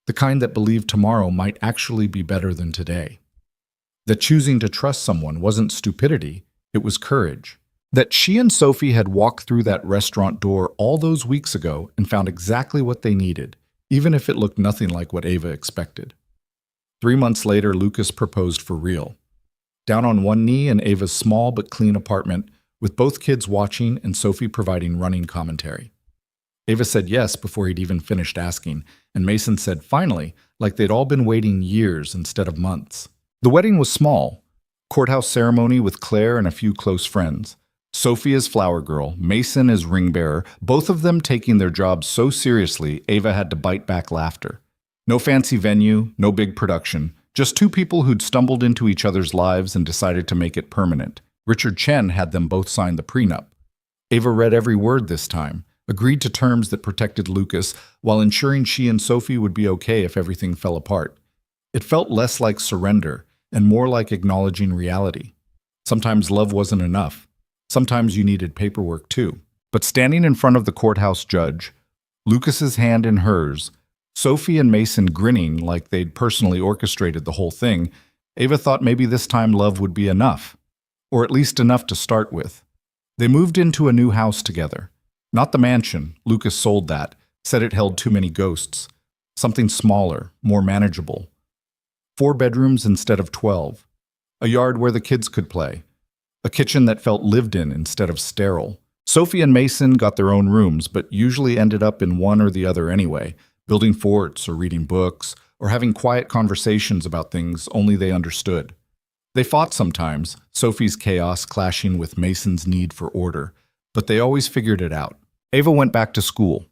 The kind that believed tomorrow might actually be better than today. That choosing to trust someone wasn't stupidity, it was courage. That she and Sophie had walked through that restaurant door all those weeks ago and found exactly what they needed, even if it looked nothing like what Ava expected. 3 months later, Lucas proposed for real. Down on one knee in Ava's small but clean apartment, with both kids watching and Sophie providing running commentary. Ava said yes before he'd even finished asking, and Mason said finally, like they'd all been waiting years instead of months. The wedding was small. Courthouse ceremony with Claire and a few close friends. Sophie as flower girl, Mason as ring bearer, both of them taking their jobs so seriously Ava had to bite back laughter. No fancy venue, no big production, just two people who'd stumbled into each other's lives and decided to make it permanent. Richard Chen had them both sign the prenup. Ava read every word this time, agreed to terms that protected Lucas while ensuring she and Sophie would be okay if everything fell apart. It felt less like surrender and more like acknowledging reality. Sometimes love wasn't enough. Sometimes you needed paperwork too. But standing in front of the courthouse judge, Lucas's hand in hers, Sophie and Mason grinning like they'd personally orchestrated the whole thing, Ava thought maybe this time love would be enough. Or at least enough to start with. They moved into a new house together. Not the mansion, Lucas sold that, said it held too many ghosts. Something smaller, more manageable. 4 bedrooms instead of 12. A yard where the kids could play. A kitchen that felt lived in instead of sterile. Sophie and Mason got their own rooms, but usually ended up in one or the other anyway, building forts or reading books, or having quiet conversations about things only they understood. They fought sometimes, Sophie's chaos clashing with Mason's need for order, but they always figured it out. Ava went back to school.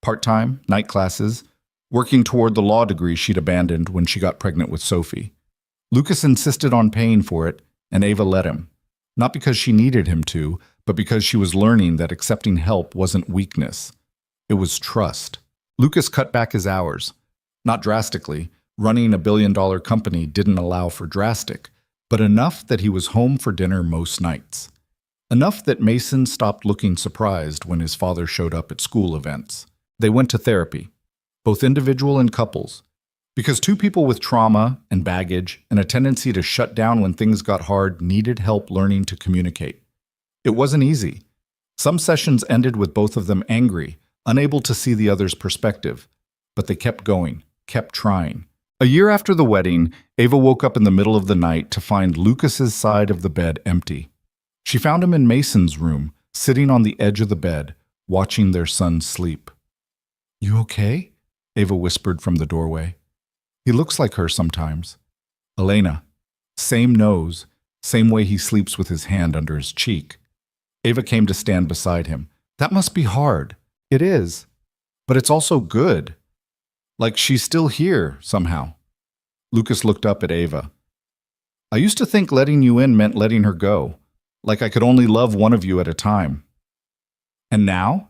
Part-time, night classes, working toward the law degree she'd abandoned when she got pregnant with Sophie. Lucas insisted on paying for it, and Ava let him. Not because she needed him to, but because she was learning that accepting help wasn't weakness. It was trust. Lucas cut back his hours. Not drastically. Running a billion-dollar company didn't allow for drastic, but enough that he was home for dinner most nights. Enough that Mason stopped looking surprised when his father showed up at school events. They went to therapy, both individual and couples, because two people with trauma and baggage and a tendency to shut down when things got hard needed help learning to communicate. It wasn't easy. Some sessions ended with both of them angry, unable to see the other's perspective, but they kept going, kept trying. A year after the wedding, Ava woke up in the middle of the night to find Lucas's side of the bed empty. She found him in Mason's room, sitting on the edge of the bed, watching their son sleep. "You okay?" Ava whispered from the doorway. "He looks like her sometimes." Elena. Same nose, same way he sleeps with his hand under his cheek. Ava came to stand beside him. "That must be hard." "It is. But it's also good. Like she's still here, somehow." Lucas looked up at Ava. "I used to think letting you in meant letting her go. Like I could only love one of you at a time." And now?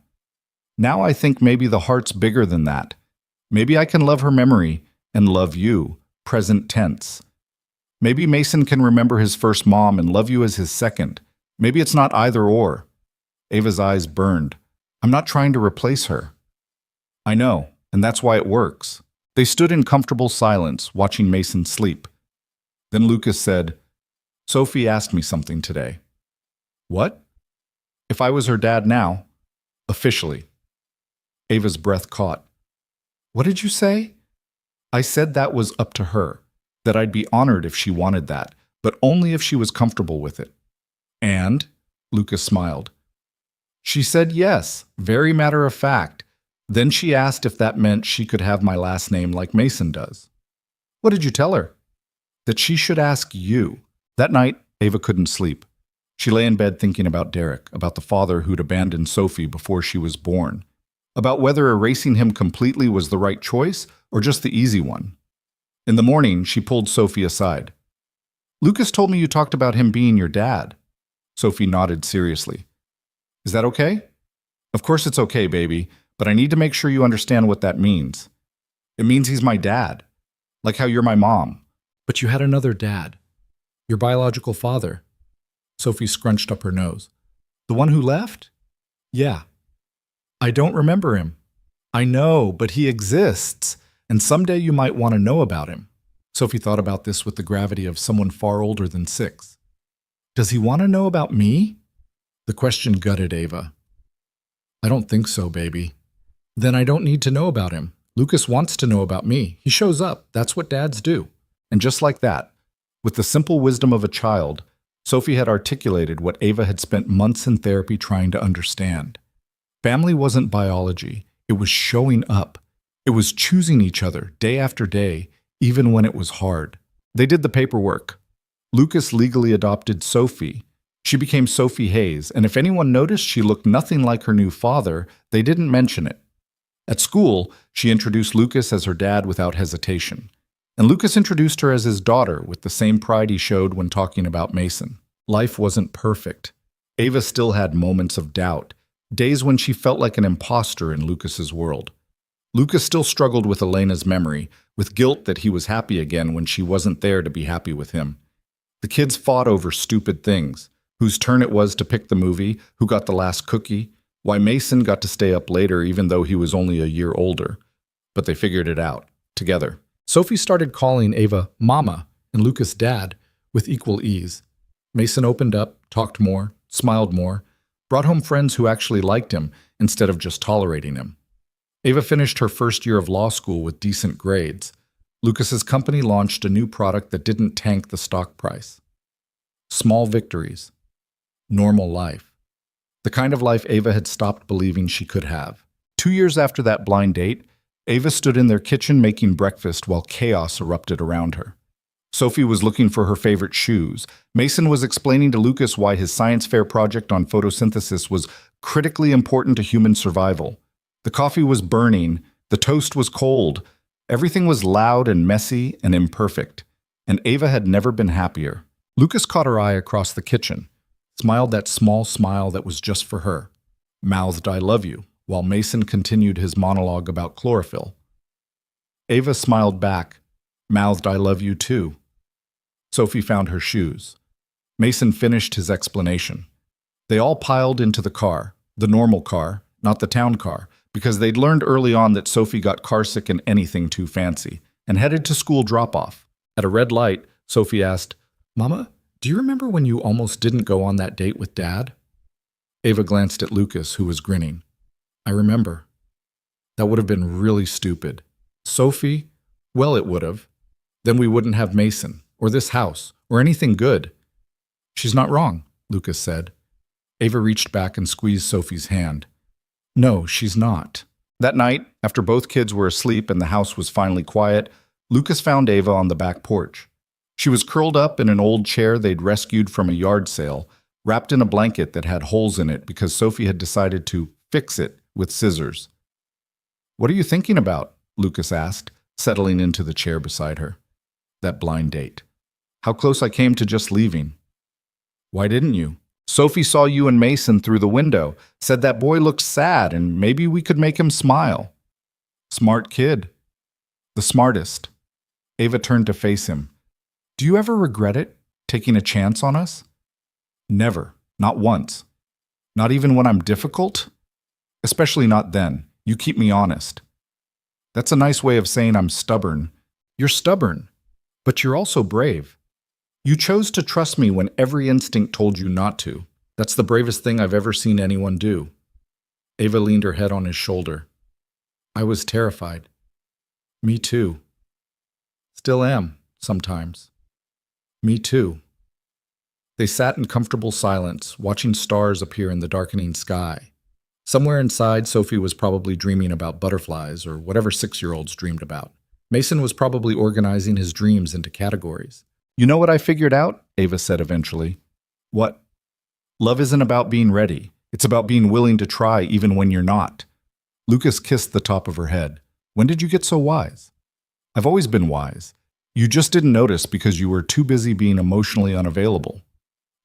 Now I think maybe the heart's bigger than that. Maybe I can love her memory and love you, present tense. Maybe Mason can remember his first mom and love you as his second. Maybe it's not either or. Ava's eyes burned. I'm not trying to replace her. I know, and that's why it works. They stood in comfortable silence, watching Mason sleep. Then Lucas said, Sophie asked me something today. What? If I was her dad now, officially. Ava's breath caught. What did you say? I said that was up to her, that I'd be honored if she wanted that, but only if she was comfortable with it. And? Lucas smiled. She said yes, very matter of fact. Then she asked if that meant she could have my last name like Mason does. What did you tell her? That she should ask you. That night, Ava couldn't sleep. She lay in bed thinking about Derek, about the father who'd abandoned Sophie before she was born, about whether erasing him completely was the right choice or just the easy one. In the morning, she pulled Sophie aside. Lucas told me you talked about him being your dad. Sophie nodded seriously. Is that okay? Of course it's okay, baby, but I need to make sure you understand what that means. It means he's my dad, like how you're my mom. But you had another dad. Your biological father. Sophie scrunched up her nose. The one who left? Yeah. I don't remember him. I know, but he exists, and someday you might want to know about him. Sophie thought about this with the gravity of someone far older than 6. Does he want to know about me? The question gutted Ava. I don't think so, baby. Then I don't need to know about him. Lucas wants to know about me. He shows up. That's what dads do. And just like that, with the simple wisdom of a child, Sophie had articulated what Ava had spent months in therapy trying to understand. Family wasn't biology. It was showing up. It was choosing each other day after day, even when it was hard. They did the paperwork. Lucas legally adopted Sophie. She became Sophie Hayes, and if anyone noticed she looked nothing like her new father, they didn't mention it. At school, she introduced Lucas as her dad without hesitation. And Lucas introduced her as his daughter with the same pride he showed when talking about Mason. Life wasn't perfect. Ava still had moments of doubt, days when she felt like an imposter in Lucas's world. Lucas still struggled with Elena's memory, with guilt that he was happy again when she wasn't there to be happy with him. The kids fought over stupid things, whose turn it was to pick the movie, who got the last cookie, why Mason got to stay up later even though he was only a year older. But they figured it out, together. Sophie started calling Ava Mama and Lucas Dad with equal ease. Mason opened up, talked more, smiled more, brought home friends who actually liked him instead of just tolerating him. Ava finished her first year of law school with decent grades. Lucas's company launched a new product that didn't tank the stock price. Small victories. Normal life. The kind of life Ava had stopped believing she could have. 2 years after that blind date, Ava stood in their kitchen making breakfast while chaos erupted around her. Sophie was looking for her favorite shoes. Mason was explaining to Lucas why his science fair project on photosynthesis was critically important to human survival. The coffee was burning, the toast was cold, everything was loud and messy and imperfect, and Ava had never been happier. Lucas caught her eye across the kitchen, smiled that small smile that was just for her, mouthed I love you, while Mason continued his monologue about chlorophyll. Ava smiled back, mouthed I love you too. Sophie found her shoes. Mason finished his explanation. They all piled into the car, the normal car, not the town car, because they'd learned early on that Sophie got carsick in anything too fancy, and headed to school drop-off. At a red light, Sophie asked, Mama, do you remember when you almost didn't go on that date with Dad? Ava glanced at Lucas, who was grinning. I remember. That would have been really stupid. Sophie? Well, it would have. Then we wouldn't have Mason, or this house, or anything good. She's not wrong, Lucas said. Ava reached back and squeezed Sophie's hand. No, she's not. That night, after both kids were asleep and the house was finally quiet, Lucas found Ava on the back porch. She was curled up in an old chair they'd rescued from a yard sale, wrapped in a blanket that had holes in it because Sophie had decided to fix it with scissors. What are you thinking about? Lucas asked, settling into the chair beside her. That blind date. How close I came to just leaving. Why didn't you? Sophie saw you and Mason through the window, said that boy looked sad and maybe we could make him smile. Smart kid. The smartest. Ava turned to face him. Do you ever regret it, taking a chance on us? Never. Not once. Not even when I'm difficult? Especially not then. You keep me honest. That's a nice way of saying I'm stubborn. You're stubborn, but you're also brave. You chose to trust me when every instinct told you not to. That's the bravest thing I've ever seen anyone do. Ava leaned her head on his shoulder. I was terrified. Me too. Still am, sometimes. Me too. They sat in comfortable silence, watching stars appear in the darkening sky. Somewhere inside, Sophie was probably dreaming about butterflies or whatever 6-year-olds dreamed about. Mason was probably organizing his dreams into categories. You know what I figured out? Ava said eventually. What? Love isn't about being ready. It's about being willing to try even when you're not. Lucas kissed the top of her head. When did you get so wise? I've always been wise. You just didn't notice because you were too busy being emotionally unavailable.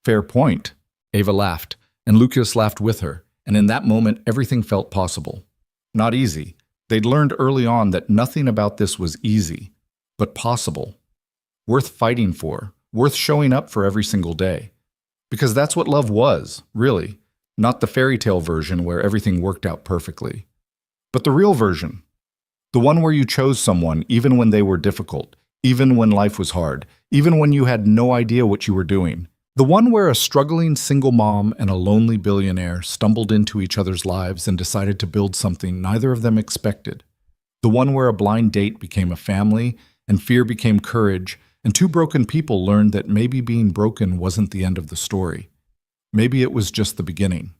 Fair point. Ava laughed, and Lucas laughed with her, and in that moment everything felt possible. Not easy. They'd learned early on that nothing about this was easy, but possible. Worth fighting for, worth showing up for every single day. Because that's what love was, really. Not the fairy tale version where everything worked out perfectly. But the real version. The one where you chose someone even when they were difficult, even when life was hard, even when you had no idea what you were doing. The one where a struggling single mom and a lonely billionaire stumbled into each other's lives and decided to build something neither of them expected. The one where a blind date became a family and fear became courage, and two broken people learned that maybe being broken wasn't the end of the story. Maybe it was just the beginning.